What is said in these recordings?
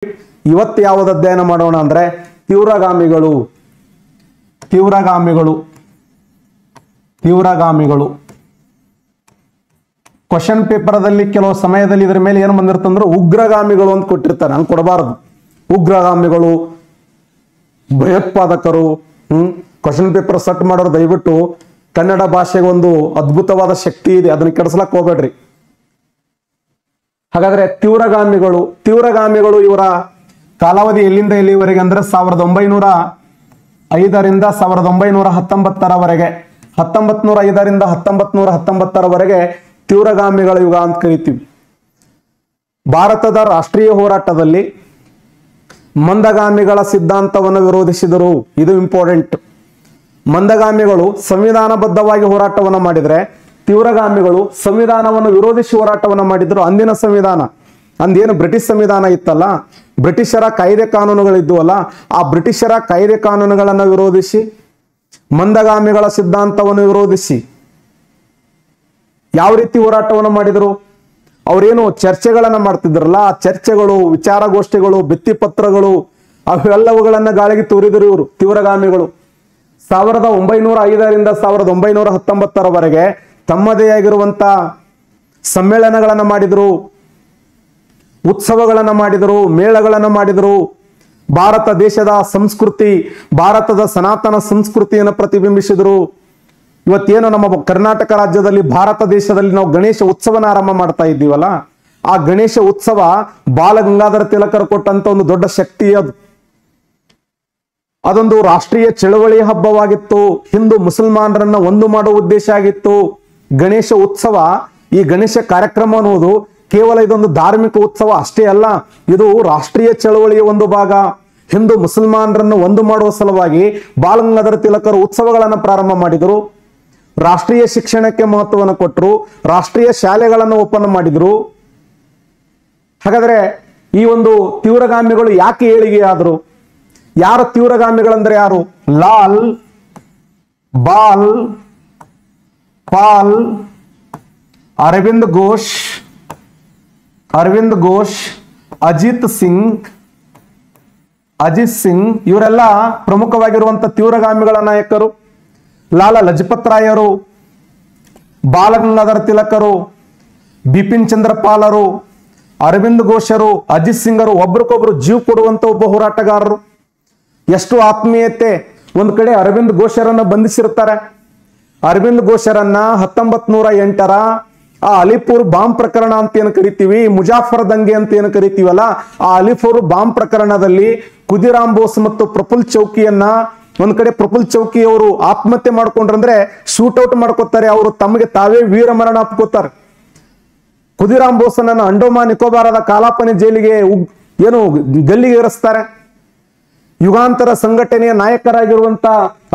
ಇವತ್ತು ಯಾವುದು ಅಧ್ಯಯನ ಮಾಡೋಣ ಅಂದ್ರೆ ತೀವ್ರಗಾಮಿಗಳು. ತೀವ್ರಗಾಮಿಗಳು ತೀವ್ರಗಾಮಿಗಳು ಕ್ವಶನ್ ಪೇಪರ್ದಲ್ಲಿ ಕೆಲವು ಸಮಯದಲ್ಲಿ ಇದರ ಮೇಲೆ ಏನು ಬಂದಿರ್ತಂದ್ರೆ ಉಗ್ರಗಾಮಿಗಳು ಅಂತ ಕೊಟ್ಟಿರ್ತಾರೆ. ಹಂಗೆ ಕೊಡಬಾರದು. ಉಗ್ರಗಾಮಿಗಳು, ಭಯೋತ್ಪಾದಕರು. ಕ್ವಶನ್ ಪೇಪರ್ ಸೆಟ್ ಮಾಡೋರು ದಯವಿಟ್ಟು ಕನ್ನಡ ಭಾಷೆಗೆ ಒಂದು ಅದ್ಭುತವಾದ ಶಕ್ತಿ ಇದೆ, ಅದನ್ನ ಕೆಡಿಸ್ಲಕ್ ಹೋಗ್ಬೇಡ್ರಿ. ಹಾಗಾದ್ರೆ ತೀವ್ರಗಾಮಿಗಳು ಇವರ ಕಾಲಾವಧಿ ಎಲ್ಲಿಂದ ಎಲ್ಲಿವರೆಗೆ ಅಂದ್ರೆ 1905ರಿಂದ 1919ರವರೆಗೆ, 1905ರಿಂದ 1919ರವರೆಗೆ ತೀವ್ರಗಾಮಿಗಳ ಯುಗ ಅಂತ ಕರಿತೀವಿ. ಭಾರತದ ರಾಷ್ಟ್ರೀಯ ಹೋರಾಟದಲ್ಲಿ ಮಂದಗಾಮಿಗಳ ಸಿದ್ಧಾಂತವನ್ನು ವಿರೋಧಿಸಿದರು. ಇದು ಇಂಪಾರ್ಟೆಂಟ್. ಮಂದಗಾಮಿಗಳು ಸಂವಿಧಾನಬದ್ಧವಾಗಿ ಹೋರಾಟವನ್ನು ಮಾಡಿದ್ರೆ, ತೀವ್ರಗಾಮಿಗಳು ಸಂವಿಧಾನವನ್ನು ವಿರೋಧಿಸಿ ಹೋರಾಟವನ್ನು ಮಾಡಿದ್ರು. ಅಂದಿನ ಸಂವಿಧಾನ, ಅಂದೇನು ಬ್ರಿಟಿಷ್ ಸಂವಿಧಾನ ಇತ್ತಲ್ಲ, ಬ್ರಿಟಿಷರ ಕಾಯ್ದೆ ಕಾನೂನುಗಳಿದ್ವಲ್ಲ, ಆ ಬ್ರಿಟಿಷರ ಕಾಯ್ದೆ ಕಾನೂನುಗಳನ್ನು ವಿರೋಧಿಸಿ, ಮಂದಗಾಮಿಗಳ ಸಿದ್ಧಾಂತವನ್ನು ವಿರೋಧಿಸಿ ಯಾವ ರೀತಿ ಹೋರಾಟವನ್ನು ಮಾಡಿದರು? ಅವರೇನು ಚರ್ಚೆಗಳನ್ನ ಮಾಡ್ತಿದ್ರಲ್ಲ, ಆ ಚರ್ಚೆಗಳು, ವಿಚಾರಗೋಷ್ಠಿಗಳು, ಭಿತ್ತಿಪತ್ರಗಳು ಅವೆಲ್ಲವುಗಳನ್ನ ಗಾಳಿಗೆ ತೂರಿದರು ಇವರು ತೀವ್ರಗಾಮಿಗಳು. 1905ರಿಂದ 1919ರವರೆಗೆ ತಮ್ಮದೇ ಆಗಿರುವಂತ ಸಮ್ಮೇಳನಗಳನ್ನ ಮಾಡಿದರು, ಉತ್ಸವಗಳನ್ನ ಮಾಡಿದರು, ಮೇಳಗಳನ್ನ ಮಾಡಿದರು. ಭಾರತ ದೇಶದ ಸಂಸ್ಕೃತಿ, ಭಾರತದ ಸನಾತನ ಸಂಸ್ಕೃತಿಯನ್ನು ಪ್ರತಿಬಿಂಬಿಸಿದರು. ಇವತ್ತೇನು ನಮ್ಮ ಕರ್ನಾಟಕ ರಾಜ್ಯದಲ್ಲಿ, ಭಾರತ ದೇಶದಲ್ಲಿ ನಾವು ಗಣೇಶ ಉತ್ಸವನ ಆರಂಭ ಮಾಡ್ತಾ ಇದ್ದೀವಲ್ಲ, ಆ ಗಣೇಶ ಉತ್ಸವ ಬಾಲಗಂಗಾಧರ ತಿಲಕರು ಕೊಟ್ಟಂತ ಒಂದು ದೊಡ್ಡ ಶಕ್ತಿ. ಅದೊಂದು ರಾಷ್ಟ್ರೀಯ ಚಳವಳಿ ಹಬ್ಬವಾಗಿತ್ತು. ಹಿಂದೂ ಮುಸಲ್ಮಾನರನ್ನ ಒಂದು ಮಾಡುವ ಉದ್ದೇಶ ಆಗಿತ್ತು ಗಣೇಶ ಉತ್ಸವ. ಈ ಗಣೇಶ ಕಾರ್ಯಕ್ರಮ ಅನ್ನೋದು ಕೇವಲ ಇದೊಂದು ಧಾರ್ಮಿಕ ಉತ್ಸವ ಅಷ್ಟೇ ಅಲ್ಲ, ಇದು ರಾಷ್ಟ್ರೀಯ ಚಳವಳಿಯ ಒಂದು ಭಾಗ. ಹಿಂದೂ ಮುಸಲ್ಮಾನರನ್ನು ಒಂದು ಮಾಡುವ ಸಲುವಾಗಿ ಬಾಲಗಂಗಾಧರ ತಿಲಕರು ಉತ್ಸವಗಳನ್ನು ಪ್ರಾರಂಭ ಮಾಡಿದರು. ರಾಷ್ಟ್ರೀಯ ಶಿಕ್ಷಣಕ್ಕೆ ಮಹತ್ವವನ್ನು ಕೊಟ್ಟರು, ರಾಷ್ಟ್ರೀಯ ಶಾಲೆಗಳನ್ನು ಓಪನ್ ಮಾಡಿದ್ರು. ಹಾಗಾದ್ರೆ ಈ ಒಂದು ತೀವ್ರಗಾಮಿಗಳು ಯಾಕೆ ಏಳಿಗೆ ಆದರು? ಯಾರು ತೀವ್ರಗಾಮಿಗಳಂದ್ರೆ ಯಾರು? ಲಾಲ್, ಬಾಲ್, ಪಾಲ್, ಅರವಿಂದ್ ಘೋಷ್, ಅಜಿತ್ ಸಿಂಗ್ ಇವರೆಲ್ಲ ಪ್ರಮುಖವಾಗಿರುವಂತ ತೀವ್ರಗಾಮಿಗಳ ನಾಯಕರು. ಲಾಲಾ ಲಜಪತ್ ರಾಯರು, ಬಾಲಗಂಗಾಧರ ತಿಲಕರು, ಬಿಪಿನ್ ಚಂದ್ರ ಪಾಲರು, ಅರವಿಂದ್ ಘೋಷರು, ಅಜಿತ್ ಸಿಂಗರು ಒಬ್ರಿಗೊಬ್ರು ಜೀವ ಕೊಡುವಂತ ಒಬ್ಬ ಹೋರಾಟಗಾರರು. ಎಷ್ಟು ಆತ್ಮೀಯತೆ! ಒಂದ್ ಕಡೆ ಅರವಿಂದ್ ಘೋಷರನ್ನ ಬಂಧಿಸಿರ್ತಾರೆ. ಅರವಿಂದ್ ಘೋಷರನ್ನ 1908ರ ಆ ಅಲಿಪುರ್ ಬಾಂಬ್ ಪ್ರಕರಣ ಅಂತ ಏನು ಕರಿತೀವಿ, ಮುಜಾಫರ್ ದಂಗೆ ಅಂತ ಏನು ಕರಿತೀವಲ್ಲ, ಆ ಅಲಿಪುರ್ ಬಾಂಬ್ ಪ್ರಕರಣದಲ್ಲಿ ಖುದಿರಾಮ್ ಬೋಸ್ ಮತ್ತು ಪ್ರಫುಲ್ ಚೌಕಿಯನ್ನ, ಒಂದ್ ಕಡೆ ಪ್ರಫುಲ್ ಚೌಕಿ ಅವರು ಆತ್ಮಹತ್ಯೆ ಮಾಡ್ಕೊಂಡ್ರಂದ್ರೆ ಶೂಟ್ಔಟ್ ಮಾಡ್ಕೋತಾರೆ, ಅವರು ತಮಗೆ ತಾವೇ ವೀರ ಮರಣ ಅಪ್ಕೋತಾರೆ. ಖುದಿರಾಮ್ ಬೋಸನನ್ನ ಅಂಡೋಮಾನ್ ನಿಕೋಬಾರದ ಕಾಲಾಪನಿ ಜೈಲಿಗೆ ಗಲ್ಲಿಗೆ ಇರಿಸ್ತಾರೆ. ಯುಗಾಂತರ ಸಂಘಟನೆಯ ನಾಯಕರಾಗಿರುವಂತ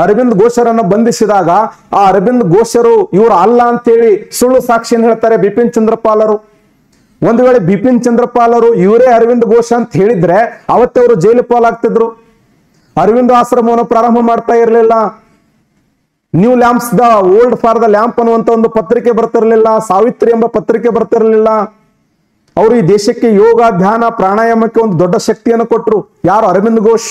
ಅರವಿಂದ್ ಘೋಷರನ್ನು ಬಂಧಿಸಿದಾಗ ಆ ಅರವಿಂದ್ ಘೋಷರು ಇವರು ಅಲ್ಲ ಅಂತೇಳಿ ಸುಳ್ಳು ಸಾಕ್ಷಿಯನ್ನು ಹೇಳ್ತಾರೆ ಬಿಪಿನ್ ಚಂದ್ರಪಾಲರು. ಒಂದು ವೇಳೆ ಬಿಪಿನ್ ಚಂದ್ರಪಾಲರು ಇವರೇ ಅರವಿಂದ್ ಘೋಷ ಅಂತ ಹೇಳಿದ್ರೆ ಅವತ್ತೇ ಅವರು ಜೈಲು ಪಾಲಾಗ್ತಿದ್ರು. ಅರವಿಂದ್ ಆಶ್ರಮವನ್ನು ಪ್ರಾರಂಭ ಮಾಡ್ತಾ ಇರಲಿಲ್ಲ. New lamps the old for the lamp ಅನ್ನುವಂತ ಒಂದು ಪತ್ರಿಕೆ ಬರ್ತಿರ್ಲಿಲ್ಲ, ಸಾವಿತ್ರಿ ಎಂಬ ಪತ್ರಿಕೆ ಬರ್ತಿರ್ಲಿಲ್ಲ. ಅವರು ಈ ದೇಶಕ್ಕೆ ಯೋಗ, ಧ್ಯಾನ, ಪ್ರಾಣಾಯಾಮಕ್ಕೆ ಒಂದು ದೊಡ್ಡ ಶಕ್ತಿಯನ್ನು ಕೊಟ್ಟರು. ಯಾರು? ಅರವಿಂದ್ ಘೋಷ್.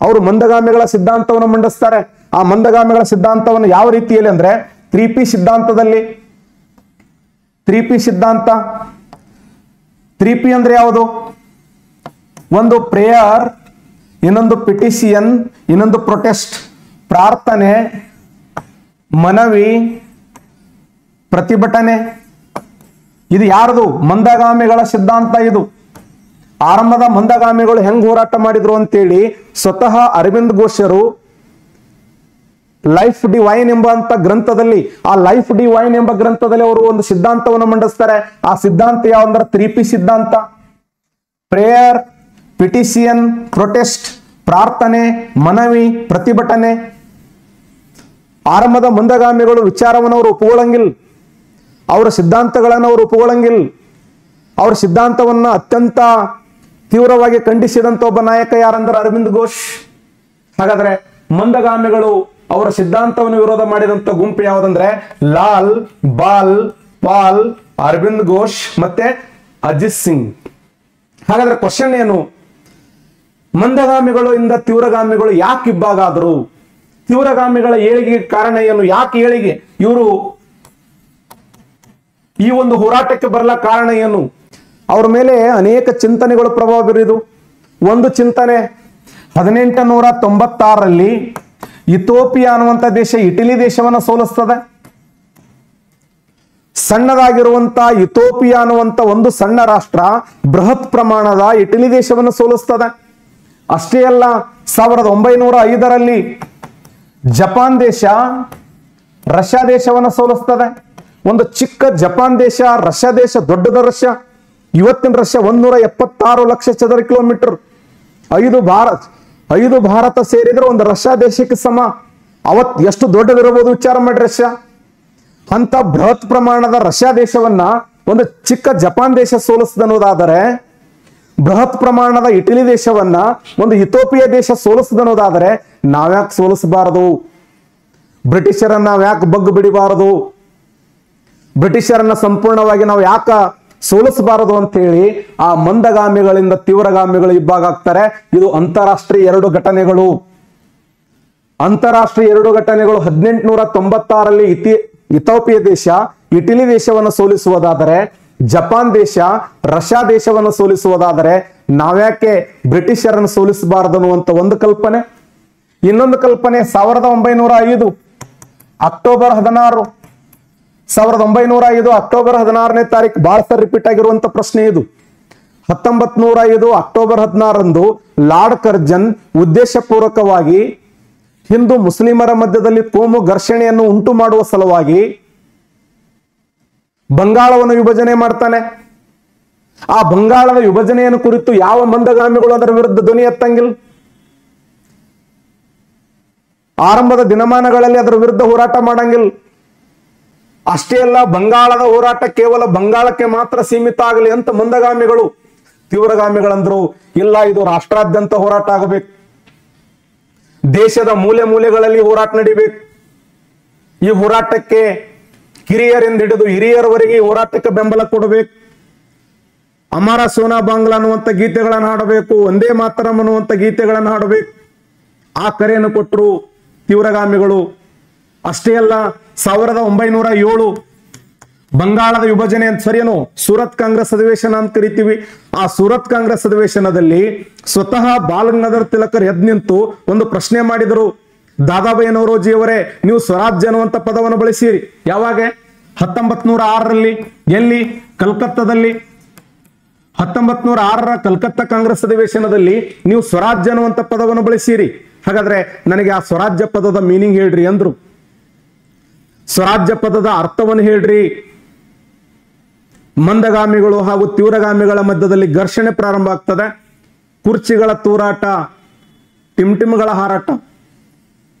ಅವರು ಮಂದಗಾಮಿಗಳ ಸಿದ್ಧಾಂತವನ್ನು ಮಂಡಿಸ್ತಾರೆ. ಆ ಮಂದಗಾಮಿಗಳ ಸಿದ್ಧಾಂತವನ್ನು ಯಾವ ರೀತಿಯಲ್ಲಿ ಅಂದ್ರೆ 3P ಸಿದ್ಧಾಂತದಲ್ಲಿ. 3P ಸಿದ್ಧಾಂತ, 3P ಅಂದ್ರೆ ಯಾವುದು? ಒಂದು ಪ್ರೇಯರ್, ಇನ್ನೊಂದು ಪಿಟಿಷನ್, ಇನ್ನೊಂದು ಪ್ರೊಟೆಸ್ಟ್. ಪ್ರಾರ್ಥನೆ, ಮನವಿ, ಪ್ರತಿಭಟನೆ. ಇದು ಯಾರದು? ಮಂದಗಾಮಿಗಳ ಸಿದ್ಧಾಂತ. ಇದು ಆರಂಭದ ಮಂದಗಾಮಿಗಳು ಹೆಂಗ್ ಹೋರಾಟ ಮಾಡಿದ್ರು ಅಂತೇಳಿ ಸ್ವತಃ ಅರವಿಂದ್ ಘೋಷರು ಲೈಫ್ ಡಿವೈನ್ ಎಂಬಂತ ಗ್ರಂಥದಲ್ಲಿ, ಆ ಲೈಫ್ ಡಿವೈನ್ ಎಂಬ ಗ್ರಂಥದಲ್ಲಿ ಅವರು ಒಂದು ಸಿದ್ಧಾಂತವನ್ನು ಮಂಡಿಸ್ತಾರೆ. ಆ ಸಿದ್ಧಾಂತ ಯಾವಂದ್ರೆ 3P ಸಿದ್ಧಾಂತ. ಪ್ರೇಯರ್, ಪಿಟಿಷನ್, ಪ್ರೊಟೆಸ್ಟ್, ಪ್ರಾರ್ಥನೆ, ಮನವಿ, ಪ್ರತಿಭಟನೆ. ಆರಂಭದ ಮಂದಗಾಮಿಗಳು ವಿಚಾರವನ್ನು ಅವರು ಒಪ್ಪಿಕೊಳ್ಳಂಗಿಲ್ಲ, ಅವರ ಸಿದ್ಧಾಂತಗಳನ್ನು ಅವರು ಒಪ್ಪಿಕೊಳ್ಳಂಗಿಲ್ಲ. ಅವರ ಸಿದ್ಧಾಂತವನ್ನ ಅತ್ಯಂತ ತೀವ್ರವಾಗಿ ಖಂಡಿಸಿದಂತ ಒಬ್ಬ ನಾಯಕ ಯಾರಂದ್ರೆ ಅರವಿಂದ್ ಘೋಷ್. ಹಾಗಾದ್ರೆ ಮಂದಗಾಮಿಗಳು ಅವರ ಸಿದ್ಧಾಂತವನ್ನು ವಿರೋಧ ಮಾಡಿದಂತ ಗುಂಪು ಯಾವುದಂದ್ರೆ ಲಾಲ್, ಬಾಲ್, ಪಾಲ್, ಅರವಿಂದ್ ಘೋಷ್ ಮತ್ತೆ ಅಜಿತ್ ಸಿಂಗ್. ಹಾಗಾದ್ರೆ ಕ್ವಶನ್ ಏನು? ಮಂದಗಾಮಿಗಳು ಇಂದ ತೀವ್ರಗಾಮಿಗಳು ಯಾಕೆ ಇಬ್ಬಾಗ ಆದ್ರು? ತೀವ್ರಗಾಮಿಗಳ ಏಳಿಗೆ ಕಾರಣ ಏನು? ಯಾಕೆ ಏಳಿಗೆ? ಇವರು ಈ ಒಂದು ಹೋರಾಟಕ್ಕೆ ಬರಲ ಕಾರಣ ಏನು? ಅವ್ರ ಮೇಲೆ ಅನೇಕ ಚಿಂತನೆಗಳು ಪ್ರಭಾವ ಬೀರಿದು. ಒಂದು ಚಿಂತನೆ 1896ರಲ್ಲಿ ಇಥಿಯೋಪಿಯಾ ಅನ್ನುವಂಥ ದೇಶ ಇಟಲಿ ದೇಶವನ್ನು ಸೋಲಿಸ್ತದೆ. ಸಣ್ಣದಾಗಿರುವಂತ ಇಥಿಯೋಪಿಯಾ ಅನ್ನುವಂಥ ಒಂದು ಸಣ್ಣ ರಾಷ್ಟ್ರ ಬೃಹತ್ ಪ್ರಮಾಣದ ಇಟಲಿ ದೇಶವನ್ನು ಸೋಲಿಸ್ತದೆ. ಅಷ್ಟೇ ಅಲ್ಲ, 1905ರಲ್ಲಿ ಜಪಾನ್ ದೇಶ ರಷ್ಯಾ ದೇಶವನ್ನು ಸೋಲಿಸ್ತದೆ. ಒಂದು ಚಿಕ್ಕ ಜಪಾನ್ ದೇಶ, ರಷ್ಯಾ ದೇಶ ದೊಡ್ಡದ ರಷ್ಯಾ. ಇವತ್ತಿನ ರಷ್ಯಾ 176 ಲಕ್ಷ ಚದರ ಕಿಲೋಮೀಟರ್. 5 ಭಾರತ ಸೇರಿದ್ರೆ ಒಂದು ರಷ್ಯಾ ದೇಶಕ್ಕೆ ಸಮ. ಅವತ್ ಎಷ್ಟು ದೊಡ್ಡದಿರಬಹುದು ವಿಚಾರ ಮಾಡಿ ರಷ್ಯಾ. ಅಂತ ಬೃಹತ್ ಪ್ರಮಾಣದ ರಷ್ಯಾ ದೇಶವನ್ನ ಒಂದು ಚಿಕ್ಕ ಜಪಾನ್ ದೇಶ ಸೋಲಿಸದನ್ನೋದಾದರೆ, ಬೃಹತ್ ಪ್ರಮಾಣದ ಇಟಲಿ ದೇಶವನ್ನ ಒಂದು ಇಥಿಯೋಪಿಯಾ ದೇಶ ಸೋಲಿಸದನ್ನೋದಾದರೆ ನಾವ್ಯಾಕೆ ಸೋಲಿಸಬಾರದು? ಬ್ರಿಟಿಷರನ್ನ ನಾವ್ಯಾಕೆ ಬಗ್ಗು ಬಿಡಿಬಾರದು? ಬ್ರಿಟಿಷರನ್ನ ಸಂಪೂರ್ಣವಾಗಿ ನಾವು ಯಾಕ ಸೋಲಿಸಬಾರದು ಅಂತ ಹೇಳಿ ಆ ಮಂದಗಾಮಿಗಳಿಂದ ತೀವ್ರಗಾಮಿಗಳು ಇಬ್ಬಾಗ ಆಗ್ತಾರೆ. ಇದು ಅಂತಾರಾಷ್ಟ್ರೀಯ 2 ಘಟನೆಗಳು. ಅಂತಾರಾಷ್ಟ್ರೀಯ 2 ಘಟನೆಗಳು 1896ರಲ್ಲಿ ಇಥಿಯೋಪಿಯಾ ದೇಶ ಇಟಲಿ ದೇಶವನ್ನು ಸೋಲಿಸುವುದಾದರೆ, ಜಪಾನ್ ದೇಶ ರಷ್ಯಾ ದೇಶವನ್ನು ಸೋಲಿಸುವುದಾದರೆ ನಾವ್ಯಾಕೆ ಬ್ರಿಟಿಷರನ್ನು ಸೋಲಿಸಬಾರದು ಅನ್ನುವಂತ ಒಂದು ಕಲ್ಪನೆ. ಇನ್ನೊಂದು ಕಲ್ಪನೆ 1905 ಅಕ್ಟೋಬರ್ 16 1905 ಅಕ್ಟೋಬರ್ 16ನೇ ತಾರೀಕು ಬಹಳ ಸರಿ ರಿಪೀಟ್ ಆಗಿರುವಂತ ಪ್ರಶ್ನೆ ಇದು. 1905 ಅಕ್ಟೋಬರ್ 16ರಂದು ಲಾರ್ಡ್ ಕರ್ಜನ್ ಉದ್ದೇಶಪೂರ್ವಕವಾಗಿ ಹಿಂದೂ ಮುಸ್ಲಿಮರ ಮಧ್ಯದಲ್ಲಿ ಕೋಮು ಘರ್ಷಣೆಯನ್ನು ಉಂಟು ಮಾಡುವ ಸಲುವಾಗಿ ಬಂಗಾಳವನ್ನು ವಿಭಜನೆ ಮಾಡ್ತಾನೆ. ಆ ಬಂಗಾಳದ ವಿಭಜನೆಯನ್ನು ಕುರಿತು ಯಾವ ಮಂದಗಾಮಿಗಳು ಅದರ ವಿರುದ್ಧ ಧ್ವನಿ ಎತ್ತಂಗಿಲ್ಲ. ಆರಂಭದ ದಿನಮಾನಗಳಲ್ಲಿ ಅದರ ವಿರುದ್ಧ ಹೋರಾಟ ಮಾಡಂಗಿಲ್ಲ. ಅಷ್ಟೇ ಅಲ್ಲ, ಬಂಗಾಳದ ಹೋರಾಟ ಕೇವಲ ಬಂಗಾಳಕ್ಕೆ ಮಾತ್ರ ಸೀಮಿತ ಆಗಲಿ ಅಂತ ಮಂದಗಾಮಿಗಳು, ತೀವ್ರಗಾಮಿಗಳಂದ್ರು ಇಲ್ಲ, ಇದು ರಾಷ್ಟ್ರಾದ್ಯಂತ ಹೋರಾಟ ಆಗಬೇಕು, ದೇಶದ ಮೂಲೆ ಮೂಲೆಗಳಲ್ಲಿ ಹೋರಾಟ ನಡಿಬೇಕು. ಈ ಹೋರಾಟಕ್ಕೆ ಕಿರಿಯರಿಂದ ಹಿಡಿದು ಹಿರಿಯರವರೆಗೆ ಈ ಹೋರಾಟಕ್ಕೆ ಬೆಂಬಲ ಕೊಡಬೇಕು. ಅಮರ ಸೋನಾ ಬಾಂಗ್ಲಾ ಅನ್ನುವಂಥ ಗೀತೆಗಳನ್ನು ಹಾಡಬೇಕು, ಒಂದೇ ಮಾತರಂ ಅನ್ನುವಂಥ ಗೀತೆಗಳನ್ನು ಹಾಡಬೇಕು. ಆ ಕರೆಯನ್ನು ಕೊಟ್ಟರು ತೀವ್ರಗಾಮಿಗಳು. ಅಷ್ಟೇ ಅಲ್ಲ, 1907 ಬಂಗಾಳದ ವಿಭಜನೆ ಅಂತ ಸರಿಯೇನು ಸೂರತ್ ಕಾಂಗ್ರೆಸ್ ಅಧಿವೇಶನ ಅಂತ ಕರಿತೀವಿ. ಆ ಸೂರತ್ ಕಾಂಗ್ರೆಸ್ ಅಧಿವೇಶನದಲ್ಲಿ ಸ್ವತಃ ಬಾಲ್ ಗಂಗಾಧರ್ ತಿಲಕರ್ ಎದ್ದು ನಿಂತು ಒಂದು ಪ್ರಶ್ನೆ ಮಾಡಿದರು. ದಾದಾಬಾಯಿ ನವರೋಜಿ ಅವರೇ, ನೀವು ಸ್ವರಾಜ್ಯ ಅನ್ನುವಂಥ ಪದವನ್ನು ಬಳಸಿರಿ. ಯಾವಾಗ? 1906ರಲ್ಲಿ. ಎಲ್ಲಿ? ಕಲ್ಕತ್ತಾದಲ್ಲಿ. 1906ರ ಕಲ್ಕತ್ತಾ ಕಾಂಗ್ರೆಸ್ ಅಧಿವೇಶನದಲ್ಲಿ ನೀವು ಸ್ವರಾಜ್ಯ ಅನ್ನುವಂಥ ಪದವನ್ನು ಬಳಸಿರಿ. ಹಾಗಾದ್ರೆ ನನಗೆ ಆ ಸ್ವರಾಜ್ಯ ಪದದ ಮೀನಿಂಗ್ ಹೇಳ್ರಿ ಅಂದ್ರು. ಸ್ವರಾಜ್ಯ ಪದದ ಅರ್ಥವನ್ನು ಹೇಳ್ರಿ. ಮಂದಗಾಮಿಗಳು ಹಾಗೂ ತೀವ್ರಗಾಮಿಗಳ ಮಧ್ಯದಲ್ಲಿ ಘರ್ಷಣೆ ಪ್ರಾರಂಭ ಆಗ್ತದೆ. ಕುರ್ಚಿಗಳ ತೂರಾಟ, ಟಿಮ್ಟಿಮ್ಗಳ ಹಾರಾಟ.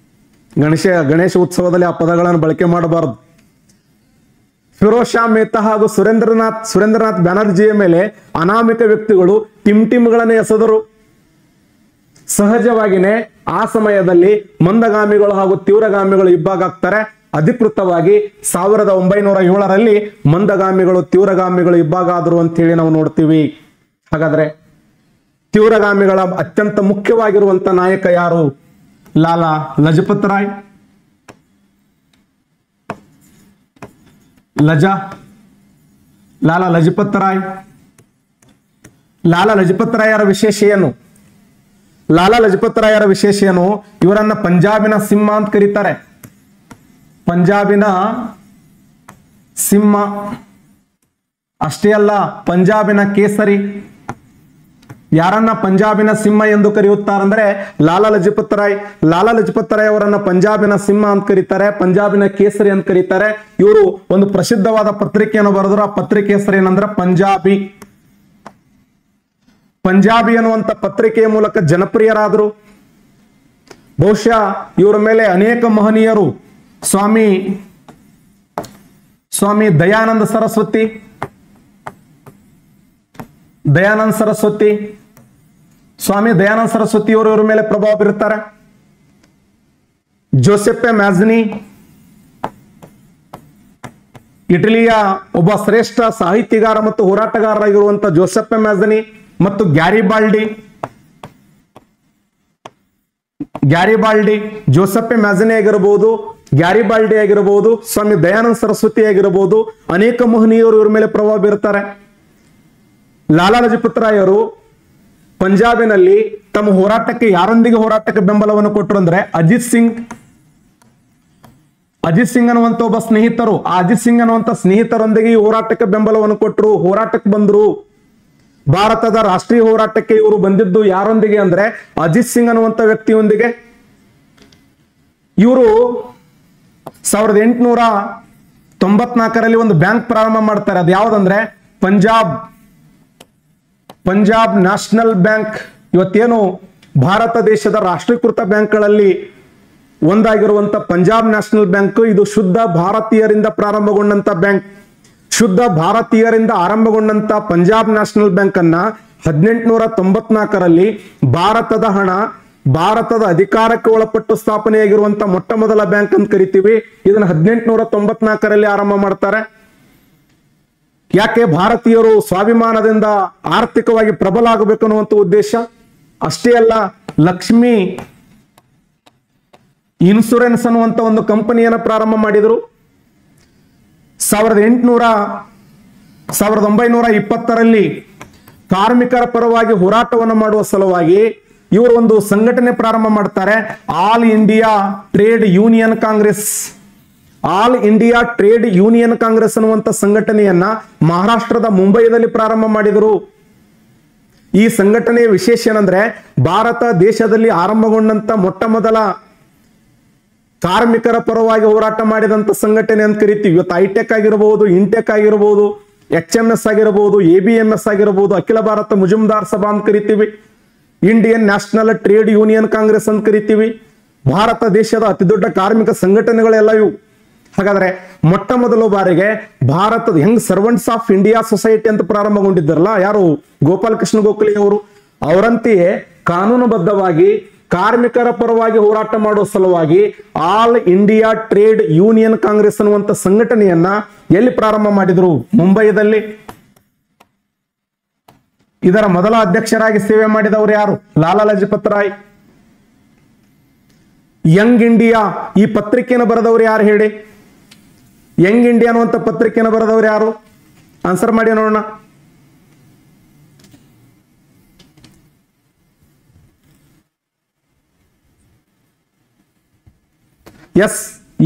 ಗಣೇಶ ಉತ್ಸವದಲ್ಲಿ ಆ ಪದಗಳನ್ನು ಬಳಕೆ ಮಾಡಬಾರದು. ಫಿರೋಜ್ ಶಾ ಮೆಹ್ತಾ ಹಾಗೂ ಸುರೇಂದ್ರನಾಥ್ ಬ್ಯಾನರ್ಜಿಯ ಮೇಲೆ ಅನಾಮಿಕ ವ್ಯಕ್ತಿಗಳು ಟಿಮ್ಟಿಮ್ಗಳನ್ನೇ ಎಸೆದರು. ಸಹಜವಾಗಿನೇ ಆ ಸಮಯದಲ್ಲಿ ಮಂದಗಾಮಿಗಳು ಹಾಗೂ ತೀವ್ರಗಾಮಿಗಳು ಇಬ್ಬಾಗ ಆಗ್ತಾರೆ. ಅಧಿಕೃತವಾಗಿ 1907ರಲ್ಲಿ ಮಂದಗಾಮಿಗಳು ತೀವ್ರಗಾಮಿಗಳು ಇಬ್ಬಾಗ ಆದರು ಅಂತ ಹೇಳಿ ನಾವು ನೋಡ್ತೀವಿ. ಹಾಗಾದ್ರೆ ತೀವ್ರಗಾಮಿಗಳ ಅತ್ಯಂತ ಮುಖ್ಯವಾಗಿರುವಂತ ನಾಯಕ ಯಾರು? ಲಾಲಾ ಲಜಪತ್ ರಾಯ್. ಲಾಲಾ ಲಜಪತ್ ರಾಯ್. ಲಾಲಾ ಲಜಪತ್ ರಾಯರ ವಿಶೇಷ ಏನು? ಲಾಲಾ ಲಜಪತ್ ರಾಯರ ವಿಶೇಷ ಏನು? ಇವರನ್ನ ಪಂಜಾಬಿನ ಸಿಂಹ ಅಂತ ಕರೀತಾರೆ. ಪಂಜಾಬಿನ ಸಿಂಹ. ಅಷ್ಟೇ ಅಲ್ಲ, ಪಂಜಾಬಿನ ಕೇಸರಿ. ಯಾರನ್ನ ಪಂಜಾಬಿನ ಸಿಂಹ ಎಂದು ಕರೆಯುತ್ತಾರಂದ್ರೆ ಲಾಲಾ ಲಜಪತ್ ರಾಯ್. ಲಾಲಾ ಲಜಪತ್ ರಾಯ್ ಅವರನ್ನ ಪಂಜಾಬಿನ ಸಿಂಹ ಅಂತ ಕರೀತಾರೆ, ಪಂಜಾಬಿನ ಕೇಸರಿ ಅಂತ ಕರೀತಾರೆ. ಇವರು ಒಂದು ಪ್ರಸಿದ್ಧವಾದ ಪತ್ರಿಕೆಯನ್ನು ಬರೆದ್ರು. ಆ ಪತ್ರಿಕೆ ಹೆಸರು ಏನಂದ್ರೆ ಪಂಜಾಬಿ. ಪಂಜಾಬಿ ಅನ್ನುವಂಥ ಪತ್ರಿಕೆಯ ಮೂಲಕ ಜನಪ್ರಿಯರಾದರು. ಬಹುಶಃ ಇವರ ಮೇಲೆ ಅನೇಕ ಮಹನೀಯರು, ಸ್ವಾಮಿ ದಯಾನಂದ ಸರಸ್ವತಿ, ಸ್ವಾಮಿ ದಯಾನಂದ ಸರಸ್ವತಿ ಅವರು ಇವರ ಮೇಲೆ ಪ್ರಭಾವ ಬೀರುತ್ತಾರೆ. ಜೋಸೆಪ್ಪೆ ಮ್ಯಾಜ್ನಿ, ಇಟಲಿಯ ಒಬ್ಬ ಶ್ರೇಷ್ಠ ಸಾಹಿತ್ಯಗಾರ ಮತ್ತು ಹೋರಾಟಗಾರರಾಗಿರುವಂತಹ ಜೋಸೆಪ್ಪೆ ಮ್ಯಾಜ್ನಿ ಮತ್ತು ಗ್ಯಾರಿಬಾಲ್ಡಿ. ಗ್ಯಾರಿಬಾಲ್ಡಿ, ಜೋಸೆಫೆ ಮ್ಯಾಜನೆ ಆಗಿರಬಹುದು, ಗ್ಯಾರಿಬಾಲ್ಡಿ ಆಗಿರಬಹುದು, ಸ್ವಾಮಿ ದಯಾನಂದ ಸರಸ್ವತಿ ಆಗಿರಬಹುದು, ಅನೇಕ ಮಹನೀಯರು ಇವ್ರ ಮೇಲೆ ಪ್ರಭಾವ ಬೀರ್ತಾರೆ. ಲಾಲಾ ಲಜಪತ್ ರಾಯ್ ಅವರು ಪಂಜಾಬಿನಲ್ಲಿ ತಮ್ಮ ಹೋರಾಟಕ್ಕೆ ಯಾರೊಂದಿಗೆ ಹೋರಾಟಕ್ಕೆ ಬೆಂಬಲವನ್ನು ಕೊಟ್ಟರು ಅಂದ್ರೆ ಅಜಿತ್ ಸಿಂಗ್ ಅನ್ನುವಂತ ಒಬ್ಬ ಸ್ನೇಹಿತರು, ಆ ಅಜಿತ್ ಸಿಂಗ್ ಅನ್ನುವಂತ ಸ್ನೇಹಿತರೊಂದಿಗೆ ಈ ಹೋರಾಟಕ್ಕೆ ಬೆಂಬಲವನ್ನು ಕೊಟ್ಟರು, ಹೋರಾಟಕ್ಕೆ ಬಂದ್ರು. ಭಾರತದ ರಾಷ್ಟ್ರೀಯ ಹೋರಾಟಕ್ಕೆ ಇವರು ಬಂದಿದ್ದು ಯಾರೊಂದಿಗೆ ಅಂದ್ರೆ ಅಜಿತ್ ಸಿಂಗ್ ಅನ್ನುವಂತ ವ್ಯಕ್ತಿಯೊಂದಿಗೆ. ಇವರು 1894ರಲ್ಲಿ ಒಂದು ಬ್ಯಾಂಕ್ ಪ್ರಾರಂಭ ಮಾಡ್ತಾರೆ. ಅದು ಯಾವ್ದಂದ್ರೆ ಪಂಜಾಬ್ ನ್ಯಾಷನಲ್ ಬ್ಯಾಂಕ್. ಇವತ್ತೇನು ಭಾರತ ದೇಶದ ರಾಷ್ಟ್ರೀಕೃತ ಬ್ಯಾಂಕ್ಗಳಲ್ಲಿ ಒಂದಾಗಿರುವಂತ ಪಂಜಾಬ್ ನ್ಯಾಷನಲ್ ಬ್ಯಾಂಕ್, ಇದು ಶುದ್ಧ ಭಾರತೀಯರಿಂದ ಪ್ರಾರಂಭಗೊಂಡಂತ ಬ್ಯಾಂಕ್. ಶುದ್ಧ ಭಾರತೀಯರಿಂದ ಆರಂಭಗೊಂಡಂತ ಪಂಜಾಬ್ ನ್ಯಾಷನಲ್ ಬ್ಯಾಂಕ್ ಅನ್ನ 1894ರಲ್ಲಿ ಭಾರತದ ಹಣ, ಭಾರತದ ಅಧಿಕಾರಕ್ಕೆ ಒಳಪಟ್ಟು ಸ್ಥಾಪನೆಯಾಗಿರುವಂತ ಮೊಟ್ಟ ಮೊದಲ ಬ್ಯಾಂಕ್ ಅಂತ ಕರಿತೀವಿ. ಇದನ್ನ 1894ರಲ್ಲಿ ಆರಂಭ ಮಾಡ್ತಾರೆ. ಯಾಕೆ? ಭಾರತೀಯರು ಸ್ವಾಭಿಮಾನದಿಂದ ಆರ್ಥಿಕವಾಗಿ ಪ್ರಬಲ ಆಗಬೇಕು ಅನ್ನುವಂಥ ಉದ್ದೇಶ. ಅಷ್ಟೇ ಅಲ್ಲ, ಲಕ್ಷ್ಮಿ ಇನ್ಶೂರೆನ್ಸ್ ಅನ್ನುವಂತ ಒಂದು ಕಂಪನಿಯನ್ನ ಪ್ರಾರಂಭ ಮಾಡಿದ್ರು. 1920ರಲ್ಲಿ ಕಾರ್ಮಿಕರ ಪರವಾಗಿ ಹೋರಾಟವನ್ನು ಮಾಡುವ ಸಲುವಾಗಿ ಇವರು ಒಂದು ಸಂಘಟನೆ ಪ್ರಾರಂಭ ಮಾಡ್ತಾರೆ, all India trade union Congress. All India trade union Congress ಅನ್ನುವಂತ ಸಂಘಟನೆಯನ್ನ ಮಹಾರಾಷ್ಟ್ರದ ಮುಂಬೈದಲ್ಲಿ ಪ್ರಾರಂಭ ಮಾಡಿದರು. ಈ ಸಂಘಟನೆಯ ವಿಶೇಷ ಏನಂದ್ರೆ ಭಾರತ ದೇಶದಲ್ಲಿ ಆರಂಭಗೊಂಡಂತ ಮೊಟ್ಟ ಮೊದಲ ಕಾರ್ಮಿಕರ ಪರವಾಗಿ ಹೋರಾಟ ಮಾಡಿದಂತ ಸಂಘಟನೆ ಅಂತ ಕರಿತೀವಿ. ಇವತ್ತು ಐಟೆಕ್ ಆಗಿರಬಹುದು, ಇಂಟೆಕ್ ಆಗಿರಬಹುದು, HMS ಆಗಿರಬಹುದು, ABMS ಆಗಿರಬಹುದು, ಅಖಿಲ ಭಾರತ ಮುಜುಮ್ದಾರ್ ಸಭಾ ಅಂತ ಕರಿತೀವಿ, Indian national trade union Congress ಅಂತ ಕರಿತೀವಿ. ಭಾರತ ದೇಶದ ಅತಿ ದೊಡ್ಡ ಕಾರ್ಮಿಕ ಸಂಘಟನೆಗಳೆಲ್ಲ ಇವು. ಹಾಗಾದ್ರೆ ಮೊಟ್ಟ ಮೊದಲ ಬಾರಿಗೆ ಭಾರತದ ಹೆಂಗ್ ಸರ್ವೆಂಟ್ಸ್ ಆಫ್ ಇಂಡಿಯಾ ಸೊಸೈಟಿ ಅಂತ ಪ್ರಾರಂಭಗೊಂಡಿದ್ದಾರಲ್ಲ, ಯಾರು? ಗೋಪಾಲ್ ಕೃಷ್ಣ ಗೋಖಲೆ ಅವರು. ಅವರಂತೆಯೇ ಕಾನೂನುಬದ್ಧವಾಗಿ ಕಾರ್ಮಿಕರ ಪರವಾಗಿ ಹೋರಾಟ ಮಾಡುವ ಸಲುವಾಗಿ all India trade union Congress ಅನ್ನುವಂತ ಸಂಘಟನೆಯನ್ನ ಎಲ್ಲಿ ಪ್ರಾರಂಭ ಮಾಡಿದ್ರು? ಮುಂಬೈದಲ್ಲಿ. ಇದರ ಮೊದಲ ಅಧ್ಯಕ್ಷರಾಗಿ ಸೇವೆ ಮಾಡಿದವರು ಯಾರು? ಲಾಲಾ ಲಜಪತ್ ರಾಯ್. ಯಂಗ್ ಇಂಡಿಯಾ ಈ ಪತ್ರಿಕೆಯನ್ನು ಬರೆದವರು ಯಾರು ಹೇಳಿ? ಯಂಗ್ ಇಂಡಿಯಾ ಅನ್ನುವಂತ ಪತ್ರಿಕೆಯನ್ನು ಬರೆದವರು ಯಾರು? ಆನ್ಸರ್ ಮಾಡಿ ನೋಡೋಣ. ಎಸ್,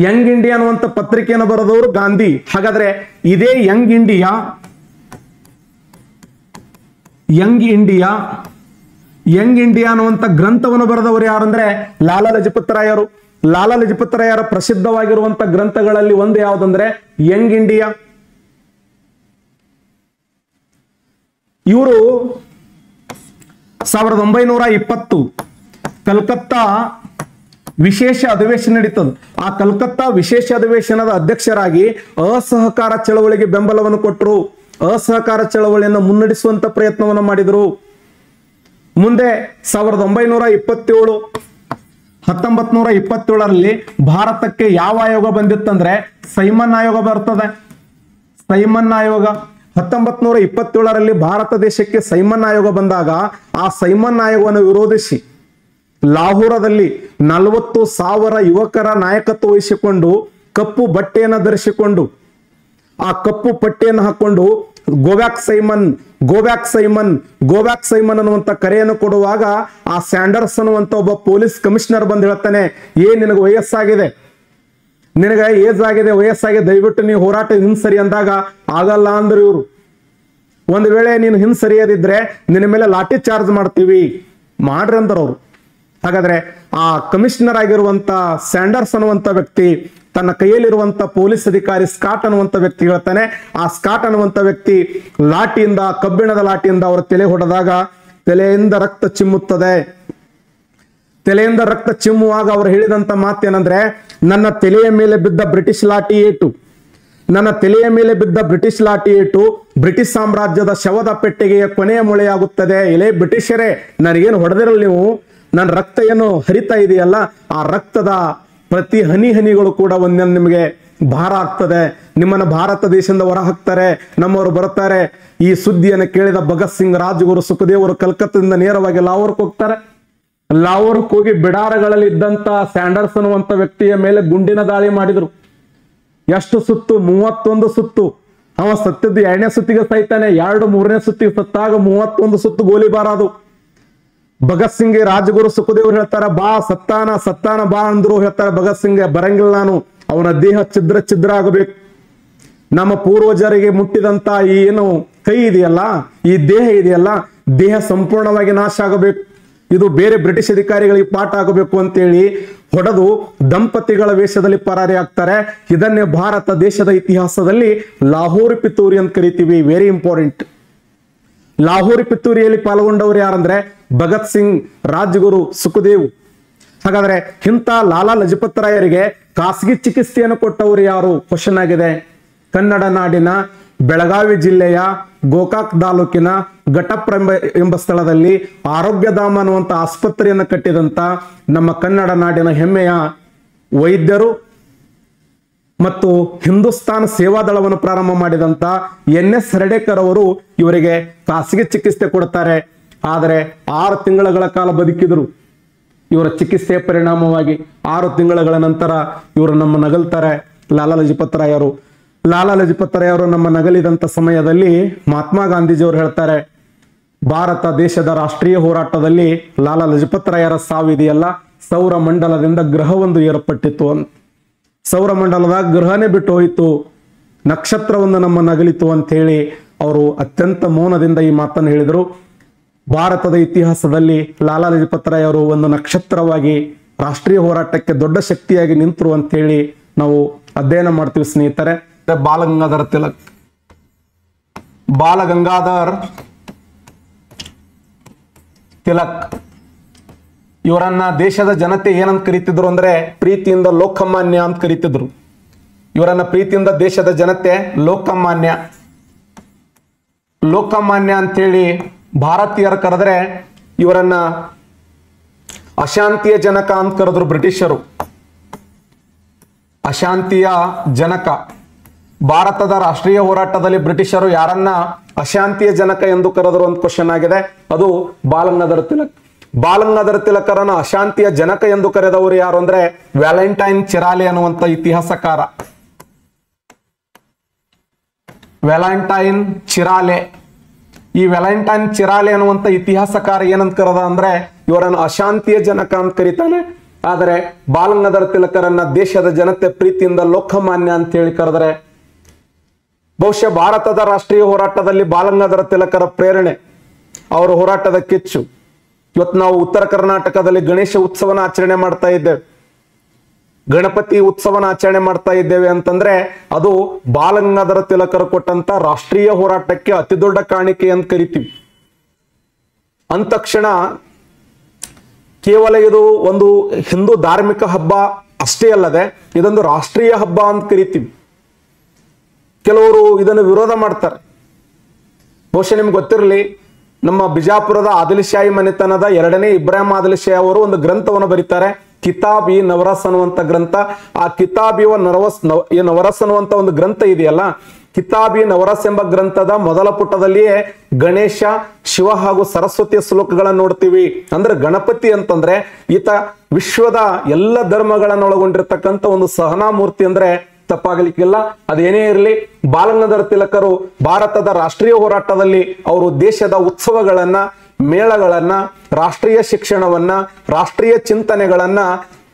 ಯಂಗ್ ಇಂಡಿಯಾ ಅನ್ನುವಂತ ಪತ್ರಿಕೆಯನ್ನು ಬರೆದವರು ಗಾಂಧಿ. ಹಾಗಾದ್ರೆ ಇದೇ ಯಂಗ್ ಇಂಡಿಯಾ ಅನ್ನುವಂತ ಗ್ರಂಥವನ್ನು ಬರೆದವರು ಯಾರಂದ್ರೆ ಲಾಲಾ ಲಜಪತ್ ರಾಯ್ ಅವರು. ಲಾಲಾ ಲಜಪತ್ ರಾಯರ ಪ್ರಸಿದ್ಧವಾಗಿರುವಂತ ಗ್ರಂಥಗಳಲ್ಲಿ ಒಂದು ಯಾವುದಂದ್ರೆ ಯಂಗ್ ಇಂಡಿಯಾ. ಇವರು 1920 ಕಲ್ಕತ್ತಾ ವಿಶೇಷ ಅಧಿವೇಶನ ನಡೀತದ. ಆ ಕಲ್ಕತ್ತಾ ವಿಶೇಷ ಅಧಿವೇಶನದ ಅಧ್ಯಕ್ಷರಾಗಿ ಅಸಹಕಾರ ಚಳವಳಿಗೆ ಬೆಂಬಲವನ್ನು ಕೊಟ್ಟರು. ಅಸಹಕಾರ ಚಳವಳಿಯನ್ನು ಮುನ್ನಡೆಸುವಂತ ಪ್ರಯತ್ನವನ್ನು ಮಾಡಿದರು. ಮುಂದೆ 1927ರಲ್ಲಿ ಭಾರತಕ್ಕೆ ಯಾವ ಆಯೋಗ ಬಂದಿತ್ತಂದ್ರೆ ಸೈಮನ್ ಆಯೋಗ ಬರ್ತದೆ. ಸೈಮನ್ ಆಯೋಗ 1927ರಲ್ಲಿ ಭಾರತ ದೇಶಕ್ಕೆ ಸೈಮನ್ ಆಯೋಗ ಬಂದಾಗ ಆ ಸೈಮನ್ ಆಯೋಗವನ್ನು ವಿರೋಧಿಸಿ ಲಾಹೋರದಲ್ಲಿ 40,000 ಯುವಕರ ನಾಯಕತ್ವ ವಹಿಸಿಕೊಂಡು ಕಪ್ಪು ಬಟ್ಟೆಯನ್ನು ಧರಿಸಿಕೊಂಡು ಆ ಕಪ್ಪು ಪಟ್ಟೆಯನ್ನು ಹಾಕೊಂಡು ಗೋಬ್ಯಾಕ್ ಸೈಮನ್ ಅನ್ನುವಂತ ಕರೆಯನ್ನು ಕೊಡುವಾಗ ಆ ಸ್ಯಾಂಡರ್ಸ್ ಅನ್ನುವಂತ ಒಬ್ಬ ಪೊಲೀಸ್ ಕಮಿಷನರ್ ಬಂದು ಹೇಳ್ತಾನೆ, ನಿನಗೆ ವಯಸ್ಸಾಗಿದೆ, ನಿನಗೆ ಏಜ್ ಆಗಿದೆ, ವಯಸ್ಸಾಗಿದೆ, ದಯವಿಟ್ಟು ನೀವು ಹೋರಾಟ ಹಿಂಸರಿ ಅಂದಾಗ ಆಗಲ್ಲ ಅಂದ್ರು ಇವರು. ಒಂದು ವೇಳೆ ನೀನು ಹಿಂಸರಿಯದಿದ್ರೆ ನಿನ್ನ ಮೇಲೆ ಲಾಠಿ ಚಾರ್ಜ್ ಮಾಡ್ತೀವಿ ಮಾಡ್ರಿ ಅಂದ್ರು. ಹಾಗಾದ್ರೆ ಆ ಕಮಿಷನರ್ ಆಗಿರುವಂತ ಸ್ಯಾಂಡರ್ಸ್ ಅನ್ನುವಂತ ವ್ಯಕ್ತಿ ತನ್ನ ಕೈಯಲ್ಲಿರುವಂತ ಪೊಲೀಸ್ ಅಧಿಕಾರಿ ಸ್ಕಾಟ್ ಅನ್ನುವಂತ ವ್ಯಕ್ತಿ ಹೇಳ್ತಾನೆ. ಆ ಸ್ಕಾಟ್ ಅನ್ನುವಂತ ವ್ಯಕ್ತಿ ಲಾಠಿಯಿಂದ, ಕಬ್ಬಿಣದ ಲಾಠಿಯಿಂದ ಅವರ ತಲೆ ಹೊಡೆದಾಗ ತಲೆಯಿಂದ ರಕ್ತ ಚಿಮ್ಮುತ್ತದೆ. ತಲೆಯಿಂದ ರಕ್ತ ಚಿಮ್ಮುವಾಗ ಅವರು ಹೇಳಿದಂತ ಮಾತೇನಂದ್ರೆ, ನನ್ನ ತಲೆಯ ಮೇಲೆ ಬಿದ್ದ ಬ್ರಿಟಿಷ್ ಲಾಠಿ ಏಟು ಬ್ರಿಟಿಷ್ ಸಾಮ್ರಾಜ್ಯದ ಶವದ ಪೆಟ್ಟಿಗೆಯ ಕೊನೆಯ ಮೊಳೆಯಾಗುತ್ತದೆ. ಎಲೆ ಬ್ರಿಟಿಷರೇ, ನನಗೇನು ಹೊಡೆದಿರಲ್ಲ, ನೀವು ನನ್ನ ರಕ್ತ ಏನು ಹರಿತಾ ಇದೆಯಲ್ಲ, ಆ ರಕ್ತದ ಪ್ರತಿ ಹನಿಗಳು ಕೂಡ ಒಂದೇ ನಿಮಗೆ ಭಾರ ಆಗ್ತದೆ. ನಿಮ್ಮನ್ನ ಭಾರತ ದೇಶದಿಂದ ಹೊರ ಹಾಕ್ತಾರೆ, ನಮ್ಮವರು ಬರ್ತಾರೆ. ಈ ಸುದ್ದಿಯನ್ನು ಕೇಳಿದ ಭಗತ್ ಸಿಂಗ್, ರಾಜ್ಗುರು, ಸುಖದೇವರು ಕಲ್ಕತ್ತಾದಿಂದ ನೇರವಾಗಿ ಲಾಹೋರ್ಗೆ ಹೋಗ್ತಾರೆ. ಲಾಹೋರ್ಕ್ ಹೋಗಿ ಬಿಡಾರಗಳಲ್ಲಿ ಇದ್ದಂತ ಸ್ಯಾಂಡರ್ಸ್ ಅನ್ನುವಂತ ವ್ಯಕ್ತಿಯ ಮೇಲೆ ಗುಂಡಿನ ದಾಳಿ ಮಾಡಿದ್ರು. ಎಷ್ಟು ಸುತ್ತು? 31 ಸುತ್ತು. ಅವ ಸತ್ತಿದ್ದು 2ನೇ ಸುತ್ತಿಗೆ ಸೈತಾನೆ, 2-3ನೇ ಸುತ್ತಿಗೆ ಸತ್ತಾಗ 31 ಸುತ್ತು ಗೋಲಿಬಾರ್ ಅದು. ಭಗತ್ ಸಿಂಗ್ ರಾಜಗುರು ಸುಖದೇವ್ರು ಹೇಳ್ತಾರ, ಬಾ ಸತ್ತಾನ ಬಾ ಅಂದ್ರು. ಹೇಳ್ತಾರ ಭಗತ್ ಸಿಂಗ್, ಬರಂಗಿಲ್ಲ ನಾನು, ಅವನ ದೇಹ ಛಿದ್ರ ಆಗಬೇಕು. ನಮ್ಮ ಪೂರ್ವಜರಿಗೆ ಮುಟ್ಟಿದಂತ ಈ ಏನು ಕೈ ಇದೆಯಲ್ಲ, ಈ ದೇಹ ಇದೆಯಲ್ಲ, ದೇಹ ಸಂಪೂರ್ಣವಾಗಿ ನಾಶ ಆಗಬೇಕು. ಇದು ಬೇರೆ ಬ್ರಿಟಿಷ್ ಅಧಿಕಾರಿಗಳಿಗೆ ಪಾಠ ಆಗಬೇಕು ಅಂತೇಳಿ ಹೊಡೆದು ದಂಪತಿಗಳ ವೇಷದಲ್ಲಿ ಪರಾರಿ ಆಗ್ತಾರೆ. ಇದನ್ನೇ ಭಾರತ ದೇಶದ ಇತಿಹಾಸದಲ್ಲಿ ಲಾಹೋರಿ ಪಿತೂರಿ ಅಂತ ಕರಿತೀವಿ. Very important. ಲಾಹೋರಿ ಪಿತೂರಿಯಲ್ಲಿ ಪಾಲ್ಗೊಂಡವರು ಯಾರಂದ್ರೆ ಭಗತ್ ಸಿಂಗ್, ರಾಜ್ಗುರು, ಸುಖದೇವ್. ಹಾಗಾದ್ರೆ ಇಂಥ ಲಾಲಾ ಲಜಪತ್ ರಾಯರಿಗೆ ಖಾಸಗಿ ಚಿಕಿತ್ಸೆಯನ್ನು ಕೊಟ್ಟವರು ಯಾರು? ಕ್ವಶನ್ ಆಗಿದೆ. ಕನ್ನಡ ನಾಡಿನ ಬೆಳಗಾವಿ ಜಿಲ್ಲೆಯ ಗೋಕಾಕ್ ತಾಲೂಕಿನ ಘಟಪ್ರ ಎಂಬ ಸ್ಥಳದಲ್ಲಿ ಆರೋಗ್ಯಧಾಮ ಅನ್ನುವಂತ ಆಸ್ಪತ್ರೆಯನ್ನು ಕಟ್ಟಿದಂತ ನಮ್ಮ ಕನ್ನಡ ನಾಡಿನ ಹೆಮ್ಮೆಯ ವೈದ್ಯರು ಮತ್ತು ಹಿಂದೂಸ್ತಾನ್ ಸೇವಾದಳವನ್ನು ಪ್ರಾರಂಭ ಮಾಡಿದಂತ NS ಹರ್ಡೇಕರ್ ಅವರು ಇವರಿಗೆ ಖಾಸಗಿ ಚಿಕಿತ್ಸೆ ಕೊಡ್ತಾರೆ. ಆದರೆ 6 ತಿಂಗಳ ಕಾಲ ಬದುಕಿದ್ರು. ಇವರ ಚಿಕಿತ್ಸೆಯ ಪರಿಣಾಮವಾಗಿ 6 ತಿಂಗಳ ನಂತರ ಇವರು ನಮ್ಮ ನಗಲ್ತಾರೆ ಲಾಲಾ ಲಜಪತ್ ರಾಯರು. ಲಾಲಾ ಲಜಪತ್ ರಾಯರು ನಮ್ಮ ನಗಲಿದಂತ ಸಮಯದಲ್ಲಿ ಮಹಾತ್ಮ ಗಾಂಧೀಜಿಯವರು ಹೇಳ್ತಾರೆ, ಭಾರತ ದೇಶದ ರಾಷ್ಟ್ರೀಯ ಹೋರಾಟದಲ್ಲಿ ಲಾಲಾ ಲಜಪತ್ ರಾಯರ ಸಾವಿದೆಯಲ್ಲ, ಸೌರ ಮಂಡಲದಿಂದ ಗ್ರಹವೊಂದು ಏರ್ಪಟ್ಟಿತ್ತು ಅಂತ. ಸೌರ ಮಂಡಲದಾಗ ಗ್ರಹನೇ ಬಿಟ್ಟು ಹೋಯಿತು, ನಕ್ಷತ್ರವೊಂದು ನಮ್ಮ ನಗಲಿತು ಅಂತ ಹೇಳಿ ಅವರು ಅತ್ಯಂತ ಮೌನದಿಂದ ಈ ಮಾತನ್ನು ಹೇಳಿದರು. ಭಾರತದ ಇತಿಹಾಸದಲ್ಲಿ ಲಾಲಾ ಲಜಪತ್ ರಾಯ್ ಅವರು ಒಂದು ನಕ್ಷತ್ರವಾಗಿ ರಾಷ್ಟ್ರೀಯ ಹೋರಾಟಕ್ಕೆ ದೊಡ್ಡ ಶಕ್ತಿಯಾಗಿ ನಿಂತರು ಅಂತ ಹೇಳಿ ನಾವು ಅಧ್ಯಯನ ಮಾಡ್ತೀವಿ ಸ್ನೇಹಿತರೆ. ಬಾಲಗಂಗಾಧರ ತಿಲಕ್, ಬಾಲಗಂಗಾಧರ್ ತಿಲಕ್ ಇವರನ್ನ ದೇಶದ ಜನತೆ ಏನಂತ ಕರೀತಿದ್ರು ಅಂದ್ರೆ ಪ್ರೀತಿಯಿಂದ ಲೋಕಮಾನ್ಯ ಅಂತ ಕರೀತಿದ್ರು. ಇವರನ್ನ ಪ್ರೀತಿಯಿಂದ ದೇಶದ ಜನತೆ ಲೋಕಮಾನ್ಯ ಅಂತೇಳಿ ಭಾರತೀಯರು ಕರೆದ್ರೆ ಇವರನ್ನ ಅಶಾಂತಿಯ ಜನಕ ಅಂತ ಕರೆದ್ರು ಬ್ರಿಟಿಷರು. ಅಶಾಂತಿಯ ಜನಕ. ಭಾರತದ ರಾಷ್ಟ್ರೀಯ ಹೋರಾಟದಲ್ಲಿ ಬ್ರಿಟಿಷರು ಯಾರನ್ನ ಅಶಾಂತಿಯ ಜನಕ ಎಂದು ಕರೆದರು ಅಂತ ಕ್ವಶನ್ ಆಗಿದೆ. ಅದು ಬಾಲಗಂಗಾಧರ ತಿಲಕ್. ಬಾಲಗಂಗಾಧರ ತಿಲಕರನ್ನ ಅಶಾಂತಿಯ ಜನಕ ಎಂದು ಕರೆದವರು ಯಾರು ಅಂದ್ರೆ ವ್ಯಾಲೆಂಟೈನ್ ಚಿರಾಲೆ ಅನ್ನುವಂತ ಇತಿಹಾಸಕಾರ. ವ್ಯಾಲೆಂಟೈನ್ ಚಿರಾಲೆ. ಈ ವ್ಯಾಲೆಂಟೈನ್ ಚಿರಾಲೆ ಅನ್ನುವಂತ ಇತಿಹಾಸಕಾರ ಏನಂತ ಕರೆದ ಅಂದ್ರೆ ಇವರನ್ನು ಅಶಾಂತಿಯ ಜನಕ ಅಂತ ಕರೀತಾನೆ. ಆದರೆ ಬಾಲಗಂಗಾಧರ ತಿಲಕರನ್ನ ದೇಶದ ಜನತೆ ಪ್ರೀತಿಯಿಂದ ಲೋಕಮಾನ್ಯ ಅಂತ ಹೇಳಿ ಕರೆದರೆ ಬಹುಶಃ ಭಾರತದ ರಾಷ್ಟ್ರೀಯ ಹೋರಾಟದಲ್ಲಿ ಬಾಲಗಂಗಾಧರ ತಿಲಕರ ಪ್ರೇರಣೆ, ಅವರ ಹೋರಾಟದ ಕಿಚ್ಚು. ಇವತ್ತು ನಾವು ಉತ್ತರ ಕರ್ನಾಟಕದಲ್ಲಿ ಗಣೇಶ ಉತ್ಸವನ ಆಚರಣೆ ಮಾಡ್ತಾ ಇದ್ದೇವೆ, ಗಣಪತಿ ಉತ್ಸವನ ಆಚರಣೆ ಮಾಡ್ತಾ ಇದ್ದೇವೆ ಅಂತಂದ್ರೆ ಅದು ಬಾಲಗಂಗಾಧರ ತಿಲಕರು ಕೊಟ್ಟಂತ ರಾಷ್ಟ್ರೀಯ ಹೋರಾಟಕ್ಕೆ ಅತಿ ದೊಡ್ಡ ಕಾಣಿಕೆ ಅಂತ ಕರಿತೀವಿ. ಅಂದ ತಕ್ಷಣ ಕೇವಲ ಇದು ಒಂದು ಹಿಂದೂ ಧಾರ್ಮಿಕ ಹಬ್ಬ ಅಷ್ಟೇ ಅಲ್ಲದೆ ಇದೊಂದು ರಾಷ್ಟ್ರೀಯ ಹಬ್ಬ ಅಂತ ಕರಿತೀವಿ. ಕೆಲವರು ಇದನ್ನು ವಿರೋಧ ಮಾಡ್ತಾರೆ. ಬಹುಶಃ ನಿಮ್ಗೆ ಗೊತ್ತಿರಲಿ, ನಮ್ಮ ಬಿಜಾಪುರದ ಆದಿಲ್ಶಾಹಿ ಮನೆತನದ 2ನೇ ಇಬ್ರಾಹಿಂ ಆದಿಲ್ಶಾಹಿ ಅವರು ಒಂದು ಗ್ರಂಥವನ್ನು ಬರೀತಾರೆ, ಕಿತಾಬ್ ಇ ನವರಸ್ ಅನ್ನುವಂತ ಗ್ರಂಥ. ಆ ಕಿತಾಬ್ ಇ ನವರಸ್ ಅನ್ನುವಂತ ಒಂದು ಗ್ರಂಥ ಇದೆಯಲ್ಲ, ಕಿತಾಬ್ ಇ ನವರಸ್ ಎಂಬ ಗ್ರಂಥದ ಮೊದಲ ಪುಟದಲ್ಲಿಯೇ ಗಣೇಶ, ಶಿವ ಹಾಗೂ ಸರಸ್ವತಿಯ ಶ್ಲೋಕಗಳನ್ನು ನೋಡ್ತೀವಿ. ಅಂದ್ರೆ ಗಣಪತಿ ಅಂತಂದ್ರೆ ಈತ ವಿಶ್ವದ ಎಲ್ಲ ಧರ್ಮಗಳನ್ನು ಒಳಗೊಂಡಿರ್ತಕ್ಕಂಥ ಒಂದು ಸಹನಾ ಮೂರ್ತಿ ಅಂದ್ರೆ ತಪ್ಪಾಗಲಿಕ್ಕಿಲ್ಲ. ಅದೇನೇ ಇರಲಿ, ಬಾಲಗಂಗಾಧರ ತಿಲಕರು ಭಾರತದ ರಾಷ್ಟ್ರೀಯ ಹೋರಾಟದಲ್ಲಿ ಅವರು ದೇಶದ ಉತ್ಸವಗಳನ್ನ, ಮೇಳಗಳನ್ನ, ರಾಷ್ಟ್ರೀಯ ಶಿಕ್ಷಣವನ್ನ, ರಾಷ್ಟ್ರೀಯ ಚಿಂತನೆಗಳನ್ನ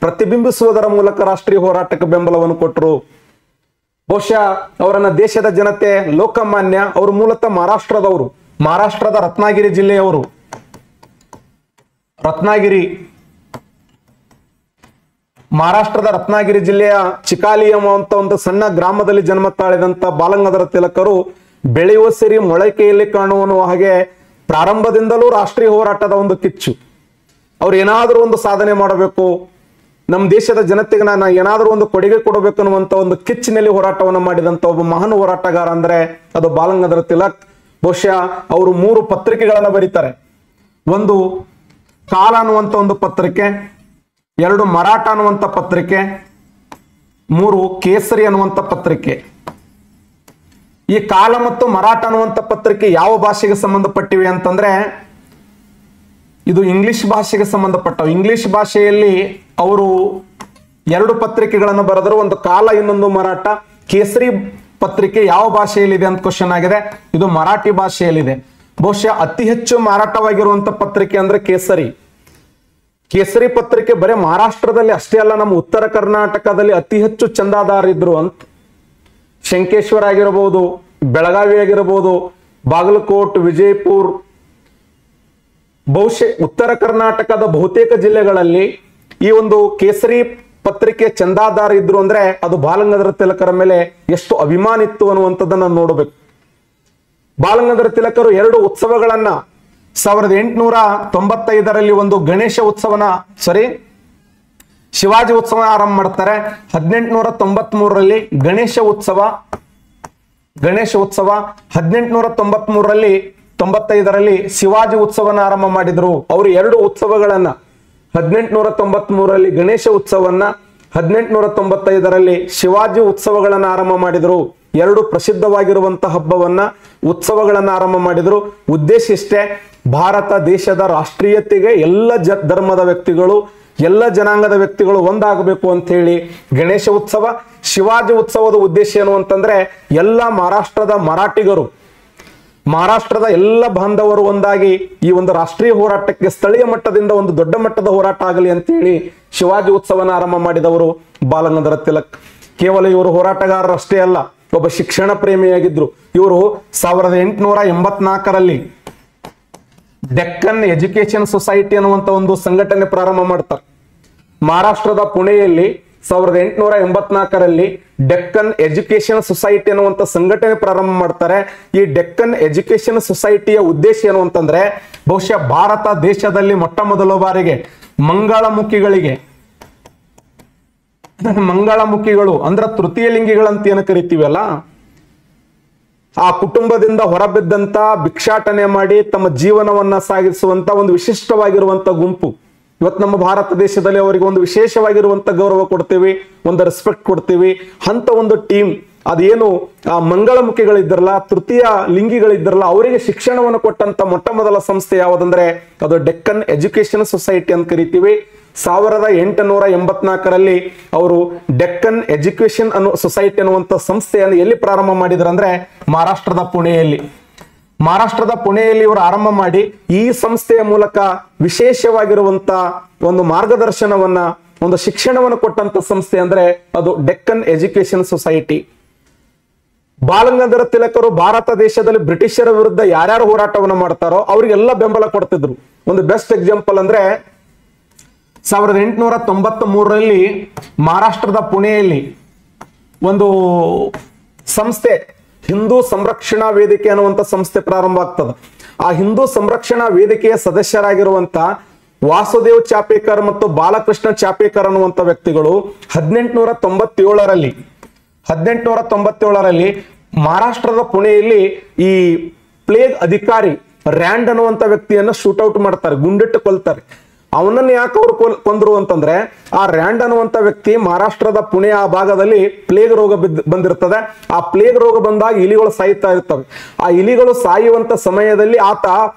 ಪ್ರತಿಬಿಂಬಿಸುವುದರ ಮೂಲಕ ರಾಷ್ಟ್ರೀಯ ಹೋರಾಟಕ್ಕೆ ಬೆಂಬಲವನ್ನು ಕೊಟ್ಟರು. ಬಹುಶಃ ಅವರನ್ನ ದೇಶದ ಜನತೆ ಲೋಕಮಾನ್ಯ. ಅವರು ಮೂಲತಃ ಮಹಾರಾಷ್ಟ್ರದವರು, ಮಹಾರಾಷ್ಟ್ರದ ರತ್ನಾಗಿರಿ ಜಿಲ್ಲೆಯವರು. ಮಹಾರಾಷ್ಟ್ರದ ರತ್ನಾಗಿರಿ ಜಿಲ್ಲೆಯ ಚಿಕಾಲಿ ಎಂಬಂತ ಒಂದು ಸಣ್ಣ ಗ್ರಾಮದಲ್ಲಿ ಜನ್ಮ ತಾಳಿದಂತ ಬಾಲಗಂಗಾಧರ ತಿಲಕರು ಬೆಳೆಯುವ ಸಿರಿ ಮೊಳಕೆಯಲ್ಲಿ ಕಾಣುವನು ಹಾಗೆ ಪ್ರಾರಂಭದಿಂದಲೂ ರಾಷ್ಟ್ರೀಯ ಹೋರಾಟದ ಒಂದು ಕಿಚ್ಚು. ಅವ್ರು ಏನಾದರೂ ಒಂದು ಸಾಧನೆ ಮಾಡಬೇಕು, ನಮ್ಮ ದೇಶದ ಜನತೆಗೆ ನಾನು ಏನಾದರೂ ಒಂದು ಕೊಡುಗೆ ಕೊಡಬೇಕು ಅನ್ನುವಂತ ಒಂದು ಕಿಚ್ಚಿನಲ್ಲಿ ಹೋರಾಟವನ್ನು ಮಾಡಿದಂತ ಒಬ್ಬ ಮಹಾನ್ ಹೋರಾಟಗಾರ ಅಂದ್ರೆ ಅದು ಬಾಲಗಂಗಾಧರ ತಿಲಕ್. ಬಹುಶಃ ಅವರು 3 ಪತ್ರಿಕೆಗಳನ್ನ ಬರೀತಾರೆ. ಒಂದು ಕಾಲ ಅನ್ನುವಂತ ಒಂದು ಪತ್ರಿಕೆ, 2 ಮರಾಠ ಅನ್ನುವಂತ ಪತ್ರಿಕೆ, 3 ಕೇಸರಿ ಅನ್ನುವಂತ ಪತ್ರಿಕೆ. ಈ ಕಾಲ ಮತ್ತು ಮರಾಠ ಅನ್ನುವಂತ ಪತ್ರಿಕೆ ಯಾವ ಭಾಷೆಗೆ ಸಂಬಂಧಪಟ್ಟಿವೆ ಅಂತಂದ್ರೆ ಇದು ಇಂಗ್ಲಿಷ್ ಭಾಷೆಗೆ ಸಂಬಂಧಪಟ್ಟವು. ಇಂಗ್ಲಿಷ್ ಭಾಷೆಯಲ್ಲಿ ಅವರು 2 ಪತ್ರಿಕೆಗಳನ್ನು ಬರೆದರು, ಒಂದು ಕಾಲ, ಇನ್ನೊಂದು ಮರಾಠ. ಕೇಸರಿ ಪತ್ರಿಕೆ ಯಾವ ಭಾಷೆಯಲ್ಲಿದೆ ಅಂತ ಕ್ವಶನ್ ಆಗಿದೆ. ಇದು ಮರಾಠಿ ಭಾಷೆಯಲ್ಲಿದೆ. ಬಹುಶಃ ಅತಿ ಹೆಚ್ಚು ಮಾರಾಟವಾಗಿರುವಂತ ಪತ್ರಿಕೆ ಅಂದ್ರೆ ಕೇಸರಿ. ಕೇಸರಿ ಪತ್ರಿಕೆ ಬರೀ ಮಹಾರಾಷ್ಟ್ರದಲ್ಲಿ ಅಷ್ಟೇ ಅಲ್ಲ, ನಮ್ಮ ಉತ್ತರ ಕರ್ನಾಟಕದಲ್ಲಿ ಅತಿ ಹೆಚ್ಚು ಚಂದಾದಾರಿದ್ರು ಅಂತ. ಶಂಕೇಶ್ವರ ಆಗಿರಬಹುದು, ಬೆಳಗಾವಿ ಆಗಿರಬಹುದು, ಬಾಗಲಕೋಟ್, ವಿಜಯಪುರ್, ಬಹುಶಃ ಉತ್ತರ ಕರ್ನಾಟಕದ ಬಹುತೇಕ ಜಿಲ್ಲೆಗಳಲ್ಲಿ ಈ ಒಂದು ಕೇಸರಿ ಪತ್ರಿಕೆ ಚಂದಾದಾರ ಇದ್ರು ಅಂದ್ರೆ ಅದು ಬಾಲಗಂಗಾಧರ ತಿಲಕರ ಮೇಲೆ ಎಷ್ಟು ಅಭಿಮಾನ ಇತ್ತು ಅನ್ನುವಂಥದ್ದನ್ನ ನೋಡಬೇಕು. ಬಾಲಗಂಗಾಧರ ತಿಲಕರು 2 ಉತ್ಸವಗಳನ್ನ 1895ರಲ್ಲಿ ಒಂದು ಗಣೇಶ ಉತ್ಸವನ ಶಿವಾಜಿ ಉತ್ಸವ ಆರಂಭ ಮಾಡ್ತಾರೆ. 1893ರಲ್ಲಿ ಗಣೇಶ ಉತ್ಸವ 1893ರಲ್ಲಿ 95ರಲ್ಲಿ ಶಿವಾಜಿ ಉತ್ಸವನ ಆರಂಭ ಮಾಡಿದ್ರು. ಅವರು 2 ಉತ್ಸವಗಳನ್ನ 1893ರಲ್ಲಿ ಗಣೇಶ ಉತ್ಸವನ್ನ 1895ರಲ್ಲಿ ಶಿವಾಜಿ ಉತ್ಸವಗಳನ್ನ ಆರಂಭ ಮಾಡಿದ್ರು. 2 ಪ್ರಸಿದ್ಧವಾಗಿರುವಂತಹ ಹಬ್ಬವನ್ನ ಉತ್ಸವಗಳನ್ನ ಆರಂಭ ಮಾಡಿದ್ರು. ಉದ್ದೇಶ ಇಷ್ಟೇ, ಭಾರತ ದೇಶದ ರಾಷ್ಟ್ರೀಯತೆಗೆ ಎಲ್ಲ ಧರ್ಮದ ವ್ಯಕ್ತಿಗಳು, ಎಲ್ಲ ಜನಾಂಗದ ವ್ಯಕ್ತಿಗಳು ಒಂದಾಗಬೇಕು ಅಂತ ಹೇಳಿ ಗಣೇಶ ಉತ್ಸವ. ಶಿವಾಜಿ ಉತ್ಸವದ ಉದ್ದೇಶ ಏನು ಅಂತಂದ್ರೆ ಎಲ್ಲ ಮಹಾರಾಷ್ಟ್ರದ ಮರಾಠಿಗರು, ಮಹಾರಾಷ್ಟ್ರದ ಎಲ್ಲ ಬಾಂಧವರು ಒಂದಾಗಿ ಈ ಒಂದು ರಾಷ್ಟ್ರೀಯ ಹೋರಾಟಕ್ಕೆ ಸ್ಥಳೀಯ ಮಟ್ಟದಿಂದ ಒಂದು ದೊಡ್ಡ ಮಟ್ಟದ ಹೋರಾಟ ಆಗಲಿ ಅಂತ ಹೇಳಿ ಶಿವಾಜಿ ಉತ್ಸವನ ಆರಂಭ ಮಾಡಿದವರು ಬಾಲಗಂಗಾಧರ ತಿಲಕ್. ಕೇವಲ ಇವರು ಹೋರಾಟಗಾರರಷ್ಟೇ ಅಲ್ಲ, ಒಬ್ಬ ಶಿಕ್ಷಣ ಪ್ರೇಮಿಯಾಗಿದ್ರು. ಇವರು 1884ರಲ್ಲಿ ಡೆಕ್ಕನ್ ಎಜುಕೇಶನ್ ಸೊಸೈಟಿ ಅನ್ನುವಂತ ಒಂದು ಸಂಘಟನೆ ಪ್ರಾರಂಭ ಮಾಡ್ತಾರೆ. ಮಹಾರಾಷ್ಟ್ರದ ಪುಣೆಯಲ್ಲಿ 1884ರಲ್ಲಿ ಡೆಕ್ಕನ್ ಎಜುಕೇಶನ್ ಸೊಸೈಟಿ ಅನ್ನುವಂತ ಸಂಘಟನೆ ಪ್ರಾರಂಭ ಮಾಡ್ತಾರೆ. ಈ ಡೆಕ್ಕನ್ ಎಜುಕೇಶನ್ ಸೊಸೈಟಿಯ ಉದ್ದೇಶ ಏನು ಅಂತಂದ್ರೆ ಬಹುಶಃ ಭಾರತ ದೇಶದಲ್ಲಿ ಮೊಟ್ಟ ಮೊದಲ ಬಾರಿಗೆ ಮಂಗಳಮುಖಿಗಳು ಅಂದ್ರೆ ತೃತೀಯ ಲಿಂಗಿಗಳಂತ ಏನು ಕರಿತೀವಲ್ಲ, ಆ ಕುಟುಂಬದಿಂದ ಹೊರಬಿದ್ದಂತ ಭಿಕ್ಷಾಟನೆ ಮಾಡಿ ತಮ್ಮ ಜೀವನವನ್ನ ಸಾಗಿಸುವಂತ ಒಂದು ವಿಶಿಷ್ಟವಾಗಿರುವಂತ ಗುಂಪು. ಇವತ್ತು ನಮ್ಮ ಭಾರತ ದೇಶದಲ್ಲಿ ಅವರಿಗೆ ಒಂದು ವಿಶೇಷವಾಗಿರುವಂತ ಗೌರವ ಕೊಡ್ತೀವಿ, ಒಂದು ರೆಸ್ಪೆಕ್ಟ್ ಕೊಡ್ತೀವಿ. ಅಂತ ಒಂದು ಟೀಮ್ ಅದೇನು ಆ ಮಂಗಳಮುಖಿಗಳಿದ್ರಲ್ಲ, ತೃತೀಯ ಲಿಂಗಿಗಳಿದ್ರಲ್ಲ, ಅವರಿಗೆ ಶಿಕ್ಷಣವನ್ನು ಕೊಟ್ಟಂತ ಮೊಟ್ಟ ಮೊದಲ ಸಂಸ್ಥೆ ಯಾವುದಂದ್ರೆ ಅದು ಡೆಕ್ಕನ್ ಎಜುಕೇಶನ್ ಸೊಸೈಟಿ ಅಂತ ಕರಿತೀವಿ. 1884ರಲ್ಲಿ ಅವರು ಡೆಕ್ಕನ್ ಎಜುಕೇಶನ್ ಸೊಸೈಟಿ ಅನ್ನುವಂಥ ಸಂಸ್ಥೆಯನ್ನು ಎಲ್ಲಿ ಪ್ರಾರಂಭ ಮಾಡಿದ್ರು ಅಂದ್ರೆ ಮಹಾರಾಷ್ಟ್ರದ ಪುಣೆಯಲ್ಲಿ ಇವರು ಆರಂಭ ಮಾಡಿ ಈ ಸಂಸ್ಥೆಯ ಮೂಲಕ ವಿಶೇಷವಾಗಿರುವಂತ ಒಂದು ಮಾರ್ಗದರ್ಶನವನ್ನ, ಒಂದು ಶಿಕ್ಷಣವನ್ನು ಕೊಟ್ಟಂತ ಸಂಸ್ಥೆ ಅಂದ್ರೆ ಅದು ಡೆಕ್ಕನ್ ಎಜುಕೇಶನ್ ಸೊಸೈಟಿ. ಬಾಲಗಂಗಾಧರ ತಿಲಕರು ಭಾರತ ದೇಶದಲ್ಲಿ ಬ್ರಿಟಿಷರ ವಿರುದ್ಧ ಯಾರ್ಯಾರು ಹೋರಾಟವನ್ನು ಮಾಡ್ತಾರೋ ಅವರಿಗೆಲ್ಲ ಬೆಂಬಲ ಕೊಡ್ತಿದ್ರು. ಒಂದು ಬೆಸ್ಟ್ ಎಕ್ಸಾಂಪಲ್ ಅಂದ್ರೆ 1893ರಲ್ಲಿ ಮಹಾರಾಷ್ಟ್ರದ ಪುಣೆಯಲ್ಲಿ ಒಂದು ಸಂಸ್ಥೆ, ಹಿಂದೂ ಸಂರಕ್ಷಣಾ ವೇದಿಕೆ ಅನ್ನುವಂಥ ಸಂಸ್ಥೆ ಪ್ರಾರಂಭ ಆಗ್ತದೆ. ಆ ಹಿಂದೂ ಸಂರಕ್ಷಣಾ ವೇದಿಕೆಯ ಸದಸ್ಯರಾಗಿರುವಂತ ವಾಸುದೇವ್ ಚಾಪೇಕರ್ ಮತ್ತು ಬಾಲಕೃಷ್ಣ ಚಾಪೇಕರ್ ಅನ್ನುವಂಥ ವ್ಯಕ್ತಿಗಳು 1897ರಲ್ಲಿ ಮಹಾರಾಷ್ಟ್ರದ ಪುಣೆಯಲ್ಲಿ ಈ ಪ್ಲೇಗ್ ಅಧಿಕಾರಿ ರ್ಯಾಂಡ್ ಅನ್ನುವಂಥ ವ್ಯಕ್ತಿಯನ್ನ ಶೂಟ್ಔಟ್ ಮಾಡ್ತಾರೆ, ಗುಂಡಿಟ್ಟು ಕೊಲ್ತಾರೆ. ಅವನನ್ನು ಯಾಕೆ ಅವ್ರು ಕೊಂದ್ರು ಅಂತಂದ್ರೆ ಆ ರ್ಯಾಂಡ್ ಅನ್ನುವಂಥ ವ್ಯಕ್ತಿ ಮಹಾರಾಷ್ಟ್ರದ ಪುಣೆ ಆ ಭಾಗದಲ್ಲಿ ಪ್ಲೇಗ್ ರೋಗ ಬಂದಿರ್ತದೆ. ಆ ಪ್ಲೇಗ್ ರೋಗ ಬಂದಾಗ ಇಲಿಗಳು ಸಾಯ್ತಾ ಇರ್ತವೆ. ಆ ಇಲಿಗಳು ಸಾಯುವಂತ ಸಮಯದಲ್ಲಿ ಆತ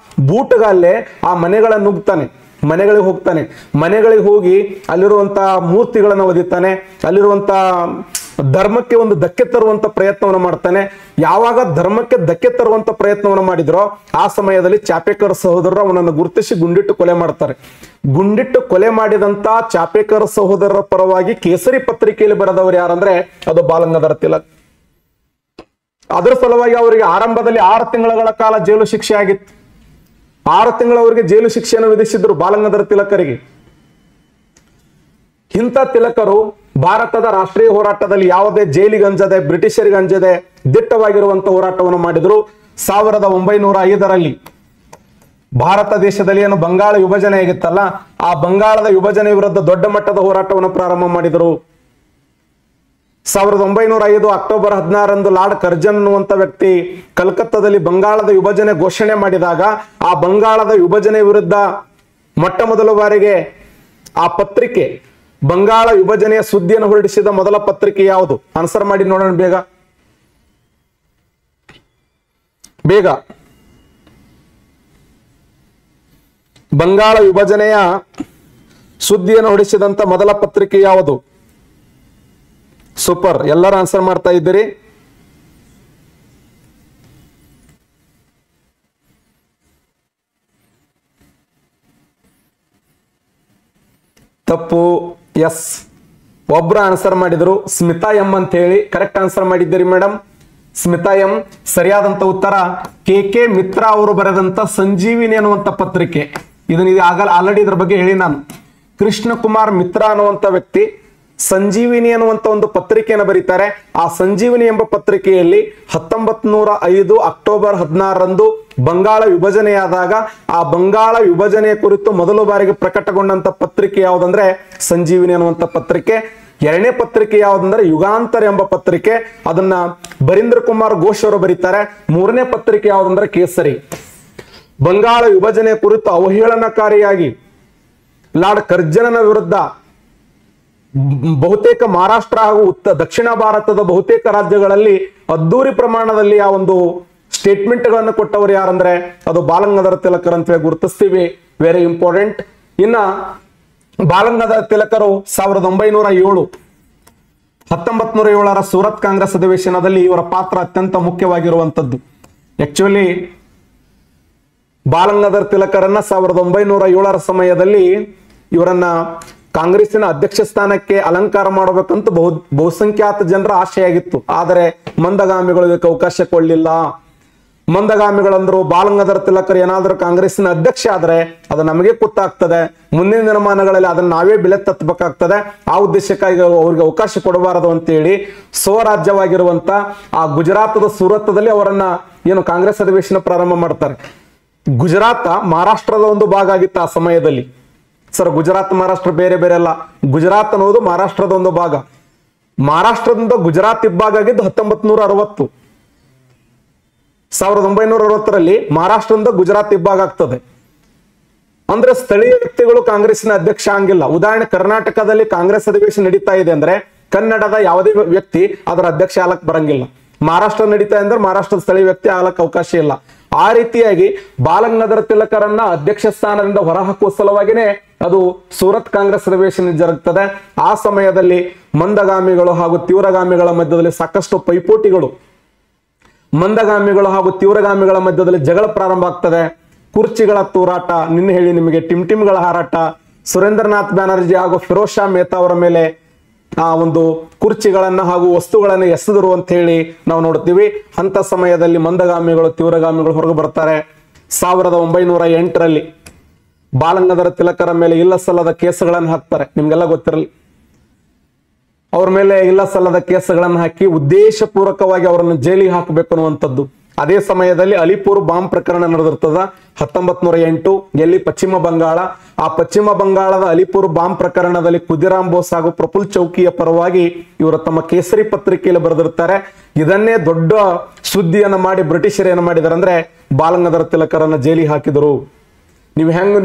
ಬೂಟಗಾಲೆ ಆ ಮನೆಗಳನ್ನು ನುಗ್ತಾನೆ, ಮನೆಗಳಿಗೆ ಹೋಗ್ತಾನೆ. ಮನೆಗಳಿಗೆ ಹೋಗಿ ಅಲ್ಲಿರುವಂತ ಮೂರ್ತಿಗಳನ್ನು ಒದಿತಾನೆ, ಅಲ್ಲಿರುವಂತ ಧರ್ಮಕ್ಕೆ ಒಂದು ಧಕ್ಕೆ ತರುವಂತ ಪ್ರಯತ್ನವನ್ನು ಮಾಡ್ತಾನೆ. ಯಾವಾಗ ಧರ್ಮಕ್ಕೆ ಧಕ್ಕೆ ತರುವಂತ ಪ್ರಯತ್ನವನ್ನು ಮಾಡಿದ್ರೋ ಆ ಸಮಯದಲ್ಲಿ ಚಾಪೇಕರ್ ಸಹೋದರರು ಅವನನ್ನು ಗುರುತಿಸಿ ಗುಂಡಿಟ್ಟು ಕೊಲೆ ಮಾಡ್ತಾರೆ. ಗುಂಡಿಟ್ಟು ಕೊಲೆ ಮಾಡಿದಂತ ಚಾಪೇಕರ್ ಸಹೋದರರ ಪರವಾಗಿ ಕೇಸರಿ ಪತ್ರಿಕೆಯಲ್ಲಿ ಬರೆದವರು ಯಾರಂದ್ರೆ ಅದು ಬಾಲಗಂಗಾಧರ ತಿಲಕ್. ಅದರ ಸಲುವಾಗಿ ಅವರಿಗೆ ಆರಂಭದಲ್ಲಿ 6 ತಿಂಗಳ ಕಾಲ ಜೈಲು ಶಿಕ್ಷೆ ಆಗಿತ್ತು. 6 ತಿಂಗಳು ಅವರಿಗೆ ಜೈಲು ಶಿಕ್ಷೆಯನ್ನು ವಿಧಿಸಿದ್ರು ಬಾಲಗಂಗಾಧರ ತಿಲಕರಿಗೆ. ಇಂಥ ತಿಲಕರು ಭಾರತದ ರಾಷ್ಟ್ರೀಯ ಹೋರಾಟದಲ್ಲಿ ಯಾವುದೇ ಜೈಲಿಗೆ ಅಂಜದೆ, ಬ್ರಿಟಿಷರಿಗೆ ಅಂಜದೆ ದಿಟ್ಟವಾಗಿರುವಂತ ಹೋರಾಟವನ್ನು ಮಾಡಿದ್ರು. 1905ರಲ್ಲಿ ಭಾರತ ದೇಶದಲ್ಲಿ ಏನು ಬಂಗಾಳ ವಿಭಜನೆ ಆಗಿತ್ತಲ್ಲ, ಆ ಬಂಗಾಳದ ವಿಭಜನೆ ವಿರುದ್ಧ ದೊಡ್ಡ ಮಟ್ಟದ ಹೋರಾಟವನ್ನು ಪ್ರಾರಂಭ ಮಾಡಿದರು. 1905 ಅಕ್ಟೋಬರ್ 16ರಂದು ಲಾರ್ಡ್ ಕರ್ಜನ್ ಅನ್ನುವಂತ ವ್ಯಕ್ತಿ ಕಲ್ಕತ್ತಾದಲ್ಲಿ ಬಂಗಾಳದ ವಿಭಜನೆ ಘೋಷಣೆ ಮಾಡಿದಾಗ ಆ ಬಂಗಾಳದ ವಿಭಜನೆ ವಿರುದ್ಧ ಮೊಟ್ಟ ಮೊದಲ ಬಾರಿಗೆ ಆ ಪತ್ರಿಕೆ, ಬಂಗಾಳ ವಿಭಜನೆಯ ಸುದ್ದಿಯನ್ನು ಹೊರಡಿಸಿದ ಮೊದಲ ಪತ್ರಿಕೆ ಯಾವುದು? ಆನ್ಸರ್ ಮಾಡಿ ನೋಡೋಣ ಬೇಗ. ಬಂಗಾಳ ವಿಭಜನೆಯ ಸುದ್ದಿಯನ್ನು ಹೊಡಿಸಿದಂತ ಮೊದಲ ಪತ್ರಿಕೆ ಯಾವುದು? ಸೂಪರ್, ಎಲ್ಲರೂ ಆನ್ಸರ್ ಮಾಡ್ತಾ ಇದ್ದೀರಿ. ತಪ್ಪು. ಎಸ್, ಒಬ್ರು ಆನ್ಸರ್ ಮಾಡಿದ್ರು, ಸ್ಮಿತಾ ಎಂ ಅಂತ ಹೇಳಿ. ಕರೆಕ್ಟ್ ಆನ್ಸರ್ ಮಾಡಿದ್ದೀರಿ ಮೇಡಮ್, ಸ್ಮಿತಾ ಎಂ. ಸರಿಯಾದಂತ ಉತ್ತರ ಕೆ ಮಿತ್ರ ಅವರು ಬರೆದಂತ ಸಂಜೀವಿನಿ ಅನ್ನುವಂತ ಪತ್ರಿಕೆ. ಇದನ್ನ ಆಲ್ರೆಡಿ ಇದ್ರ ಬಗ್ಗೆ ಹೇಳಿ ನಾನು. ಕೃಷ್ಣ ಕುಮಾರ್ ಮಿತ್ರ ಅನ್ನುವಂತ ವ್ಯಕ್ತಿ ಸಂಜೀವಿನಿ ಅನ್ನುವಂತ ಒಂದು ಪತ್ರಿಕೆಯನ್ನು ಬರೀತಾರೆ. ಆ ಸಂಜೀವಿನಿ ಎಂಬ ಪತ್ರಿಕೆಯಲ್ಲಿ 1905 ಅಕ್ಟೋಬರ್ 16ರಂದು ಬಂಗಾಳ ವಿಭಜನೆಯಾದಾಗ ಆ ಬಂಗಾಳ ವಿಭಜನೆಯ ಕುರಿತು ಮೊದಲ ಬಾರಿಗೆ ಪ್ರಕಟಗೊಂಡಂತ ಪತ್ರಿಕೆ ಯಾವುದಂದ್ರೆ ಸಂಜೀವಿನಿ ಅನ್ನುವಂತ ಪತ್ರಿಕೆ. ಎರಡನೇ ಪತ್ರಿಕೆ ಯಾವುದಂದ್ರೆ ಯುಗಾಂತರ ಎಂಬ ಪತ್ರಿಕೆ, ಅದನ್ನ ಬರೀಂದ್ರ ಕುಮಾರ್ ಘೋಷ್ ಅವರು ಬರೀತಾರೆ. ಮೂರನೇ ಪತ್ರಿಕೆ ಯಾವುದಂದ್ರೆ ಕೇಸರಿ. ಬಂಗಾಳ ವಿಭಜನೆ ಕುರಿತು ಅವಹೇಳನಕಾರಿಯಾಗಿ ಲಾರ್ಡ್ ಕರ್ಜನನ ವಿರುದ್ಧ ಬಹುತೇಕ ಮಹಾರಾಷ್ಟ್ರ ಹಾಗೂ ದಕ್ಷಿಣ ಭಾರತದ ಬಹುತೇಕ ರಾಜ್ಯಗಳಲ್ಲಿ ಅದ್ದೂರಿ ಪ್ರಮಾಣದಲ್ಲಿ ಆ ಒಂದು ಸ್ಟೇಟ್ಮೆಂಟ್ ಗಳನ್ನು ಕೊಟ್ಟವರು ಯಾರಂದ್ರೆ ಅದು ಬಾಲಗಂಗಾಧರ ತಿಲಕರ್ ಅಂತ ಹೇಳಿ ಗುರುತಿಸ್ತೀವಿ. Very important. ಇನ್ನ ಬಾಲಗಂಗಾಧರ ತಿಲಕರು 1907 1907ರ ಸೂರತ್ ಕಾಂಗ್ರೆಸ್ ಅಧಿವೇಶನದಲ್ಲಿ ಇವರ ಪಾತ್ರ ಅತ್ಯಂತ ಮುಖ್ಯವಾಗಿರುವಂತದ್ದು. ಆಕ್ಚುಲಿ ಬಾಲಗಂಗಾಧರ ತಿಲಕರನ್ನ 1907ರ ಸಮಯದಲ್ಲಿ ಇವರನ್ನ ಕಾಂಗ್ರೆಸ್ಸಿನ ಅಧ್ಯಕ್ಷ ಸ್ಥಾನಕ್ಕೆ ಅಲಂಕಾರ ಮಾಡಬೇಕಂತ ಬಹುಸಂಖ್ಯಾತ ಜನರ ಆಶೆ ಆಗಿತ್ತು. ಆದರೆ ಮಂದಗಾಮಿಗಳು ಇದಕ್ಕೆ ಅವಕಾಶ ಕೊಡಲಿಲ್ಲ. ಮಂದಗಾಮಿಗಳಂದ್ರು ಬಾಲಗಂಗಾಧರ ತಿಲಕರ್ ಏನಾದ್ರೂ ಕಾಂಗ್ರೆಸ್ಸಿನ ಅಧ್ಯಕ್ಷ ಆದ್ರೆ ಅದು ನಮಗೆ ಗೊತ್ತಾಗ್ತದೆ, ಮುಂದಿನ ದಿನಮಾನಗಳಲ್ಲಿ ಅದನ್ನ ನಾವೇ ಬೆಲೆ ತತ್ತಬೇಕಾಗ್ತದೆ, ಆ ಉದ್ದೇಶಕ್ಕಾಗಿ ಅವ್ರಿಗೆ ಅವಕಾಶ ಕೊಡಬಾರದು ಅಂತೇಳಿ ಸ್ವರಾಜ್ಯವಾಗಿರುವಂತ ಆ ಗುಜರಾತದ ಸೂರತ್ದಲ್ಲಿ ಅವರನ್ನ ಏನು ಕಾಂಗ್ರೆಸ್ ಅಧಿವೇಶನ ಪ್ರಾರಂಭ ಮಾಡ್ತಾರೆ. ಗುಜರಾತ್ ಮಹಾರಾಷ್ಟ್ರದ ಒಂದು ಭಾಗ ಆಗಿತ್ತು ಆ ಸಮಯದಲ್ಲಿ. ಸರ್, ಗುಜರಾತ್ ಮಹಾರಾಷ್ಟ್ರ ಬೇರೆ ಬೇರೆ ಅಲ್ಲ. ಗುಜರಾತ್ ಅನ್ನೋದು ಮಹಾರಾಷ್ಟ್ರದ ಒಂದು ಭಾಗ. ಮಹಾರಾಷ್ಟ್ರದಿಂದ ಗುಜರಾತ್ ಇಬ್ಬಾಗ ಆಗಿದ್ದು 1960. 1960ರಲ್ಲಿ ಮಹಾರಾಷ್ಟ್ರದಿಂದ ಗುಜರಾತ್ ಇಬ್ಬಾಗ ಆಗ್ತದೆ. ಅಂದ್ರೆ ಸ್ಥಳೀಯ ವ್ಯಕ್ತಿಗಳು ಕಾಂಗ್ರೆಸ್ಸಿನ ಅಧ್ಯಕ್ಷ ಹಂಗಿಲ್ಲ. ಉದಾಹರಣೆ, ಕರ್ನಾಟಕದಲ್ಲಿ ಕಾಂಗ್ರೆಸ್ ಅಧಿವೇಶನ ನಡೀತಾ ಇದೆ ಅಂದ್ರೆ ಕನ್ನಡದ ಯಾವುದೇ ವ್ಯಕ್ತಿ ಅದರ ಅಧ್ಯಕ್ಷ ಆಗಕ್ ಬರಂಗಿಲ್ಲ. ಮಹಾರಾಷ್ಟ್ರ ನಡೀತಾ ಅಂದ್ರೆ ಮಹಾರಾಷ್ಟ್ರದ ಸ್ಥಳೀಯ ವ್ಯಕ್ತಿ ಆಗಲಕ್ಕೆ ಅವಕಾಶ ಇಲ್ಲ. ಆ ರೀತಿಯಾಗಿ ಬಾಲಗಂಗಾಧರ ತಿಲಕರನ್ನ ಅಧ್ಯಕ್ಷ ಸ್ಥಾನದಿಂದ ಹೊರಹಾಕುವ ಸಲುವಾಗಿನೇ ಅದು ಸೂರತ್ ಕಾಂಗ್ರೆಸ್ ಅಧಿವೇಶನ ಜರುಗುತ್ತದೆ. ಆ ಸಮಯದಲ್ಲಿ ಮಂದಗಾಮಿಗಳು ಹಾಗೂ ತೀವ್ರಗಾಮಿಗಳ ಮಧ್ಯದಲ್ಲಿ ಸಾಕಷ್ಟು ಪೈಪೋಟಿಗಳು, ಮಂದಗಾಮಿಗಳು ಹಾಗೂ ತೀವ್ರಗಾಮಿಗಳ ಮಧ್ಯದಲ್ಲಿ ಜಗಳ ಪ್ರಾರಂಭ ಆಗ್ತದೆ. ಕುರ್ಚಿಗಳ ತೂರಾಟ, ನಿನ್ನೆ ಹೇಳಿ ನಿಮಗೆ ಟಿಮ್ಗಳ ಹಾರಾಟ, ಸುರೇಂದ್ರನಾಥ್ ಬ್ಯಾನರ್ಜಿ ಹಾಗೂ ಫಿರೋಜ್ ಶಾ ಮೆಹ್ತಾ ಅವರ ಮೇಲೆ ಆ ಒಂದು ಕುರ್ಚಿಗಳನ್ನ ಹಾಗೂ ವಸ್ತುಗಳನ್ನ ಎಸೆದರು ಅಂತ ಹೇಳಿ ನಾವು ನೋಡ್ತೀವಿ. ಅಂತ ಸಮಯದಲ್ಲಿ ಮಂದಗಾಮಿಗಳು ತೀವ್ರಗಾಮಿಗಳು ಹೊರಗೆ ಬರ್ತಾರೆ. 1908ರಲ್ಲಿ ಬಾಲಗಂಗಾಧರ ತಿಲಕರ ಮೇಲೆ ಇಲ್ಲ ಸಲ್ಲದ ಕೇಸುಗಳನ್ನು ಹಾಕ್ತಾರೆ. ನಿಮ್ಗೆಲ್ಲ ಗೊತ್ತಿರಲಿ, ಅವ್ರ ಮೇಲೆ ಇಲ್ಲ ಸಲ್ಲದ ಕೇಸುಗಳನ್ನು ಹಾಕಿ ಉದ್ದೇಶಪೂರ್ವಕವಾಗಿ ಅವರನ್ನು ಜೈಲಿಗೆ ಹಾಕಬೇಕು ಅನ್ನುವಂಥದ್ದು. ಅದೇ ಸಮಯದಲ್ಲಿ ಅಲಿಪುರ್ ಬಾಂಬ್ ಪ್ರಕರಣ ನಡೆದಿರ್ತದ 1908 ಎಲ್ಲಿ ಪಶ್ಚಿಮ ಬಂಗಾಳ. ಆ ಪಶ್ಚಿಮ ಬಂಗಾಳದ ಅಲಿಪುರ್ ಬಾಂಬ್ ಪ್ರಕರಣದಲ್ಲಿ ಖುದಿರಾಮ್ ಬೋಸ್ ಹಾಗೂ ಪ್ರಫುಲ್ ಚೌಕಿಯ ಪರವಾಗಿ ಇವರು ತಮ್ಮ ಕೇಸರಿ ಪತ್ರಿಕೆಯಲ್ಲಿ ಬರೆದಿರ್ತಾರೆ. ಇದನ್ನೇ ದೊಡ್ಡ ಸುದ್ದಿಯನ್ನು ಮಾಡಿ ಬ್ರಿಟಿಷರು ಏನು ಮಾಡಿದಾರೆ ಅಂದ್ರೆ ಬಾಲಗಂಗಾಧರ ತಿಲಕರನ್ನ ಜೈಲಿಗೆ ಹಾಕಿದರು.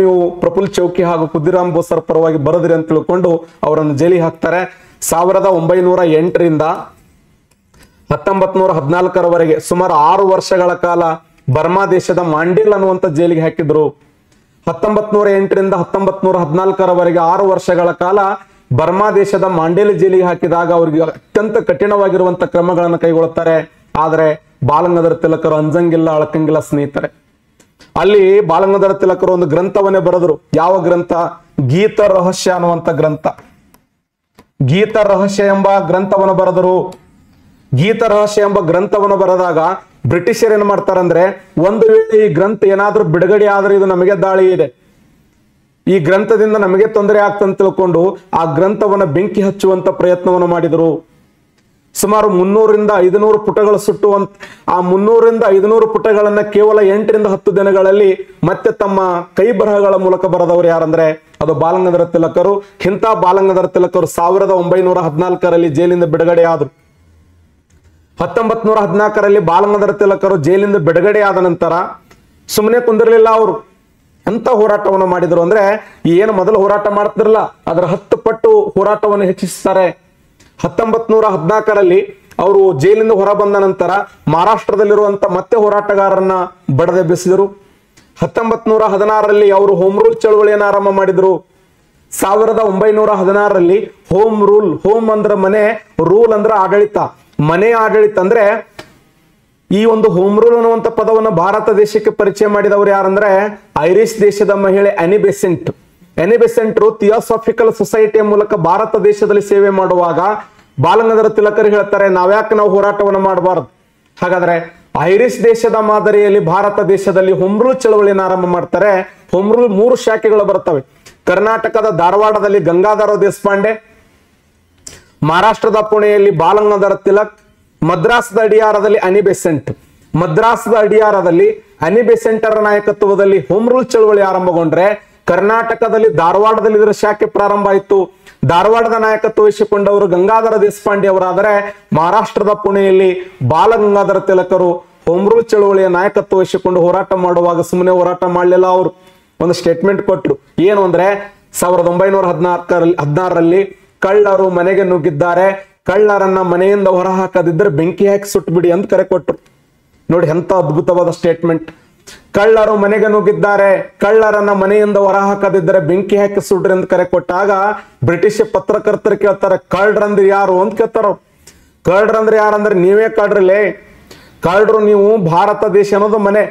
ನೀವು ಪ್ರಫುಲ್ ಚೌಕಿ ಹಾಗೂ ಖುದಿರಾಮ್ ಬೋಸರ ಪರವಾಗಿ ಬರೆದ್ರಿ ಅಂತ ತಿಳ್ಕೊಂಡು ಅವರನ್ನು ಜೈಲಿಗೆ ಹಾಕ್ತಾರೆ. 1908ರಿಂದ 1914ರವರೆಗೆ ಸುಮಾರು 6 ವರ್ಷಗಳ ಕಾಲ ಬರ್ಮಾ ದೇಶದ ಮಾಂಡೇಲ್ ಅನ್ನುವಂಥ ಜೈಲಿಗೆ ಹಾಕಿದ್ರು. 1908ರಿಂದ 1914ರವರೆಗೆ 6 ವರ್ಷಗಳ ಕಾಲ ಬರ್ಮಾ ದೇಶದ ಮಾಂಡೇಲ್ ಜೈಲಿಗೆ ಹಾಕಿದಾಗ ಅವರಿಗೆ ಅತ್ಯಂತ ಕಠಿಣವಾಗಿರುವಂತ ಕ್ರಮಗಳನ್ನು ಕೈಗೊಳ್ಳುತ್ತಾರೆ. ಆದರೆ ಬಾಲಗಂಗಾಧರ ತಿಲಕರು ಅಂಜಂಗಿಲ್ಲ, ಅಳಕಂಗಿಲ್ಲ ಸ್ನೇಹಿತರೆ. ಅಲ್ಲಿ ಬಾಲಗಂಗಾಧರ ತಿಲಕರು ಒಂದು ಗ್ರಂಥವನ್ನೇ ಬರೆದ್ರು. ಯಾವ ಗ್ರಂಥ? ಗೀತ ರಹಸ್ಯ ಅನ್ನುವಂಥ ಗ್ರಂಥ. ಗೀತ ರಹಸ್ಯ ಎಂಬ ಗ್ರಂಥವನ್ನು ಬರೆದರು. ಗೀತ ರಹಸ್ಯ ಎಂಬ ಗ್ರಂಥವನ್ನು ಬರೆದಾಗ ಬ್ರಿಟಿಷರ್ ಏನ್ ಮಾಡ್ತಾರಂದ್ರೆ, ಒಂದು ವೇಳೆ ಈ ಗ್ರಂಥ ಏನಾದ್ರೂ ಬಿಡುಗಡೆ ಆದ್ರೆ ಇದು ನಮಗೆ ದಾಳಿ ಇದೆ, ಈ ಗ್ರಂಥದಿಂದ ನಮಗೆ ತೊಂದರೆ ಆಗ್ತಂತ ತಿಳ್ಕೊಂಡು ಆ ಗ್ರಂಥವನ್ನ ಬೆಂಕಿ ಹಚ್ಚುವಂತ ಪ್ರಯತ್ನವನ್ನು ಮಾಡಿದರು. ಸುಮಾರು 300ರಿಂದ 500 ಪುಟಗಳು ಸುಟ್ಟುವಂತ ಆ 300ರಿಂದ 500 ಪುಟಗಳನ್ನ ಕೇವಲ 8ರಿಂದ 10 ದಿನಗಳಲ್ಲಿ ಮತ್ತೆ ತಮ್ಮ ಕೈ ಬರಹಗಳ ಮೂಲಕ ಬರೆದವರು ಯಾರಂದ್ರೆ ಅದು ಬಾಲಗಂಗಾಧರ ತಿಲಕರು. ಇಂಥ ಬಾಲಗಂಗಾಧರ ತಿಲಕರು 1914ರಲ್ಲಿ ಜೈಲಿಂದ ಬಿಡುಗಡೆ ಆದರು. 1914ರಲ್ಲಿ ಬಾಲಗಂಗಾಧರ ತಿಲಕರು ಜೈಲಿಂದ ಬಿಡುಗಡೆ ಆದ ನಂತರ ಸುಮ್ಮನೆ ಕುಂದಿರಲಿಲ್ಲ. ಅವರು ಎಂತ ಹೋರಾಟವನ್ನು ಮಾಡಿದ್ರು ಅಂದ್ರೆ, ಏನು ಮೊದಲು ಹೋರಾಟ ಮಾಡ್ತಿರಲ್ಲ ಅದರ 10 ಪಟ್ಟು ಹೋರಾಟವನ್ನು ಹೆಚ್ಚಿಸ್ತಾರೆ. 1914ರಲ್ಲಿ ಅವರು ಜೈಲಿಂದ ಹೊರ ಬಂದ ನಂತರ ಮಹಾರಾಷ್ಟ್ರದಲ್ಲಿರುವಂತ ಮತ್ತೆ ಹೋರಾಟಗಾರರನ್ನ ಬಡದೆಬ್ಬಿಸಿದರು. 1916ರಲ್ಲಿ ಅವರು ಹೋಮ್ ರೂಲ್ ಚಳವಳಿಯನ್ನು ಆರಂಭ ಮಾಡಿದ್ರು. 1916ರಲ್ಲಿ ಹೋಮ್ ರೂಲ್, ಹೋಮ್ ಅಂದ್ರೆ ಮನೆ, ರೂಲ್ ಅಂದ್ರೆ ಆಡಳಿತ, ಮನೆ ಆಡಳಿತ ಅಂದ್ರೆ ಈ ಒಂದು ಹೋಮ್ ರೂಲ್ ಅನ್ನುವಂಥ ಪದವನ್ನು ಭಾರತ ದೇಶಕ್ಕೆ ಪರಿಚಯ ಮಾಡಿದವರು ಯಾರಂದ್ರೆ ಐರಿಷ್ ದೇಶದ ಮಹಿಳೆ ಅನಿ ಬೆಸೆಂಟ್. ಅನಿ ಬೆಸೆಂಟ್ರು ಥಿಯೋಸಾಫಿಕಲ್ ಸೊಸೈಟಿಯ ಮೂಲಕ ಭಾರತ ದೇಶದಲ್ಲಿ ಸೇವೆ ಮಾಡುವಾಗ ಬಾಲಗಂಗಾಧರ ತಿಲಕರು ಹೇಳ್ತಾರೆ, ನಾವು ಹೋರಾಟವನ್ನು ಮಾಡಬಾರದು. ಹಾಗಾದ್ರೆ ಐರಿಷ್ ದೇಶದ ಮಾದರಿಯಲ್ಲಿ ಭಾರತ ದೇಶದಲ್ಲಿ ಹೋಮ್ ರೂಲ್ ಚಳವಳಿಯನ್ನು ಆರಂಭ ಮಾಡ್ತಾರೆ. ಹೋಮ್ ರೂಲ್ 3 ಶಾಖೆಗಳು ಬರ್ತವೆ. ಕರ್ನಾಟಕದ ಧಾರವಾಡದಲ್ಲಿ ಗಂಗಾಧರ ದೇಶಪಾಂಡೆ, ಮಹಾರಾಷ್ಟ್ರದ ಪುಣೆಯಲ್ಲಿ ಬಾಲಗಂಗಾಧರ ತಿಲಕ್, ಮದ್ರಾಸ್ದ ಅಡಿಯಾರದಲ್ಲಿ ಅನಿ ಬೆಸೆಂಟ್. ಮದ್ರಾಸ್ದ ಅಡಿಯಾರದಲ್ಲಿ ಅನಿ ಬೆಸೆಂಟರ ನಾಯಕತ್ವದಲ್ಲಿ ಹೋಮ್ ರೂಲ್ ಚಳವಳಿ ಆರಂಭಗೊಂಡ್ರೆ ಕರ್ನಾಟಕದಲ್ಲಿ ಧಾರವಾಡದಲ್ಲಿ ಇದರ ಶಾಖೆ ಪ್ರಾರಂಭ ಆಯಿತು. ಧಾರವಾಡದ ನಾಯಕತ್ವ ವಹಿಸಿಕೊಂಡವರು ಗಂಗಾಧರ ದೇಶಪಾಂಡೆ ಅವರಾದರೆ ಮಹಾರಾಷ್ಟ್ರದ ಪುಣೆಯಲ್ಲಿ ಬಾಲಗಂಗಾಧರ ತಿಲಕರು ಹೋಮ್ ರೂಲ್ ಚಳವಳಿಯ ನಾಯಕತ್ವ ವಹಿಸಿಕೊಂಡು ಹೋರಾಟ ಮಾಡುವಾಗ ಸುಮ್ಮನೆ ಹೋರಾಟ ಮಾಡಲಿಲ್ಲ. ಅವರು ಒಂದು ಸ್ಟೇಟ್ಮೆಂಟ್ ಕೊಟ್ಟರು. ಏನು ಅಂದ್ರೆ 1916ರಲ್ಲಿ ಕಳ್ಳರು ಮನೆಗೆ ನುಗ್ಗಿದ್ದಾರೆ, ಕಳ್ಳರನ್ನ ಮನೆಯಿಂದ ಹೊರ ಹಾಕದಿದ್ರೆ ಬೆಂಕಿ ಹಾಕಿ ಸುಟ್ಟು ಬಿಡಿ ಅಂತ ಕರೆ ಕೊಟ್ಟರು. ನೋಡಿ ಎಂತ ಅದ್ಭುತವಾದ ಸ್ಟೇಟ್ಮೆಂಟ್. ಕಳ್ಳರು ಮನೆಗೆ ನುಗ್ಗಿದ್ದಾರೆ, ಕಳ್ಳರನ್ನ ಮನೆಯಿಂದ ಹೊರ ಹಾಕದಿದ್ದರೆ ಬೆಂಕಿ ಹಾಕಿ ಸುಡ್ರಿ ಅಂತ ಕರೆ ಕೊಟ್ಟಾಗ ಬ್ರಿಟಿಷ್ ಪತ್ರಕರ್ತರು ಕೇಳ್ತಾರೆ, ಕಳ್ಳರಂದ್ರೆ ಯಾರು ಅಂತ ಕೇಳ್ತಾರ. ಕಳ್ಳರಂದ್ರೆ ಯಾರಂದ್ರೆ ನೀವೇ ಕಳ್ರಲ್ಲೇ, ಕಳ್ಳರು ನೀವು, ಭಾರತ ದೇಶ ಅನ್ನೋದು ಮನೆ,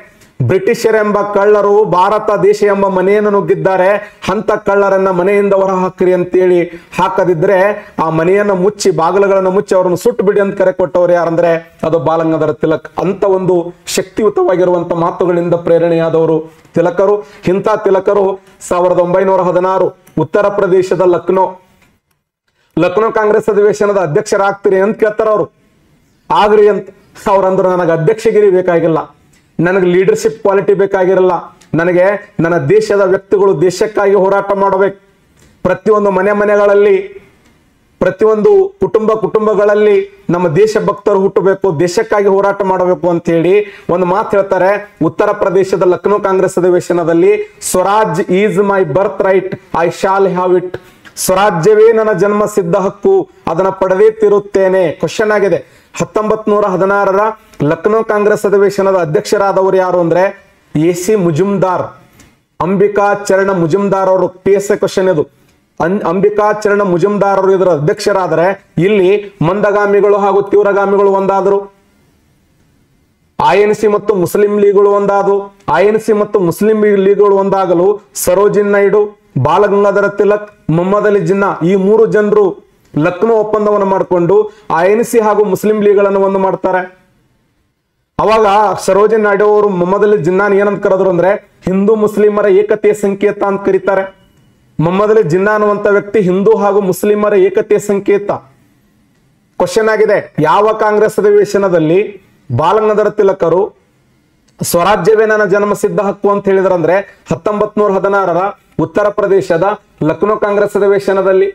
ಬ್ರಿಟಿಷರೆಂಬ ಕಳ್ಳರು ಭಾರತ ದೇಶ ಎಂಬ ಮನೆಯನ್ನು ನುಗ್ಗಿದ್ದಾರೆ, ಅಂತ ಕಳ್ಳರನ್ನ ಮನೆಯಿಂದ ಹೊರ ಹಾಕ್ರಿ ಅಂತೇಳಿ ಹಾಕದಿದ್ರೆ ಆ ಮನೆಯನ್ನ ಮುಚ್ಚಿ, ಬಾಗಿಲುಗಳನ್ನು ಮುಚ್ಚಿ ಅವರನ್ನು ಸುಟ್ಟು ಬಿಡಿ ಅಂತ ಕರೆ ಕೊಟ್ಟವರು ಯಾರಂದ್ರೆ ಅದು ಬಾಲಗಂಗಾಧರ ತಿಲಕ್. ಅಂತ ಒಂದು ಶಕ್ತಿಯುತವಾಗಿರುವಂತ ಮಾತುಗಳಿಂದ ಪ್ರೇರಣೆಯಾದವರು ತಿಲಕರು. ಇಂಥ ತಿಲಕರು 1916 ಉತ್ತರ ಪ್ರದೇಶದ ಲಕ್ನೋ ಕಾಂಗ್ರೆಸ್ ಅಧಿವೇಶನದ ಅಧ್ಯಕ್ಷರಾಗ್ತೀರಿ ಅಂತ ಕೇಳ್ತಾರ ಅವರು. ಆಗ್ರಿ ಅಂತ ಅವ್ರಂದ್ರು, ನನಗೆ ಅಧ್ಯಕ್ಷಗಿರಿ ಬೇಕಾಗಿಲ್ಲ, ನನಗೆ ಲೀಡರ್ಶಿಪ್ ಕ್ವಾಲಿಟಿ ಬೇಕಾಗಿರಲ್ಲ, ನನಗೆ ನನ್ನ ದೇಶದ ವ್ಯಕ್ತಿಗಳು ದೇಶಕ್ಕಾಗಿ ಹೋರಾಟ ಮಾಡಬೇಕು, ಪ್ರತಿಯೊಂದು ಮನೆಗಳಲ್ಲಿ, ಪ್ರತಿಯೊಂದು ಕುಟುಂಬಗಳಲ್ಲಿ ನಮ್ಮ ದೇಶ ಭಕ್ತರು ಹುಟ್ಟಬೇಕು, ದೇಶಕ್ಕಾಗಿ ಹೋರಾಟ ಮಾಡಬೇಕು ಅಂತ ಹೇಳಿ ಒಂದು ಮಾತು ಹೇಳ್ತಾರೆ. ಉತ್ತರ ಪ್ರದೇಶದ ಲಕ್ನೋ ಕಾಂಗ್ರೆಸ್ ಅಧಿವೇಶನದಲ್ಲಿ, Swaraj is my birth right, I shall have it. ಸ್ವರಾಜ್ಯವೇ ನನ್ನ ಜನ್ಮ ಸಿದ್ಧ ಹಕ್ಕು, ಅದನ್ನ ಪಡೆದೇ ತಿರುತ್ತೇನೆ. ಕ್ವಶನ್ ಆಗಿದೆ. 1916ರ ಲಕ್ನೋ ಕಾಂಗ್ರೆಸ್ ಅಧಿವೇಶನದ ಅಧ್ಯಕ್ಷರಾದವರು ಯಾರು ಅಂದ್ರೆ AC ಮುಜುಮ್ದಾರ್, ಅಂಬಿಕಾ ಚರಣ ಮುಜುಮ್ದಾರ್ ಅವರು. PSA ಕ್ವಶನ್ ಇದು. ಅಂಬಿಕಾ ಚರಣ ಮುಜುಮ್ದಾರ್ ಅವರು ಇದರ ಅಧ್ಯಕ್ಷರಾದರೆ ಇಲ್ಲಿ ಮಂದಗಾಮಿಗಳು ಹಾಗೂ ತೀವ್ರಗಾಮಿಗಳು ಒಂದಾದರು. INC ಮತ್ತು ಮುಸ್ಲಿಂ ಲೀಗ್ಗಳು ಒಂದಾದವು. INC ಮತ್ತು ಮುಸ್ಲಿಂ ಲೀಗ್ಗಳು ಒಂದಾಗಲು ಸರೋಜಿನಿ ನಾಯ್ಡು, ಬಾಲಗಂಗಾಧರ ತಿಲಕ್, ಮೊಹಮ್ಮದ್ ಅಲಿ ಜಿನ್ನಾ ಈ 3 ಜನರು ಲಕ್ನೋ ಒಪ್ಪಂದವನ್ನು ಮಾಡಿಕೊಂಡು INC ಹಾಗೂ ಮುಸ್ಲಿಂ ಲೀಗ್ಗಳನ್ನು ಒಂದು ಮಾಡ್ತಾರೆ. ಅವಾಗ ಸರೋಜಿನಿ ನಾಯ್ಡು ಅವರು ಮೊಹಮ್ಮದ್ ಅಲಿ ಜಿನ್ನಾನ್ ಏನಂತ ಕರೆದ್ರು ಅಂದ್ರೆ ಹಿಂದೂ ಮುಸ್ಲಿಮರ ಏಕತೆಯ ಸಂಕೇತ ಅಂತ ಕರೀತಾರೆ. ಮೊಹಮ್ಮದ್ ಅಲಿ ಜಿನ್ನಾ ಅನ್ನುವಂತ ವ್ಯಕ್ತಿ ಹಿಂದೂ ಹಾಗೂ ಮುಸ್ಲಿಮರ ಏಕತೆಯ ಸಂಕೇತ. ಕ್ವಶನ್ ಆಗಿದೆ, ಯಾವ ಕಾಂಗ್ರೆಸ್ ಅಧಿವೇಶನದಲ್ಲಿ ಬಾಲಗಂಗಾಧರ ತಿಲಕರು ಸ್ವರಾಜ್ಯವೇ ನನ್ನ ಜನ್ಮ ಸಿದ್ಧ ಹಕ್ಕು ಅಂತ ಹೇಳಿದ್ರಂದ್ರೆ 1916ರ ಉತ್ತರ ಪ್ರದೇಶದ ಲಕ್ನೋ ಕಾಂಗ್ರೆಸ್ ಅಧಿವೇಶನದಲ್ಲಿ.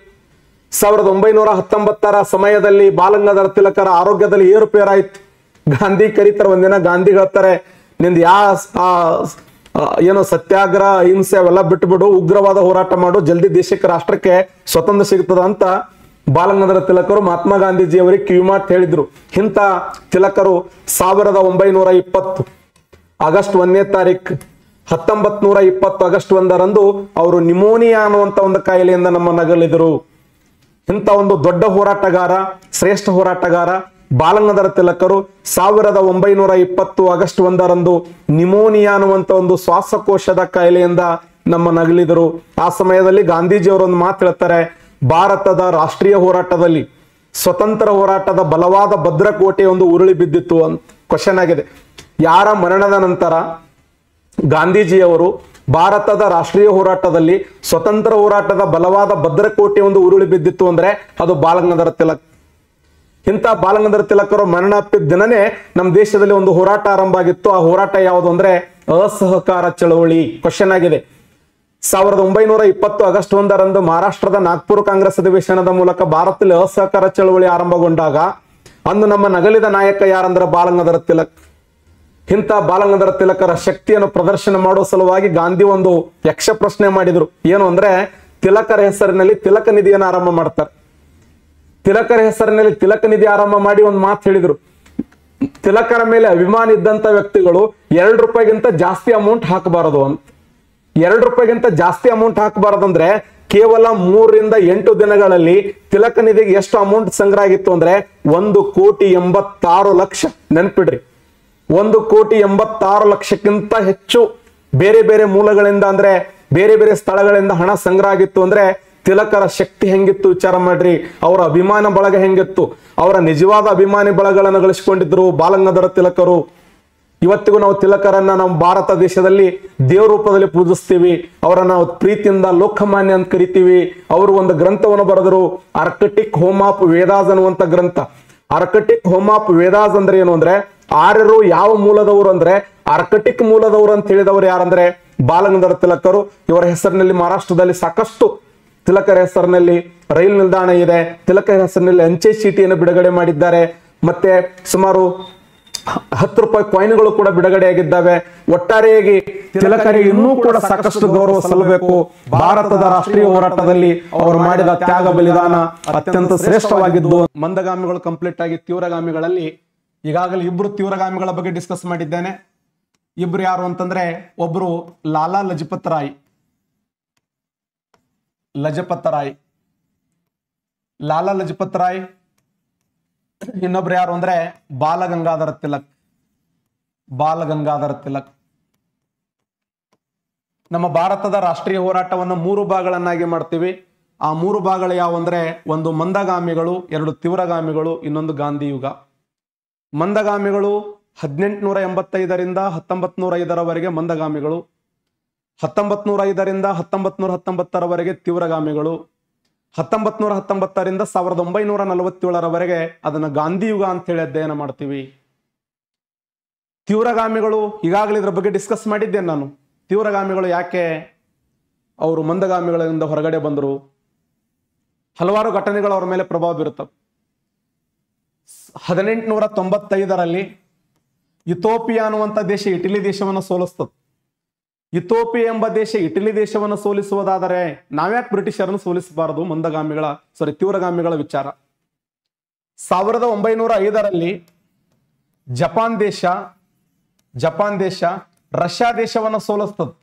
1919ರ ಸಮಯದಲ್ಲಿ ಬಾಲಗಂಗಾಧರ ತಿಲಕರ ಆರೋಗ್ಯದಲ್ಲಿ ಏರುಪೇರಾಯ್ತು. ಗಾಂಧಿ ಕರೀತಾರೆ ಒಂದಿನ. ಗಾಂಧಿ ಹೇಳ್ತಾರೆ, ನಿಂದ ಏನೋ ಸತ್ಯಾಗ್ರಹ, ಹಿಂಸೆ ಅವೆಲ್ಲ ಬಿಟ್ಟುಬಿಡು, ಉಗ್ರವಾದ ಹೋರಾಟ ಮಾಡು, ಜಲ್ದಿ ದೇಶಕ್ಕೆ ರಾಷ್ಟ್ರಕ್ಕೆ ಸ್ವತಂತ್ರ ಸಿಗ್ತದ ಅಂತ ಬಾಲಗಂಗಾಧರ ತಿಲಕರು ಮಹಾತ್ಮ ಗಾಂಧೀಜಿ ಅವರಿಗೆ ಕಿವಿಮಾತು ಹೇಳಿದ್ರು. ಇಂಥ ತಿಲಕರು 1920 ಆಗಸ್ಟ್ 1ನೇ ತಾರೀಕು 1920 ಆಗಸ್ಟ್ 1ರಂದು ಅವರು ನಿಮೋನಿಯಾ ಅನ್ನುವಂತ ಒಂದು ಕಾಯಿಲೆಯಿಂದ ನಮ್ಮ ನಗಲಿದರು. ಇಂಥ ಒಂದು ದೊಡ್ಡ ಹೋರಾಟಗಾರ, ಶ್ರೇಷ್ಠ ಹೋರಾಟಗಾರ ಬಾಲಗಂಗಾಧರ ತಿಲಕರು 1920 ಆಗಸ್ಟ್ 1ರಂದು ನಿಮೋನಿಯಾ ಅನ್ನುವಂತ ಒಂದು ಶ್ವಾಸಕೋಶದ ಕಾಯಿಲೆಯಿಂದ ನಮ್ಮ ನಗಲಿದರು. ಆ ಸಮಯದಲ್ಲಿ ಗಾಂಧೀಜಿಯವರು ಒಂದು ಮಾತು ಹೇಳ್ತಾರೆ, ಭಾರತದ ರಾಷ್ಟ್ರೀಯ ಹೋರಾಟದಲ್ಲಿ ಸ್ವತಂತ್ರ ಹೋರಾಟದ ಬಲವಾದ ಭದ್ರಕೋಟೆ ಒಂದು ಉರುಳಿ ಬಿದ್ದಿತ್ತು ಅಂತ. ಕ್ವಶನ್ ಆಗಿದೆ, ಯಾರ ಮರಣದ ನಂತರ ಗಾಂಧೀಜಿಯವರು ಭಾರತದ ರಾಷ್ಟ್ರೀಯ ಹೋರಾಟದಲ್ಲಿ ಸ್ವತಂತ್ರ ಹೋರಾಟದ ಬಲವಾದ ಭದ್ರಕೋಟೆ ಒಂದು ಉರುಳಿ ಬಿದ್ದಿತ್ತು ಅಂದ್ರೆ ಅದು ಬಾಲಗಂಗಾಧರ ತಿಲಕ್. ಇಂಥ ಬಾಲಗಂಗಾಧರ ತಿಲಕರು ಮರಣ ಅಪ್ಪಿದ ದಿನನೇ ನಮ್ಮ ದೇಶದಲ್ಲಿ ಒಂದು ಹೋರಾಟ ಆರಂಭ ಆಗಿತ್ತು. ಆ ಹೋರಾಟ ಯಾವುದು ಅಂದ್ರೆ ಅಸಹಕಾರ ಚಳವಳಿ. ಕ್ವಶನ್ ಆಗಿದೆ, 1920 ಆಗಸ್ಟ್ 1ರಂದು ಮಹಾರಾಷ್ಟ್ರದ ನಾಗ್ಪುರ ಕಾಂಗ್ರೆಸ್ ಅಧಿವೇಶನದ ಮೂಲಕ ಭಾರತದಲ್ಲಿ ಅಸಹಕಾರ ಚಳವಳಿ ಆರಂಭಗೊಂಡಾಗ ಅಂದು ನಮ್ಮ ನಗಲಿದ ನಾಯಕ ಯಾರಂದ್ರೆ ಬಾಲಗಂಗಾಧರ ತಿಲಕ್. ಇಂಥ ಬಾಲಗಂಗಾಧರ ತಿಲಕರ ಶಕ್ತಿಯನ್ನು ಪ್ರದರ್ಶನ ಮಾಡುವ ಸಲುವಾಗಿ ಗಾಂಧಿ ಒಂದು ಯಕ್ಷ ಪ್ರಶ್ನೆ ಮಾಡಿದ್ರು. ಏನು ಅಂದ್ರೆ ತಿಲಕರ ಹೆಸರಿನಲ್ಲಿ ತಿಲಕ ನಿಧಿಯನ್ನು ಆರಂಭ ಮಾಡ್ತಾರೆ. ತಿಲಕರ ಹೆಸರಿನಲ್ಲಿ ತಿಲಕ ನಿಧಿ ಆರಂಭ ಮಾಡಿ ಒಂದು ಮಾತು ಹೇಳಿದ್ರು, ತಿಲಕರ ಮೇಲೆ ಅಭಿಮಾನ ಇದ್ದಂತ ವ್ಯಕ್ತಿಗಳು 2 ರೂಪಾಯಿಗಿಂತ ಜಾಸ್ತಿ ಅಮೌಂಟ್ ಹಾಕಬಾರದು ಅಂತ. 2 ರೂಪಾಯಿಗಿಂತ ಜಾಸ್ತಿ ಅಮೌಂಟ್ ಹಾಕಬಾರದಂದ್ರೆ ಕೇವಲ 3 ರಿಂದ 8 ದಿನಗಳಲ್ಲಿ ತಿಲಕ ನಿಧಿಗೆ ಎಷ್ಟು ಅಮೌಂಟ್ ಸಂಗ್ರಹ ಆಗಿತ್ತು ಅಂದ್ರೆ 1,86,00,000. ನೆನ್ಪಿಡ್ರಿ, 1,86,00,000ಕ್ಕಿಂತ ಹೆಚ್ಚು ಬೇರೆ ಬೇರೆ ಮೂಲಗಳಿಂದ ಅಂದ್ರೆ ಬೇರೆ ಬೇರೆ ಸ್ಥಳಗಳಿಂದ ಹಣ ಸಂಗ್ರಹ ಆಗಿತ್ತು ಅಂದ್ರೆ ತಿಲಕರ ಶಕ್ತಿ ಹೆಂಗಿತ್ತು ವಿಚಾರ ಮಾಡ್ರಿ. ಅವರ ಅಭಿಮಾನ ಬಳಗ ಹೆಂಗಿತ್ತು. ಅವರ ನಿಜವಾದ ಅಭಿಮಾನಿ ಬಳಗಗಳನ್ನು ಗಳಿಸಿಕೊಂಡಿದ್ರು ಬಾಲಗಂಗಾಧರ ತಿಲಕರು. ಇವತ್ತಿಗೂ ನಾವು ತಿಲಕರನ್ನ ನಮ್ಮ ಭಾರತ ದೇಶದಲ್ಲಿ ದೇವ ರೂಪದಲ್ಲಿ ಪೂಜಿಸ್ತೀವಿ. ಅವರನ್ನ ನಾವು ಪ್ರೀತಿಯಿಂದ ಲೋಕಮಾನ್ಯ ಅಂತ ಕರಿತೀವಿ. ಅವರು ಒಂದು ಗ್ರಂಥವನ್ನು ಬರೆದರು, ಆರ್ಕಟಿಕ್ ಹೋಮ್ ಆಫ್ ವೇದಾಸ್ ಅನ್ನುವಂತ ಗ್ರಂಥ. ಆರ್ಕಟಿಕ್ ಹೋಮ್ ಆಫ್ ವೇದಾಸ್ ಅಂದ್ರೆ ಏನು ಅಂದ್ರೆ ಆರ್ಯರು ಯಾವ ಮೂಲದವರು ಅಂದ್ರೆ ಆರ್ಕಟಿಕ್ ಮೂಲದವರು ಅಂತ ಹೇಳಿದವರು ಯಾರಂದ್ರೆ ಬಾಲಗಂಗಾಧರ ತಿಲಕರು. ಇವರ ಹೆಸರಿನಲ್ಲಿ ಮಹಾರಾಷ್ಟ್ರದಲ್ಲಿ ಸಾಕಷ್ಟು ತಿಲಕರ ಹೆಸರಿನಲ್ಲಿ ರೈಲು ನಿಲ್ದಾಣ ಇದೆ. ತಿಲಕರ ಹೆಸರಿನಲ್ಲಿ ಅಂಚೆ ಚೀಟಿಯನ್ನು ಬಿಡುಗಡೆ ಮಾಡಿದ್ದಾರೆ. ಮತ್ತೆ ಸುಮಾರು 10 ರೂಪಾಯಿ ಕಾಯಿನ್ಗಳು ಕೂಡ ಬಿಡುಗಡೆಯಾಗಿದ್ದಾವೆ. ಒಟ್ಟಾರೆಯಾಗಿ ತಿಲಕರಿಗೆ ಇನ್ನೂ ಕೂಡ ಸಾಕಷ್ಟು ಗೌರವ ಸಲ್ಲಬೇಕು. ಭಾರತದ ರಾಷ್ಟ್ರೀಯ ಹೋರಾಟದಲ್ಲಿ ಅವರು ಮಾಡಿದ ತ್ಯಾಗ ಬಲಿದಾನ ಅತ್ಯಂತ ಶ್ರೇಷ್ಠವಾಗಿದ್ದು. ಮಂದಗಾಮಿಗಳು ಕಂಪ್ಲೀಟ್ ಆಗಿ ತೀವ್ರಗಾಮಿಗಳಲ್ಲಿ ಈಗಾಗಲೇ 2 ತೀವ್ರಗಾಮಿಗಳ ಬಗ್ಗೆ ಡಿಸ್ಕಸ್ ಮಾಡಿದ್ದೇನೆ. 2 ಯಾರು ಅಂತಂದ್ರೆ ಒಬ್ರು ಲಾಲಾ ಲಜಪತ್ ರಾಯ್. ಲಾಲಾ ಲಜಪತ್ ರಾಯ್. ಇನ್ನೊಬ್ರು ಯಾರು ಅಂದ್ರೆ ಬಾಲಗಂಗಾಧರ ತಿಲಕ್. ನಮ್ಮ ಭಾರತದ ರಾಷ್ಟ್ರೀಯ ಹೋರಾಟವನ್ನು 3 ಭಾಗಗಳನ್ನಾಗಿ ಮಾಡ್ತೀವಿ. ಆ 3 ಭಾಗಗಳು ಯಾವ ಅಂದ್ರೆ ಒಂದು ಮಂದಗಾಮಿಗಳು, 2 ತೀವ್ರಗಾಮಿಗಳು, ಇನ್ನೊಂದು ಗಾಂಧಿ ಯುಗ. ಮಂದಗಾಮಿಗಳು 1885ರಿಂದ 1905ರವರೆಗೆ ಮಂದಗಾಮಿಗಳು, 1905ರಿಂದ 1919ರವರೆಗೆ ತೀವ್ರಗಾಮಿಗಳು, 1919ರಿಂದ 1947ರವರೆಗೆ ಅದನ್ನ ಗಾಂಧಿ ಯುಗ ಅಂತ ಹೇಳಿ ಅಧ್ಯಯನ ಮಾಡ್ತೀವಿ. ತೀವ್ರಗಾಮಿಗಳು ಈಗಾಗಲೇ ಇದ್ರ ಬಗ್ಗೆ ಡಿಸ್ಕಸ್ ಮಾಡಿದ್ದೇನೆ ನಾನು. ತೀವ್ರಗಾಮಿಗಳು ಯಾಕೆ ಅವರು ಮಂದಗಾಮಿಗಳಿಂದ ಹೊರಗಡೆ ಬಂದರು, ಹಲವಾರು ಘಟನೆಗಳು ಅವರ ಮೇಲೆ ಪ್ರಭಾವ ಬೀರುತ್ತವೆ. 1895ರಲ್ಲಿ ಇಥೋಪಿಯಾ ಅನ್ನುವಂಥ ದೇಶ ಇಟಲಿ ದೇಶವನ್ನು ಸೋಲಿಸ್ತದೆ. ಇಥೋಪಿಯಾ ಎಂಬ ದೇಶ ಇಟಲಿ ದೇಶವನ್ನು ಸೋಲಿಸುವುದಾದರೆ ನಾವ್ಯಾಕೆ ಬ್ರಿಟಿಷರನ್ನು ಸೋಲಿಸಬಾರದು? ತೀವ್ರಗಾಮಿಗಳ ವಿಚಾರ. 1905ರಲ್ಲಿ ಜಪಾನ್ ದೇಶ ರಷ್ಯಾ ದೇಶವನ್ನು ಸೋಲಿಸ್ತದೆ.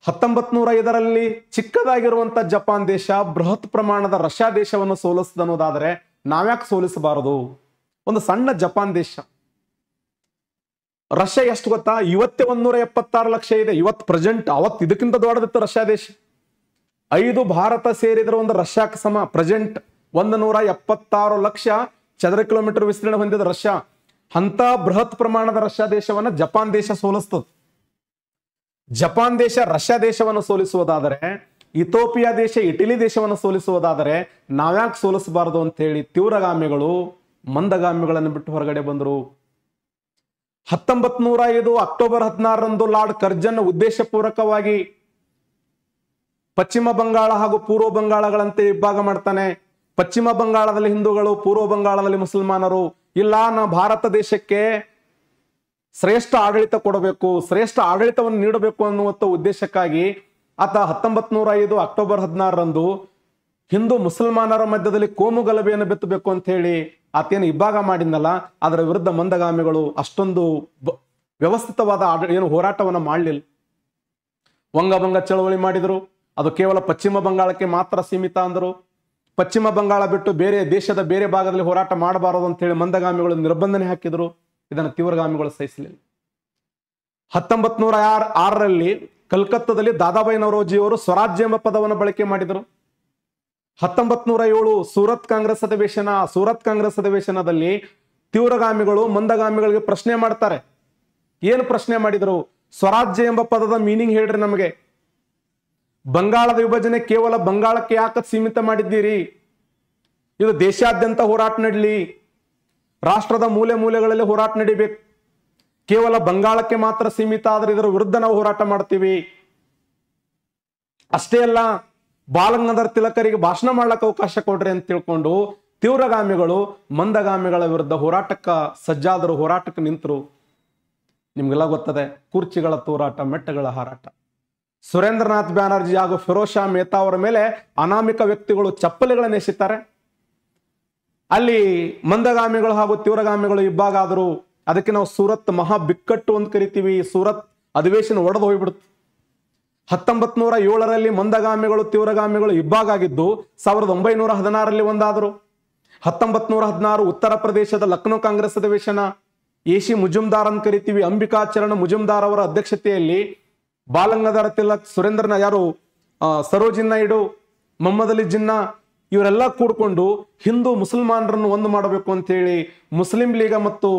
1905ರಲ್ಲಿ ಚಿಕ್ಕದಾಗಿರುವಂತ ಜಪಾನ್ ದೇಶ ಬೃಹತ್ ಪ್ರಮಾಣದ ರಷ್ಯಾ ದೇಶವನ್ನು ಸೋಲಿಸ್ತದೆ ಅನ್ನೋದಾದ್ರೆ ನಾವ್ಯಾಕೆ ಸೋಲಿಸಬಾರದು? ಒಂದು ಸಣ್ಣ ಜಪಾನ್ ದೇಶ. ರಷ್ಯಾ ಎಷ್ಟು ಗೊತ್ತಾ? ಇವತ್ತೇ 176 ಲಕ್ಷ ಇದೆ. ಇವತ್ತು ಪ್ರೆಸೆಂಟ್. ಅವತ್ತು ಇದಕ್ಕಿಂತ ದೊಡ್ಡದಿತ್ತು ರಷ್ಯಾ ದೇಶ. 5 ಭಾರತ ಸೇರಿದ್ರೆ ಒಂದು ರಷ್ಯಾಕ್ಕೆ ಸಮ. ಪ್ರೆಸೆಂಟ್ 176 ಲಕ್ಷ ಚದರ ಕಿಲೋಮೀಟರ್ ವಿಸ್ತೀರ್ಣ ಹೊಂದಿದ ರಷ್ಯಾ. ಅಂತ ಬೃಹತ್ ಪ್ರಮಾಣದ ರಷ್ಯಾ ದೇಶವನ್ನ ಜಪಾನ್ ದೇಶ ಸೋಲಿಸ್ತದೆ. ಜಪಾನ್ ದೇಶ ರಷ್ಯಾ ದೇಶವನ್ನು ಸೋಲಿಸುವುದಾದರೆ, ಇಥೋಪಿಯಾ ದೇಶ ಇಟಲಿ ದೇಶವನ್ನು ಸೋಲಿಸುವುದಾದರೆ ನಾವ್ಯಾಕೆ ಸೋಲಿಸಬಾರದು ಅಂತ ಹೇಳಿ ತೀವ್ರಗಾಮಿಗಳು ಮಂದಗಾಮಿಗಳನ್ನು ಬಿಟ್ಟು ಹೊರಗಡೆ ಬಂದರು. 1905 ಅಕ್ಟೋಬರ್ 16ರಂದು ಲಾರ್ಡ್ ಕರ್ಜನ್ ಉದ್ದೇಶಪೂರ್ವಕವಾಗಿ ಪಶ್ಚಿಮ ಬಂಗಾಳ ಹಾಗೂ ಪೂರ್ವ ಬಂಗಾಳಗಳಂತೆ ವಿಭಾಗ ಮಾಡ್ತಾನೆ. ಪಶ್ಚಿಮ ಬಂಗಾಳದಲ್ಲಿ ಹಿಂದೂಗಳು, ಪೂರ್ವ ಬಂಗಾಳದಲ್ಲಿ ಮುಸಲ್ಮಾನರು. ಇಲ್ಲ, ನಾ ಭಾರತ ದೇಶಕ್ಕೆ ಶ್ರೇಷ್ಠ ಆಡಳಿತ ಕೊಡಬೇಕು, ಶ್ರೇಷ್ಠ ಆಡಳಿತವನ್ನು ನೀಡಬೇಕು ಅನ್ನುವಂಥ ಉದ್ದೇಶಕ್ಕಾಗಿ ಆತ 1905 ಅಕ್ಟೋಬರ್ 16ರಂದು ಹಿಂದೂ ಮುಸಲ್ಮಾನರ ಮಧ್ಯದಲ್ಲಿ ಕೋಮು ಗಲಭೆಯನ್ನು ಬೆತ್ತಬೇಕು ಅಂತ ಹೇಳಿ ಆತೇನು ವಿಭಾಗ ಮಾಡಿದ್ನಲ್ಲ, ಅದರ ವಿರುದ್ಧ ಮಂದಗಾಮಿಗಳು ಅಷ್ಟೊಂದು ವ್ಯವಸ್ಥಿತವಾದ ಹೋರಾಟವನ್ನ ಮಾಡಲಿಲ್ಲ. ವಂಗಭಂಗ ಚಳವಳಿ ಮಾಡಿದ್ರು. ಅದು ಕೇವಲ ಪಶ್ಚಿಮ ಬಂಗಾಳಕ್ಕೆ ಮಾತ್ರ ಸೀಮಿತ ಅಂದರು. ಪಶ್ಚಿಮ ಬಂಗಾಳ ಬಿಟ್ಟು ದೇಶದ ಬೇರೆ ಭಾಗದಲ್ಲಿ ಹೋರಾಟ ಮಾಡಬಾರದು ಅಂತ ಹೇಳಿ ಮಂದಗಾಮಿಗಳು ನಿರ್ಬಂಧನೆ ಹಾಕಿದ್ರು. ಇದನ್ನು ತೀವ್ರಗಾಮಿಗಳು ಸಹಿಸಲಿಲ್ಲ. 1906ರಲ್ಲಿ ಕಲ್ಕತ್ತಾದಲ್ಲಿ ದಾದಾಬಾಯಿ ನವರೋಜಿ ಅವರು ಸ್ವರಾಜ್ಯ ಎಂಬ ಪದವನ್ನು ಬಳಕೆ ಮಾಡಿದರು. 1907 ಸೂರತ್ ಕಾಂಗ್ರೆಸ್ ಅಧಿವೇಶನದಲ್ಲಿ ತೀವ್ರಗಾಮಿಗಳು ಮಂದಗಾಮಿಗಳಿಗೆ ಪ್ರಶ್ನೆ ಮಾಡ್ತಾರೆ. ಏನು ಪ್ರಶ್ನೆ ಮಾಡಿದ್ರು? ಸ್ವರಾಜ್ಯ ಎಂಬ ಪದದ ಮೀನಿಂಗ್ ಹೇಳ್ರಿ ನಮಗೆ. ಬಂಗಾಳದ ವಿಭಜನೆ ಕೇವಲ ಬಂಗಾಳಕ್ಕೆ ಯಾಕೆ ಸೀಮಿತ ಮಾಡಿದ್ದೀರಿ? ಇದು ದೇಶಾದ್ಯಂತ ಹೋರಾಟ ನಡೀಲಿ, ರಾಷ್ಟ್ರದ ಮೂಲೆಗಳಲ್ಲಿ ಹೋರಾಟ ನಡಿಬೇಕು. ಕೇವಲ ಬಂಗಾಳಕ್ಕೆ ಮಾತ್ರ ಸೀಮಿತ ಆದ್ರೆ ಇದರ ವಿರುದ್ಧ ನಾವು ಹೋರಾಟ ಮಾಡ್ತೀವಿ. ಅಷ್ಟೇ ಅಲ್ಲ, ಬಾಲಗಂಗಾಧರ ತಿಲಕರಿಗೆ ಭಾಷಣ ಮಾಡ್ಲಿಕ್ಕೆ ಅವಕಾಶ ಕೊಡ್ರಿ ಅಂತ ತಿಳ್ಕೊಂಡು ತೀವ್ರಗಾಮಿಗಳು ಮಂದಗಾಮಿಗಳ ವಿರುದ್ಧ ಹೋರಾಟಕ್ಕೆ ನಿಂತರು. ನಿಮ್ಗೆಲ್ಲ ಗೊತ್ತದೆ, ಕುರ್ಚಿಗಳ ತೂರಾಟ, ಮೆಟ್ಟಗಳ ಹಾರಾಟ. ಸುರೇಂದ್ರನಾಥ್ ಬ್ಯಾನರ್ಜಿ ಹಾಗೂ ಫಿರೋಜ್ ಶಾ ಮೆಹ್ತಾ ಅವರ ಮೇಲೆ ಅನಾಮಿಕ ವ್ಯಕ್ತಿಗಳು ಚಪ್ಪಲಿಗಳನ್ನು ಎಸೆತಾರೆ. ಅಲ್ಲಿ ಮಂದಗಾಮಿಗಳು ಹಾಗೂ ತೀವ್ರಗಾಮಿಗಳು ಇಬ್ಬಾಗ ಆದರೂ ಅದಕ್ಕೆ ನಾವು ಸೂರತ್ ಮಹಾ ಬಿಕ್ಕಟ್ಟು ಅಂತ ಕರಿತೀವಿ. ಸೂರತ್ ಅಧಿವೇಶನ ಒಡೆದು ಹೋಗ್ಬಿಡುತ್ತೆ. 1907ರಲ್ಲಿ ಮಂದಗಾಮಿಗಳು ತೀವ್ರಗಾಮಿಗಳು ಇಬ್ಬಾಗ ಆಗಿದ್ದು 1916ರಲ್ಲಿ ಒಂದಾದರು. 1916 ಉತ್ತರ ಪ್ರದೇಶದ ಲಕ್ನೋ ಕಾಂಗ್ರೆಸ್ ಅಧಿವೇಶನ, ಎಸಿ ಮುಜುಮ್ದಾರ್ ಅಂತ ಕರಿತೀವಿ, ಅಂಬಿಕಾಚರಣ ಮುಜುಮ್ದಾರ್ ಅವರ ಅಧ್ಯಕ್ಷತೆಯಲ್ಲಿ ಬಾಲಗಂಗಾಧರ ತಿಲಕ್, ಸುರೇಂದ್ರನ ಯಾರು ಸರೋಜಿನ್ ನಾಯ್ಡು, ಮೊಹಮ್ಮದ್ ಅಲಿ ಜಿನ್ನಾ ಇವರೆಲ್ಲ ಕೂಡ್ಕೊಂಡು ಹಿಂದೂ ಮುಸಲ್ಮಾನರನ್ನು ಒಂದು ಮಾಡಬೇಕು ಅಂತ ಹೇಳಿ ಮುಸ್ಲಿಂ ಲೀಗ ಮತ್ತು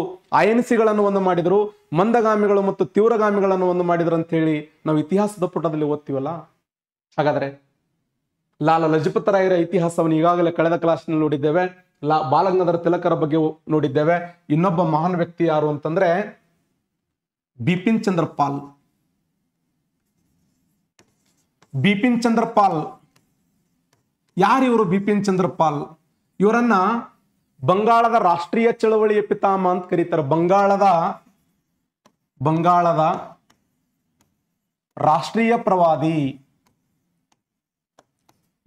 INCಗಳನ್ನು ಒಂದು ಮಾಡಿದ್ರು, ಮಂದಗಾಮಿಗಳು ಮತ್ತು ತೀವ್ರಗಾಮಿಗಳನ್ನು ಒಂದು ಮಾಡಿದ್ರು ಅಂತ ಹೇಳಿ ನಾವು ಇತಿಹಾಸದ ಪುಟದಲ್ಲಿ ಓದ್ತೀವಲ್ಲ. ಹಾಗಾದ್ರೆ ಲಾಲ ಲಜಪತ್ ರಾಯರ ಇತಿಹಾಸವನ್ನು ಈಗಾಗಲೇ ಕಳೆದ ಕ್ಲಾಸ್ನಲ್ಲಿ ನೋಡಿದ್ದೇವೆ. ಬಾಲಗಂಗಾಧರ ತಿಲಕರ ಬಗ್ಗೆ ನೋಡಿದ್ದೇವೆ. ಇನ್ನೊಬ್ಬ ಮಹಾನ್ ವ್ಯಕ್ತಿ ಯಾರು ಅಂತಂದ್ರೆ ಬಿಪಿನ್ ಚಂದ್ರ ಪಾಲ್. ಬಿಪಿನ್ ಚಂದ್ರ ಪಾಲ್ ಯಾರು ಇವರು? ಬಿಪಿನ್ ಚಂದ್ರ ಪಾಲ್ ಇವರನ್ನ ಬಂಗಾಳದ ರಾಷ್ಟ್ರೀಯ ಚಳವಳಿಯ ಪಿತಾಮಹ ಅಂತ ಕರೀತಾರೆ. ಬಂಗಾಳದ ರಾಷ್ಟ್ರೀಯ ಪ್ರವಾದಿ,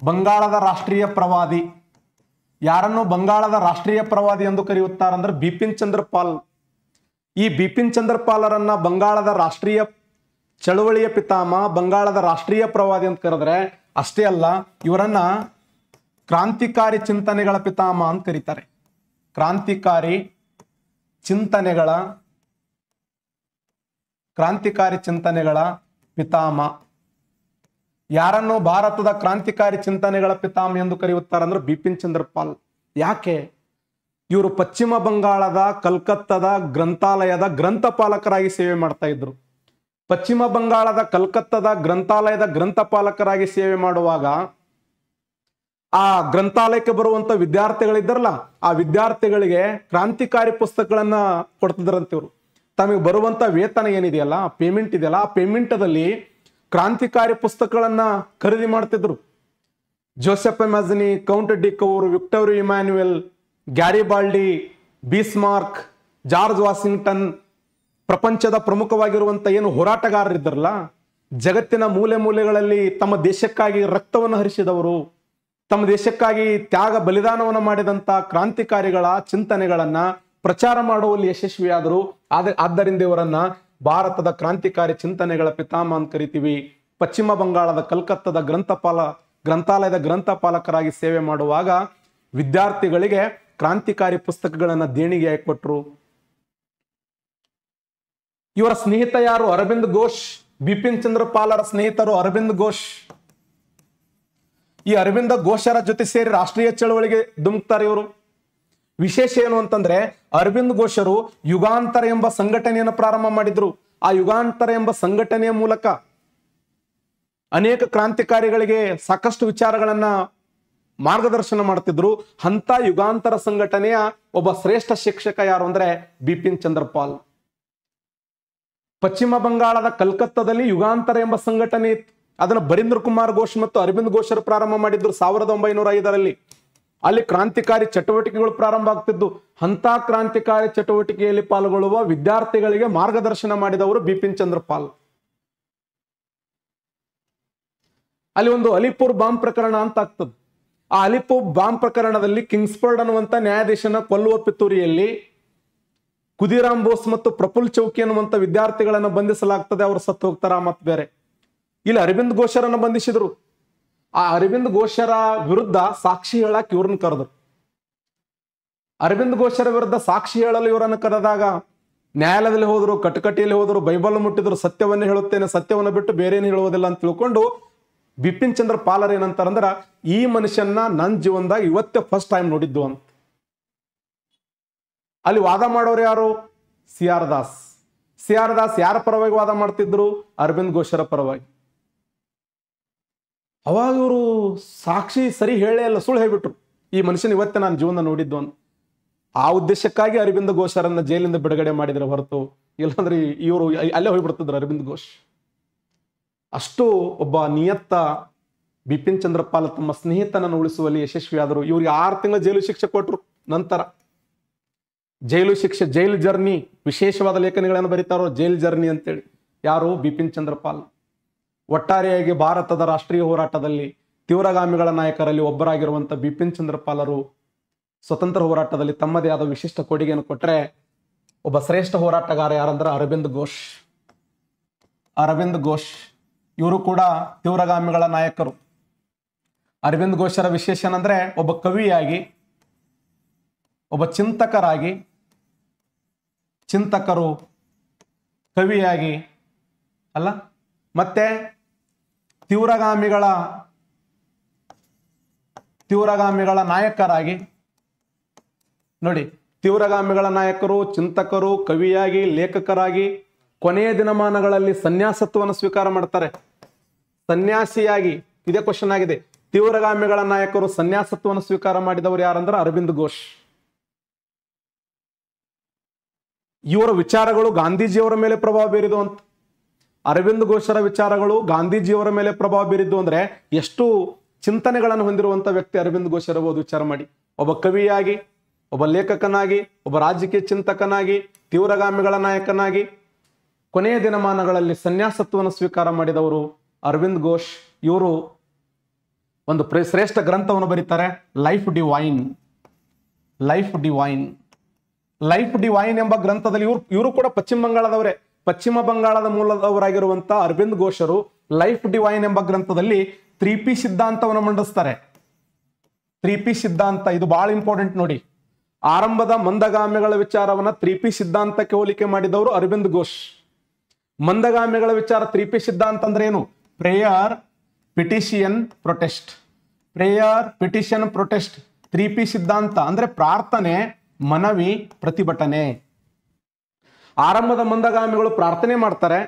ಬಂಗಾಳದ ರಾಷ್ಟ್ರೀಯ ಪ್ರವಾದಿ. ಯಾರನ್ನು ಬಂಗಾಳದ ರಾಷ್ಟ್ರೀಯ ಪ್ರವಾದಿ ಎಂದು ಕರೆಯುತ್ತಾರಂದ್ರೆ ಬಿಪಿನ್ ಚಂದ್ರ ಪಾಲ್. ಈ ಬಿಪಿನ್ ಚಂದ್ರ ಪಾಲರನ್ನ ಬಂಗಾಳದ ರಾಷ್ಟ್ರೀಯ ಚಳವಳಿಯ ಪಿತಾಮಹ, ಬಂಗಾಳದ ರಾಷ್ಟ್ರೀಯ ಪ್ರವಾದಿ ಅಂತ ಕರೆದ್ರೆ ಅಷ್ಟೇ ಅಲ್ಲ, ಇವರನ್ನ ಕ್ರಾಂತಿಕಾರಿ ಚಿಂತನೆಗಳ ಪಿತಾಮಹ ಅಂತ ಕರೀತಾರೆ. ಕ್ರಾಂತಿಕಾರಿ ಚಿಂತನೆಗಳ ಪಿತಾಮಹ. ಯಾರನ್ನು ಭಾರತದ ಕ್ರಾಂತಿಕಾರಿ ಚಿಂತನೆಗಳ ಪಿತಾಮಹ ಎಂದು ಕರೆಯುತ್ತಾರಂದ್ರೆ ಬಿಪಿನ್ ಚಂದ್ರ ಪಾಲ್. ಯಾಕೆ? ಇವರು ಪಶ್ಚಿಮ ಬಂಗಾಳದ ಕಲ್ಕತ್ತಾದ ಗ್ರಂಥಾಲಯದ ಗ್ರಂಥಪಾಲಕರಾಗಿ ಸೇವೆ ಮಾಡ್ತಾ ಇದ್ರು. ಪಶ್ಚಿಮ ಬಂಗಾಳದ ಕಲ್ಕತ್ತಾದ ಗ್ರಂಥಾಲಯದ ಗ್ರಂಥಪಾಲಕರಾಗಿ ಸೇವೆ ಮಾಡುವಾಗ ಆ ಗ್ರಂಥಾಲಯಕ್ಕೆ ಬರುವಂತ ವಿದ್ಯಾರ್ಥಿಗಳಿದ್ದಾರಲ್ಲ, ಆ ವಿದ್ಯಾರ್ಥಿಗಳಿಗೆ ಕ್ರಾಂತಿಕಾರಿ ಪುಸ್ತಕಗಳನ್ನ ಕೊಡ್ತಿದ್ರಂತೆ ಇವರು. ತಮಗೆ ಬರುವಂತ ವೇತನ ಏನಿದೆಯಲ್ಲ, ಪೇಮೆಂಟ್ ಇದೆಯಲ್ಲ, ಆ ಪೇಮೆಂಟದಲ್ಲಿ ಕ್ರಾಂತಿಕಾರಿ ಪುಸ್ತಕಗಳನ್ನ ಖರೀದಿ ಮಾಡ್ತಿದ್ರು. Joseph Mazzini, Count Cavour, Victor Emmanuel, Garibaldi, Bismarck, George Washington, ಪ್ರಪಂಚದ ಪ್ರಮುಖವಾಗಿರುವಂತ ಏನು ಹೋರಾಟಗಾರರಿದ್ದಾರಲ್ಲ, ಜಗತ್ತಿನ ಮೂಲೆ ಮೂಲೆಗಳಲ್ಲಿ ತಮ್ಮ ದೇಶಕ್ಕಾಗಿ ರಕ್ತವನ್ನು ಹರಿಸಿದವರು, ತಮ್ಮ ದೇಶಕ್ಕಾಗಿ ತ್ಯಾಗ ಬಲಿದಾನವನ್ನು ಮಾಡಿದಂತ ಕ್ರಾಂತಿಕಾರಿಗಳ ಚಿಂತನೆಗಳನ್ನ ಪ್ರಚಾರ ಮಾಡುವಲ್ಲಿ ಯಶಸ್ವಿಯಾದರು. ಆದ್ದರಿಂದ ಇವರನ್ನ ಭಾರತದ ಕ್ರಾಂತಿಕಾರಿ ಚಿಂತನೆಗಳ ಪಿತಾಮಹ ಅಂತ ಕರಿತೀವಿ. ಪಶ್ಚಿಮ ಬಂಗಾಳದ ಕಲ್ಕತ್ತಾದ ಗ್ರಂಥಾಲಯದ ಗ್ರಂಥಪಾಲಕರಾಗಿ ಸೇವೆ ಮಾಡುವಾಗ ವಿದ್ಯಾರ್ಥಿಗಳಿಗೆ ಕ್ರಾಂತಿಕಾರಿ ಪುಸ್ತಕಗಳನ್ನ ದೇಣಿಗೆಯಾಗಿ ಕೊಟ್ಟರು. ಇವರ ಸ್ನೇಹಿತ ಯಾರು? ಅರವಿಂದ್ ಘೋಷ್. ಬಿಪಿನ್ ಚಂದ್ರ ಪಾಲರ ಸ್ನೇಹಿತರು ಅರವಿಂದ್ ಘೋಷ್. ಈ ಅರವಿಂದ ಘೋಷರ ಜೊತೆ ಸೇರಿ ರಾಷ್ಟ್ರೀಯ ಚಳವಳಿಗೆ ಧುಮುಕ್ತಾರೆ ಇವರು. ವಿಶೇಷ ಏನು ಅಂತಂದ್ರೆ ಅರವಿಂದ್ ಘೋಷರು ಯುಗಾಂತರ ಎಂಬ ಸಂಘಟನೆಯನ್ನು ಪ್ರಾರಂಭ ಮಾಡಿದ್ರು. ಆ ಯುಗಾಂತರ ಎಂಬ ಸಂಘಟನೆಯ ಮೂಲಕ ಅನೇಕ ಕ್ರಾಂತಿಕಾರಿಗಳಿಗೆ ಸಾಕಷ್ಟು ವಿಚಾರಗಳನ್ನ ಮಾರ್ಗದರ್ಶನ ಮಾಡ್ತಿದ್ರು. ಅಂತ ಯುಗಾಂತರ ಸಂಘಟನೆಯ ಒಬ್ಬ ಶ್ರೇಷ್ಠ ಶಿಕ್ಷಕ ಯಾರು ಅಂದ್ರೆ ಬಿಪಿನ್ ಚಂದ್ರ ಪಾಲ್. ಪಶ್ಚಿಮ ಬಂಗಾಳದ ಕಲ್ಕತ್ತಾದಲ್ಲಿ ಯುಗಾಂತರ ಎಂಬ ಸಂಘಟನೆ ಇತ್ತು. ಅದನ್ನು ಬರೀಂದ್ರ ಕುಮಾರ್ ಘೋಷ್ ಮತ್ತು ಅರವಿಂದ್ ಘೋಷರು ಪ್ರಾರಂಭ ಮಾಡಿದ್ರು 1905ರಲ್ಲಿ. ಅಲ್ಲಿ ಕ್ರಾಂತಿಕಾರಿ ಚಟುವಟಿಕೆಗಳು ಪ್ರಾರಂಭ ಆಗ್ತಿದ್ದು. ಅಂತ ಕ್ರಾಂತಿಕಾರಿ ಚಟುವಟಿಕೆಯಲ್ಲಿ ಪಾಲ್ಗೊಳ್ಳುವ ವಿದ್ಯಾರ್ಥಿಗಳಿಗೆ ಮಾರ್ಗದರ್ಶನ ಮಾಡಿದವರು ಬಿಪಿನ್ ಚಂದ್ರ ಪಾಲ್. ಅಲ್ಲಿ ಒಂದು ಅಲಿಪುರ್ ಬಾಂಬ್ ಪ್ರಕರಣ ಅಂತ ಆಗ್ತದೆ. ಆ ಅಲಿಪುರ್ ಬಾಂಬ್ ಪ್ರಕರಣದಲ್ಲಿ ಕಿಂಗ್ಸ್ಫರ್ಡ್ ಅನ್ನುವಂತ ನ್ಯಾಯಾಧೀಶನ ಕೊಲ್ಲುವ ಪಿತೂರಿಯಲ್ಲಿ ಖುದಿರಾಮ್ ಬೋಸ್ ಮತ್ತು ಪ್ರಫುಲ್ ಚೌಕಿ ಅನ್ನುವಂತ ವಿದ್ಯಾರ್ಥಿಗಳನ್ನು ಬಂಧಿಸಲಾಗ್ತದೆ. ಅವರು ಸತ್ತು ಹೋಗ್ತಾರ. ಮತ್ ಬೇರೆ ಇಲ್ಲಿ ಅರವಿಂದ್ ಘೋಷರನ್ನು ಬಂಧಿಸಿದ್ರು. ಆ ಅರವಿಂದ್ ಘೋಷರ ವಿರುದ್ಧ ಸಾಕ್ಷಿ ಹೇಳಕ್ ಇವ್ರನ್ನ ಕರೆದ್ರು. ಅರವಿಂದ್ ಘೋಷರ ವಿರುದ್ಧ ಸಾಕ್ಷಿ ಹೇಳಲು ಇವರನ್ನು ಕರೆದಾಗ ನ್ಯಾಯಾಲಯದಲ್ಲಿ ಹೋದ್ರು, ಕಟಕಟಿಯಲ್ಲಿ ಹೋದ್ರು, ಬೈಬಲ್ ಮುಟ್ಟಿದ್ರು. ಸತ್ಯವನ್ನೇ ಹೇಳುತ್ತೇನೆ, ಸತ್ಯವನ್ನು ಬಿಟ್ಟು ಬೇರೇನು ಹೇಳುವುದಿಲ್ಲ ಅಂತ ತಿಳ್ಕೊಂಡು ಬಿಪಿನ್ ಚಂದ್ರ ಪಾಲರ್ ಏನಂತಾರಂದ್ರ, ಈ ಮನುಷ್ಯನ ನನ್ನ ಜೀವನದಾಗ ಇವತ್ತೇ ಫಸ್ಟ್ ಟೈಮ್ ನೋಡಿದ್ದು ಅಂತ. ಅಲ್ಲಿ ವಾದ ಮಾಡೋರು ಯಾರು? C R Das. ಯಾರ ಪರವಾಗಿ ವಾದ ಮಾಡ್ತಿದ್ರು? ಅರವಿಂದ್ ಘೋಷರ ಪರವಾಗಿ. ಅವಾಗ ಇವರು ಸಾಕ್ಷಿ ಸರಿ ಹೇಳೇ ಇಲ್ಲ, ಸುಳ್ಳು ಹೇಳ್ಬಿಟ್ರು. ಈ ಮನುಷ್ಯನ ಇವತ್ತೇ ನಾನು ಜೀವನ ನೋಡಿದ್ದು ಅಂತ. ಆ ಉದ್ದೇಶಕ್ಕಾಗಿ ಅರವಿಂದ್ ಘೋಷರನ್ನ ಜೈಲಿಂದ ಬಿಡುಗಡೆ ಮಾಡಿದ್ರೆ ಹೊರತು ಇಲ್ಲಾಂದ್ರೆ ಇವರು ಅಲ್ಲೇ ಹೋಗ್ಬಿಡ್ತಿದ್ರು ಅರವಿಂದ್ ಘೋಷ್. ಅಷ್ಟು ಒಬ್ಬ ನಿಯತ್ತ ಬಿಪಿನ್ ಚಂದ್ರ ಪಾಲ್ ತಮ್ಮ ಸ್ನೇಹಿತನನ್ನು ಉಳಿಸುವಲ್ಲಿ ಯಶಸ್ವಿಯಾದರು. ಇವ್ರಿಗೆ 6 ತಿಂಗಳ ಜೈಲು ಶಿಕ್ಷೆ ಕೊಟ್ಟರು. ನಂತರ ಜೈಲು ಶಿಕ್ಷೆ, ಜೈಲ್ ಜರ್ನಿ, ವಿಶೇಷವಾದ ಲೇಖನಗಳನ್ನು ಬರೀತಾರೋ ಜೈಲ್ ಜರ್ನಿ ಅಂತೇಳಿ. ಯಾರು? ಬಿಪಿನ್ ಚಂದ್ರ ಪಾಲ್. ಒಟ್ಟಾರೆಯಾಗಿ ಭಾರತದ ರಾಷ್ಟ್ರೀಯ ಹೋರಾಟದಲ್ಲಿ ತೀವ್ರಗಾಮಿಗಳ ನಾಯಕರಲ್ಲಿ ಒಬ್ಬರಾಗಿರುವಂತ ಬಿಪಿನ್ ಚಂದ್ರ ಪಾಲರು ಸ್ವತಂತ್ರ ಹೋರಾಟದಲ್ಲಿ ತಮ್ಮದೇ ಆದ ವಿಶಿಷ್ಟ ಕೊಡುಗೆಯನ್ನು ಕೊಟ್ಟರೆ ಒಬ್ಬ ಶ್ರೇಷ್ಠ ಹೋರಾಟಗಾರ ಯಾರಂದ್ರೆ ಅರವಿಂದ್ ಘೋಷ್. ಅರವಿಂದ್ ಘೋಷ್ ಇವರು ಕೂಡ ತೀವ್ರಗಾಮಿಗಳ ನಾಯಕರು. ಅರವಿಂದ್ ಘೋಷರ ವಿಶೇಷ ಏನಂದ್ರೆ ಒಬ್ಬ ಕವಿಯಾಗಿ, ಒಬ್ಬ ಚಿಂತಕರು ಕವಿಯಾಗಿ ಅಲ್ಲ, ಮತ್ತೆ ತೀವ್ರಗಾಮಿಗಳ ನಾಯಕರಾಗಿ ನೋಡಿ, ತೀವ್ರಗಾಮಿಗಳ ನಾಯಕರು, ಚಿಂತಕರು, ಕವಿಯಾಗಿ, ಲೇಖಕರಾಗಿ, ಕೊನೆಯ ದಿನಮಾನಗಳಲ್ಲಿ ಸನ್ಯಾಸತ್ವವನ್ನು ಸ್ವೀಕಾರ ಮಾಡ್ತಾರೆ. ಸನ್ಯಾಸಿಯಾಗಿ, ಇದೇ ಕ್ವಶನ್ ಆಗಿದೆ, ತೀವ್ರಗಾಮಿಗಳ ನಾಯಕರು ಸನ್ಯಾಸತ್ವವನ್ನು ಸ್ವೀಕಾರ ಮಾಡಿದವರು ಯಾರಂದ್ರೆ ಅರವಿಂದ್ ಘೋಷ್. ಇವರ ವಿಚಾರಗಳು ಗಾಂಧೀಜಿಯವರ ಮೇಲೆ ಪ್ರಭಾವ ಬೀರಿದು ಅಂತ. ಅರವಿಂದ್ ಘೋಷರ ವಿಚಾರಗಳು ಗಾಂಧೀಜಿಯವರ ಮೇಲೆ ಪ್ರಭಾವ ಬೀರಿದ್ದು ಅಂದ್ರೆ ಎಷ್ಟು ಚಿಂತನೆಗಳನ್ನು ಹೊಂದಿರುವಂತ ವ್ಯಕ್ತಿ ಅರವಿಂದ್ ಘೋಷ್ ಇರಬಹುದು ವಿಚಾರ ಮಾಡಿ. ಒಬ್ಬ ಕವಿಯಾಗಿ, ಒಬ್ಬ ಲೇಖಕನಾಗಿ, ಒಬ್ಬ ರಾಜಕೀಯ ಚಿಂತಕನಾಗಿ, ತೀವ್ರಗಾಮಿಗಳ ನಾಯಕನಾಗಿ, ಕೊನೆಯ ದಿನಮಾನಗಳಲ್ಲಿ ಸನ್ಯಾಸತ್ವವನ್ನು ಸ್ವೀಕಾರ ಮಾಡಿದವರು ಅರವಿಂದ್ ಘೋಷ್. ಇವರು ಒಂದು ಶ್ರೇಷ್ಠ ಗ್ರಂಥವನ್ನು ಬರೀತಾರೆ, ಲೈಫ್ ಡಿವೈನ್ ಎಂಬ ಗ್ರಂಥದಲ್ಲಿ ಇವರು ಕೂಡ ಪಶ್ಚಿಮ ಬಂಗಾಳದ ಮೂಲದವರಾಗಿರುವಂತಹ ಅರವಿಂದ್ ಘೋಷರು ಲೈಫ್ ಡಿವೈನ್ ಎಂಬ ಗ್ರಂಥದಲ್ಲಿ 3P ಸಿದ್ಧಾಂತವನ್ನು ಮಂಡಿಸ್ತಾರೆ. 3P ಸಿದ್ಧಾಂತ ಇದು ಬಹಳ ಇಂಪಾರ್ಟೆಂಟ್ ನೋಡಿ. ಆರಂಭದ ಮಂದಗಾಮಿಗಳ ವಿಚಾರವನ್ನ 3P ಸಿದ್ಧಾಂತಕ್ಕೆ ಹೋಲಿಕೆ ಮಾಡಿದವರು ಅರವಿಂದ್ ಘೋಷ್. ಮಂದಗಾಮಿಗಳ ವಿಚಾರ 3P ಸಿದ್ಧಾಂತ ಅಂದ್ರೆ ಏನು? Prayer, petition, protest. 3P ಸಿದ್ಧಾಂತ ಅಂದ್ರೆ ಪ್ರಾರ್ಥನೆ, ಮನವಿ, ಪ್ರತಿಭಟನೆ. ಆರಂಭದ ಮಂದಗಾಮಿಗಳು ಪ್ರಾರ್ಥನೆ ಮಾಡ್ತಾರೆ,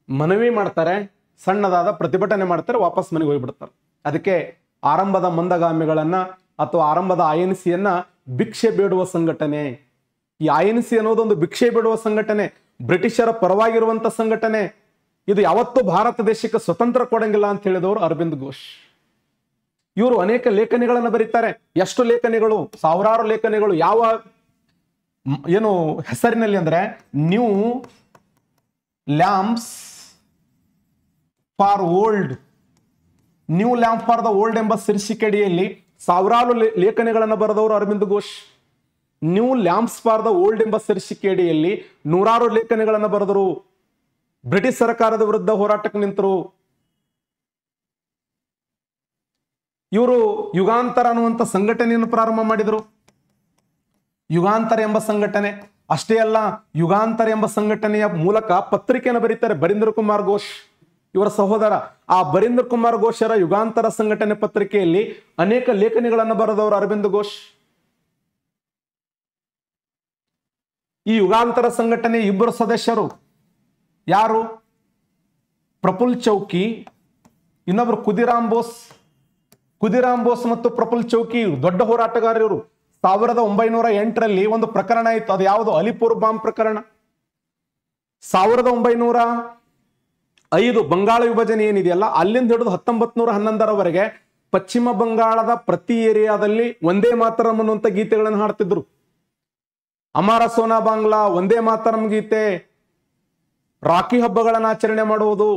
ಮನವಿ ಮಾಡ್ತಾರೆ, ಸಣ್ಣದಾದ ಪ್ರತಿಭಟನೆ ಮಾಡ್ತಾರೆ, ವಾಪಸ್ ಮನೆಗೆ ಹೋಗ್ಬಿಡ್ತಾರೆ. ಅದಕ್ಕೆ ಆರಂಭದ ಮಂದಗಾಮಿಗಳನ್ನ ಅಥವಾ ಆರಂಭದ INCಯನ್ನ ಭಿಕ್ಷೆ ಬೇಡುವ ಸಂಘಟನೆ. ಈ INC ಅನ್ನೋದೊಂದು ಭಿಕ್ಷೆ ಬೇಡುವ ಸಂಘಟನೆ, ಬ್ರಿಟಿಷರ ಪರವಾಗಿರುವಂತ ಸಂಘಟನೆ. ಇದು ಯಾವತ್ತೂ ಭಾರತ ದೇಶಕ್ಕೆ ಸ್ವತಂತ್ರ ಕೊಡಂಗಿಲ್ಲ ಅಂತ ಹೇಳಿದವರು ಅರವಿಂದ್ ಘೋಷ್. ಇವರು ಅನೇಕ ಲೇಖನಿಗಳನ್ನು ಬರೀತಾರೆ. ಎಷ್ಟು ಲೇಖನಿಗಳು? ಸಾವಿರಾರು ಲೇಖನಿಗಳು. ಯಾವ ಏನು ಹೆಸರಿನಲ್ಲಿ ಅಂದ್ರೆ new lamps for the old ಎಂಬ ಶೀರ್ಷಿಕೆಯಡಿಯಲ್ಲಿ ಸಾವಿರಾರು ಲೇಖನಿಗಳನ್ನು ಬರೆದವರು Aravind Ghosh. New lamps for the old ಎಂಬ ಶೀರ್ಷಿಕೆಯಡಿಯಲ್ಲಿ ನೂರಾರು ಲೇಖನಿಗಳನ್ನು ಬರೆದರು. ಬ್ರಿಟಿಷ್ ಸರ್ಕಾರದ ವಿರುದ್ಧ ಹೋರಾಟಕ್ಕೆ ನಿಂತರು. ಇವರು ಯುಗಾಂತರ ಅನ್ನುವಂಥ ಸಂಘಟನೆಯನ್ನು ಪ್ರಾರಂಭ ಮಾಡಿದರು. ಯುಗಾಂತರ ಎಂಬ ಸಂಘಟನೆ ಅಷ್ಟೇ ಅಲ್ಲ, ಯುಗಾಂತರ ಎಂಬ ಸಂಘಟನೆಯ ಮೂಲಕ ಪತ್ರಿಕೆಯನ್ನು ಬರೀತಾರೆ. ಬರೀಂದ್ರ ಕುಮಾರ್ ಘೋಷ್ ಇವರ ಸಹೋದರ. ಆ ಬರೀಂದ್ರ ಕುಮಾರ್ ಘೋಷರ ಯುಗಾಂತರ ಸಂಘಟನೆ ಪತ್ರಿಕೆಯಲ್ಲಿ ಅನೇಕ ಲೇಖನಿಗಳನ್ನು ಬರೆದವರು ಅರವಿಂದ್ ಘೋಷ್. ಈ ಯುಗಾಂತರ ಸಂಘಟನೆ ಇಬ್ಬರು ಸದಸ್ಯರು. ಯಾರು? ಪ್ರಫುಲ್ ಚೌಕಿ, ಇನ್ನೊಬ್ರು ಕುದಿರಾಮ್ ಬೋಸ್ ಮತ್ತು ಪ್ರಫುಲ್ ಚೌಕಿ ದೊಡ್ಡ ಹೋರಾಟಗಾರರು. 1908ರಲ್ಲಿ ಒಂದು ಪ್ರಕರಣ ಇತ್ತು. ಅದು ಯಾವುದು? ಅಲಿಪುರ್ ಬಾಂಬ್ ಪ್ರಕರಣ. 1905 ಬಂಗಾಳ ವಿಭಜನೆ ಏನಿದೆಯಲ್ಲ, ಅಲ್ಲಿಂದ ಹಿಡಿದು 1911ರವರೆಗೆ ಪಶ್ಚಿಮ ಬಂಗಾಳದ ಪ್ರತಿ ಏರಿಯಾದಲ್ಲಿ ಒಂದೇ ಮಾತರಂ ಅನ್ನುವಂಥ ಗೀತೆಗಳನ್ನು ಹಾಡ್ತಿದ್ರು. ಅಮಾರ ಸೋನಾ ಬಾಂಗ್ಲಾ, ಒಂದೇ ಮಾತರಂ ಗೀತೆ, ರಾಖಿ ಹಬ್ಬಗಳನ್ನು ಆಚರಣೆ ಮಾಡುವುದು,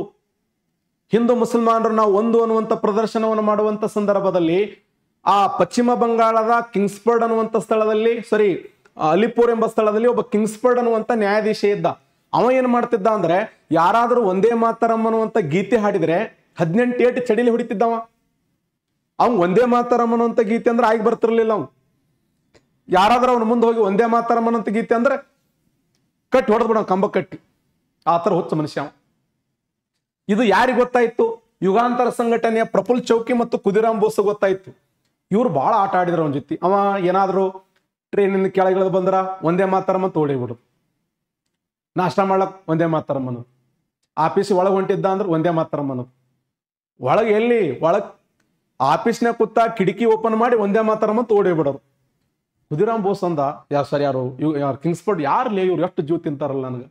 ಹಿಂದೂ ಮುಸಲ್ಮಾನರು ನಾವು ಒಂದು ಅನ್ನುವಂಥ ಪ್ರದರ್ಶನವನ್ನು ಮಾಡುವಂತ ಸಂದರ್ಭದಲ್ಲಿ ಆ ಪಶ್ಚಿಮ ಬಂಗಾಳದ ಕಿಂಗ್ಸ್ಬರ್ಡ್ ಅನ್ನುವಂಥ ಸ್ಥಳದಲ್ಲಿ, ಅಲಿಪುರ್ ಎಂಬ ಸ್ಥಳದಲ್ಲಿ ಒಬ್ಬ ಕಿಂಗ್ಸ್ಬರ್ಡ್ ಅನ್ನುವಂಥ ನ್ಯಾಯಾಧೀಶ ಇದ್ದ. ಅವ ಏನ್ ಮಾಡ್ತಿದ್ದ ಅಂದ್ರೆ, ಯಾರಾದ್ರೂ ಒಂದೇ ಮಾತರಂ ಅನ್ನುವಂಥ ಗೀತೆ ಹಾಡಿದ್ರೆ 18 ಏಟು ಚಡಿಲಿ ಹೊಡಿತಿದ್ದವ. ಅವ್ನು ಒಂದೇ ಮಾತರಂ ಅನ್ನುವಂಥ ಗೀತೆ ಅಂದ್ರೆ ಆಗಿ ಬರ್ತಿರ್ಲಿಲ್ಲ. ಅವ್ನು ಯಾರಾದ್ರೂ ಅವನ ಮುಂದೆ ಹೋಗಿ ಒಂದೇ ಮಾತರಂ ಅನ್ನುವಂಥ ಗೀತೆ ಅಂದ್ರೆ ಕಟ್ಟಿ ಹೊಡೆದ್ಬಿಡ, ಕಂಬ ಕಟ್ಟಿ. ಆ ತರ ಹುಚ್ಚ ಮನುಷ್ಯ. ಇದು ಯಾರಿಗೆ ಗೊತ್ತಾಯ್ತು? ಯುಗಾಂತರ ಸಂಘಟನೆಯ ಪ್ರಫುಲ್ ಚೌಕಿ ಮತ್ತು ಕುದಿರಾಮ್ ಬೋಸ್ ಗೊತ್ತಾಯ್ತು. ಇವ್ರು ಬಹಳ ಆಟ ಆಡಿದ್ರು ಅವನ ಜೊತೆ. ಅವ ಏನಾದ್ರು ಟ್ರೈನಿಂದ ಕೆಳಗಿಳಿದು ಬಂದ್ರ ಒಂದೇ ಮಾತರಂ ಅಂತ ಹೊಡಿಬಿಡು, ನಾಷ್ಟ ಮಾಡ್ಲಕ್ ಒಂದೇ ಮಾತರಂ ಅನ್ನೋದು, ಆಫೀಸ್ ಒಳಗೆ ಹೊಂಟಿದ್ದ ಅಂದ್ರೆ ಒಂದೇ ಮಾತರಂ ಅನ್ನೋದು, ಒಳಗ್ ಆಫೀಸ್ನಾಗ ಕೂತ ಕಿಟಕಿ ಓಪನ್ ಮಾಡಿ ಒಂದೇ ಮಾತರಂ ಅಂತ ಓಡಿಬಿಡೋರು. ಕುದಿರಾಮ್ ಬೋಸ್ ಅಂದ, ಯಾರು ಕಿಂಗ್ಸ್ಬರ್ಡ್ ಯಾರ್ಲೇ ಇವ್ರು ಎಷ್ಟು ಜೀವ ತಿಂತಾರಲ್ಲ, ನನಗೆ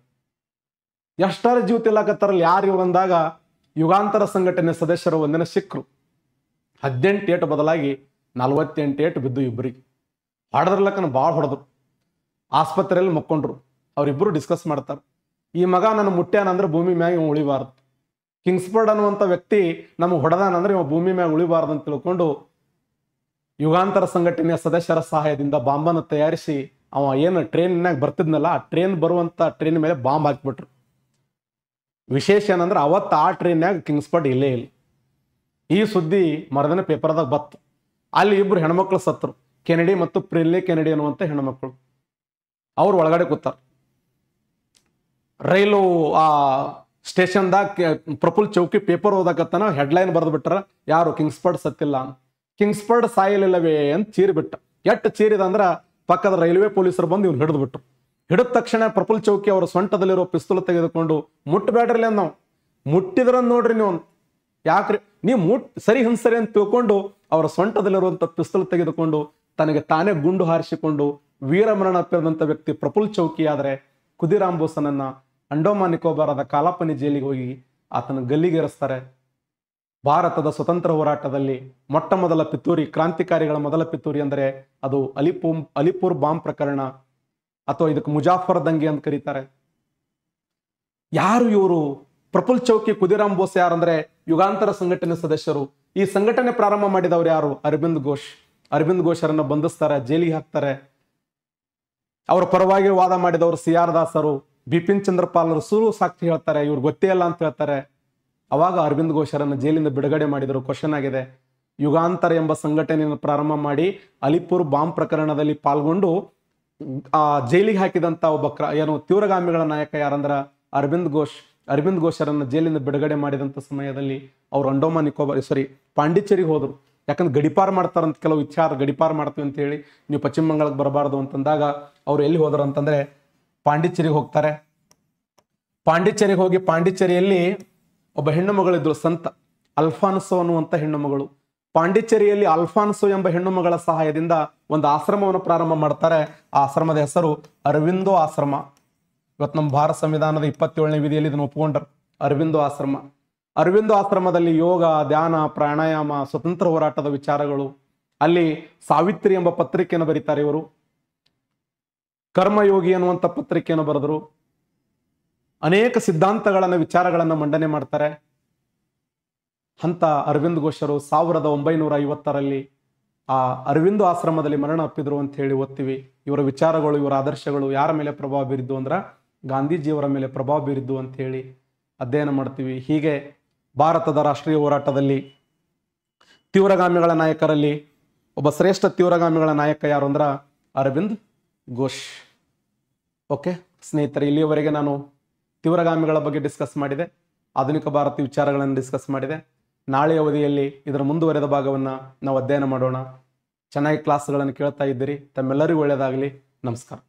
ಎಷ್ಟರ ಜೀವ ತಿಲ್ಲಕತ್ತಾರಲ್ಲ ಯಾರು ಇವ್ರು ಅಂದಾಗ ಯುಗಾಂತರ ಸಂಘಟನೆ ಸದಸ್ಯರು ಒಂದಿನ ಸಿಕ್ಕರು. 18 ಏಟು ಬದಲಾಗಿ 48 ಏಟು ಬಿದ್ದು ಇಬ್ಬರಿಗೆ. ಹೊಡೆದ್ರಲಕ್ಕನ ಭಾಳ ಹೊಡೆದ್ರು. ಆಸ್ಪತ್ರೆಯಲ್ಲಿ ಮಕ್ಕೊಂಡ್ರು. ಅವರಿಬ್ಬರು ಡಿಸ್ಕಸ್ ಮಾಡ್ತಾರೆ, ಈ ಮಗ ನನ್ನ ಮುಟ್ಟ್ಯಾನಂದ್ರೆ ಭೂಮಿ ಮ್ಯಾಗ ಇವ್ ಉಳಿಬಾರ್ದು, ಕಿಂಗ್ಸ್ಬರ್ಡ್ ಅನ್ನುವಂಥ ವ್ಯಕ್ತಿ ನಮಗೆ ಹೊಡೆದಾನಂದ್ರೆ ಇವ ಭೂಮಿ ಮ್ಯಾಗ ಉಳಿಬಾರ್ದು ಅಂತ ತಿಳ್ಕೊಂಡು ಯುಗಾಂತರ ಸಂಘಟನೆಯ ಸದಸ್ಯರ ಸಹಾಯದಿಂದ ಬಾಂಬನ್ನು ತಯಾರಿಸಿ ಅವ ಏನು ಟ್ರೈನ್ನಾಗ ಬರ್ತಿದ್ನಲ್ಲ ಆ ಟ್ರೈನ್ ಬರುವಂತ ಟ್ರೈನ್ ಮೇಲೆ ಬಾಂಬ್ ಹಾಕ್ಬಿಟ್ರು. ವಿಶೇಷ ಏನಂದ್ರೆ ಅವತ್ತು ಆ ಟ್ರೈನ್ಯಾಗ ಕಿಂಗ್ಸ್ಫರ್ಡ್ ಇಲ್ಲೇ ಇಲ್ಲ. ಈ ಸುದ್ದಿ ಮರದಿನ ಪೇಪರ್ದಾಗ ಬತ್ತು. ಅಲ್ಲಿ ಇಬ್ರು ಹೆಣ್ಮಕ್ಳು ಸತ್ರು, ಕೆನಡಿ ಮತ್ತು ಪ್ರಿಲ್ಲಿ ಕೆನಡಿ ಅನ್ನುವಂಥ ಹೆಣ್ಮಕ್ಳು. ಅವ್ರು ಒಳಗಡೆ ಕೂತಾರ. ರೈಲು ಆ ಸ್ಟೇಷನ್ದಾಗ ಪ್ರಫುಲ್ ಚೌಕಿ ಪೇಪರ್ ಓದಕತ್ತಾನ, ಹೆಡ್ಲೈನ್ ಬರೆದು ಬಿಟ್ಟಾರ, ಯಾರು ಕಿಂಗ್ಸ್ಫರ್ಡ್ ಸತ್ತಿಲ್ಲ, ಕಿಂಗ್ಸ್ಫರ್ಡ್ ಸಾಯಲಿಲ್ಲವೇ ಅಂತ ಚೀರಿ ಬಿಟ್ಟ. ಎಟ್ಟು ಚೀರಿದ ಅಂದ್ರ ಪಕ್ಕದ ರೈಲ್ವೆ ಪೊಲೀಸರು ಬಂದು ಇವ್ನು ಹಿಡಿದು ಬಿಟ್ರು. ಹಿಡಿದ ತಕ್ಷಣ ಪ್ರಫುಲ್ ಚೌಕಿ ಅವರ ಸೊಂಟದಲ್ಲಿರೋ ಪಿಸ್ತೂಲ್ ತೆಗೆದುಕೊಂಡು ಮುಟ್ಟಬೇಡ್ರಿ ನಾವು, ಮುಟ್ಟಿದ್ರ ನೋಡ್ರಿ ನೀವು, ಯಾಕ್ರಿ ನೀವು ಸರಿ ಹಿಂಸರಿ ಅಂತ ತಿಳ್ಕೊಂಡು ಅವರ ಸೊಂಟದಲ್ಲಿರುವಂತ ಪಿಸ್ತೂಲ್ ತೆಗೆದುಕೊಂಡು ತನಗೆ ತಾನೇ ಗುಂಡು ಹಾರಿಸಿಕೊಂಡು ವೀರಮರಣ ಅಪ್ಪಿದಂತ ವ್ಯಕ್ತಿ ಪ್ರಫುಲ್ ಚೌಕಿ. ಆದರೆ ಖುದಿರಾಮ್ ಬೋಸನನ್ನ ಅಂಡೋಮಾನ್ ನಿಕೋಬಾರದ ಕಾಲಾಪನಿ ಜೈಲಿಗೆ ಹೋಗಿ ಆತನ ಗಲ್ಲಿಗೇರಿಸ್ತಾರೆ. ಭಾರತದ ಸ್ವತಂತ್ರ ಹೋರಾಟದಲ್ಲಿ ಮೊಟ್ಟ ಮೊದಲ ಪಿತೂರಿ, ಕ್ರಾಂತಿಕಾರಿಗಳ ಮೊದಲ ಪಿತೂರಿ ಅಂದರೆ ಅದು ಅಲಿಪುರ್ ಬಾಂಬ್ ಪ್ರಕರಣ, ಅಥವಾ ಇದಕ್ಕೆ ಮುಜಾಫರ್ ದಂಗೆ ಅಂತ ಕರೀತಾರೆ. ಯಾರು ಇವರು? ಪ್ರಫುಲ್ ಚೌಕಿ, ಖುದಿರಾಮ್ ಬೋಸ್ ಯಾರಂದ್ರೆ ಯುಗಾಂತರ ಸಂಘಟನೆ ಸದಸ್ಯರು. ಈ ಸಂಘಟನೆ ಪ್ರಾರಂಭ ಮಾಡಿದವರು ಯಾರು? ಅರವಿಂದ್ ಘೋಷ್. ಅರವಿಂದ್ ಘೋಷರನ್ನ ಬಂಧಿಸ್ತಾರೆ, ಜೈಲಿಗೆ ಹಾಕ್ತಾರೆ. ಅವರ ಪರವಾಗಿ ವಾದ ಮಾಡಿದವರು CR ದಾಸರು, ಬಿಪಿನ್ ಚಂದ್ರ ಪಾಲರು ಸುಳ್ಳು ಸಾಕ್ಷಿ ಹೇಳ್ತಾರೆ, ಇವ್ರು ಗೊತ್ತೇ ಇಲ್ಲ ಅಂತ ಹೇಳ್ತಾರೆ. ಅವಾಗ ಅರವಿಂದ್ ಘೋಷರನ್ನ ಜೈಲಿಂದ ಬಿಡುಗಡೆ ಮಾಡಿದರು. ಕ್ವಶನ್ ಆಗಿದೆ, ಯುಗಾಂತರ ಎಂಬ ಸಂಘಟನೆಯನ್ನು ಪ್ರಾರಂಭ ಮಾಡಿ ಅಲಿಪುರ್ ಬಾಂಬ್ ಪ್ರಕರಣದಲ್ಲಿ ಪಾಲ್ಗೊಂಡು ಆ ಜೈಲಿಗೆ ಹಾಕಿದಂತ ಒಬ್ಬ ತೀವ್ರಗಾಮಿಗಳ ನಾಯಕ ಯಾರಂದ್ರ ಅರವಿಂದ್ ಘೋಷ್. ಅರವಿಂದ್ ಘೋಷರನ್ನ ಜೈಲಿಂದ ಬಿಡುಗಡೆ ಮಾಡಿದಂತ ಸಮಯದಲ್ಲಿ ಅವ್ರು ಅಂಡೋಮಾನ್ ನಿಕೋಬಾರ್ ಪಾಂಡಿಚೇರಿಗೆ ಹೋದ್ರು. ಯಾಕಂದ್ರೆ ಗಡಿಪಾರ್ ಮಾಡ್ತಾರಂತ, ಕೆಲವು ವಿಚಾರ ಗಡಿಪಾರ್ ಮಾಡ್ತೀವಿ ಅಂತ ಹೇಳಿ ನೀವು ಪಶ್ಚಿಮ ಬಂಗಾಳಕ್ಕೆ ಬರಬಾರ್ದು ಅಂತಂದಾಗ ಅವ್ರು ಎಲ್ಲಿ ಹೋದ್ರು ಅಂತಂದ್ರೆ ಪಾಂಡಿಚೇರಿಗೆ ಹೋಗ್ತಾರೆ. ಪಾಂಡಿಚೇರಿಗೆ ಹೋಗಿ ಪಾಂಡಿಚೇರಿಯಲ್ಲಿ ಒಬ್ಬ ಹೆಣ್ಣು ಮಗಳಿದ್ರು, ಸಂತ ಅಲ್ಫಾನ್ಸೋ ಅನ್ನುವಂಥ ಹೆಣ್ಣು ಮಗಳು. ಪಾಂಡಿಚೇರಿಯಲ್ಲಿ ಅಲ್ಫಾನ್ಸೋ ಎಂಬ ಹೆಣ್ಣು ಮಗಳ ಸಹಾಯದಿಂದ ಒಂದು ಆಶ್ರಮವನ್ನು ಪ್ರಾರಂಭ ಮಾಡ್ತಾರೆ. ಆ ಆಶ್ರಮದ ಹೆಸರು ಅರವಿಂದೋ ಆಶ್ರಮ. ಇವತ್ತು ನಮ್ಮ ಭಾರತ ಸಂವಿಧಾನದ 27ನೇ ವಿಧಿಯಲ್ಲಿ ಇದನ್ನು ಒಪ್ಪಿಕೊಂಡರು, ಅರವಿಂದೋ ಆಶ್ರಮ. ಅರವಿಂದೋ ಆಶ್ರಮದಲ್ಲಿ ಯೋಗ, ಧ್ಯಾನ, ಪ್ರಾಣಾಯಾಮ, ಸ್ವತಂತ್ರ ಹೋರಾಟದ ವಿಚಾರಗಳು. ಅಲ್ಲಿ ಸಾವಿತ್ರಿ ಎಂಬ ಪತ್ರಿಕೆಯನ್ನು ಬರೀತಾರೆ ಇವರು. ಕರ್ಮಯೋಗಿ ಅನ್ನುವಂಥ ಪತ್ರಿಕೆಯನ್ನು ಬರೆದರು. ಅನೇಕ ಸಿದ್ಧಾಂತಗಳನ್ನ, ವಿಚಾರಗಳನ್ನ ಮಂಡನೆ ಮಾಡ್ತಾರೆ. ಅಂತ ಅರವಿಂದ್ ಘೋಷರು 1950ರಲ್ಲಿ ಆ ಅರವಿಂದೋ ಆಶ್ರಮದಲ್ಲಿ ಮರಣ ಅಪ್ಪಿದ್ರು ಅಂತ ಹೇಳಿ ಓದ್ತೀವಿ. ಇವರ ವಿಚಾರಗಳು, ಇವರ ಆದರ್ಶಗಳು ಯಾರ ಮೇಲೆ ಪ್ರಭಾವ ಬೀರಿದ್ದು ಅಂದ್ರ ಗಾಂಧೀಜಿಯವರ ಮೇಲೆ ಪ್ರಭಾವ ಬೀರಿದ್ದು ಅಂತ ಹೇಳಿ ಅಧ್ಯಯನ ಮಾಡ್ತೀವಿ. ಹೀಗೆ ಭಾರತದ ರಾಷ್ಟ್ರೀಯ ಹೋರಾಟದಲ್ಲಿ ತೀವ್ರಗಾಮಿಗಳ ನಾಯಕರಲ್ಲಿ ಒಬ್ಬ ಶ್ರೇಷ್ಠ ತೀವ್ರಗಾಮಿಗಳ ನಾಯಕ ಯಾರು ಅಂದ್ರ ಅರವಿಂದ್ ಘೋಷ್. ಓಕೆ ಸ್ನೇಹಿತರೆ, ಇಲ್ಲಿಯವರೆಗೆ ನಾನು ತೀವ್ರಗಾಮಿಗಳ ಬಗ್ಗೆ ಡಿಸ್ಕಸ್ ಮಾಡಿದೆ, ಆಧುನಿಕ ಭಾರತೀಯ ವಿಚಾರಗಳನ್ನು ಡಿಸ್ಕಸ್ ಮಾಡಿದೆ. ನಾಳೆ ಅವಧಿಯಲ್ಲಿ ಇದರ ಮುಂದುವರೆದ ಭಾಗವನ್ನು ನಾವು ಅಧ್ಯಯನ ಮಾಡೋಣ. ಚೆನ್ನಾಗಿ ಕ್ಲಾಸ್ಗಳನ್ನು ಕೇಳ್ತಾ ಇದ್ದೀರಿ. ತಮ್ಮೆಲ್ಲರಿಗೂ ಒಳ್ಳೆಯದಾಗಲಿ. ನಮಸ್ಕಾರ.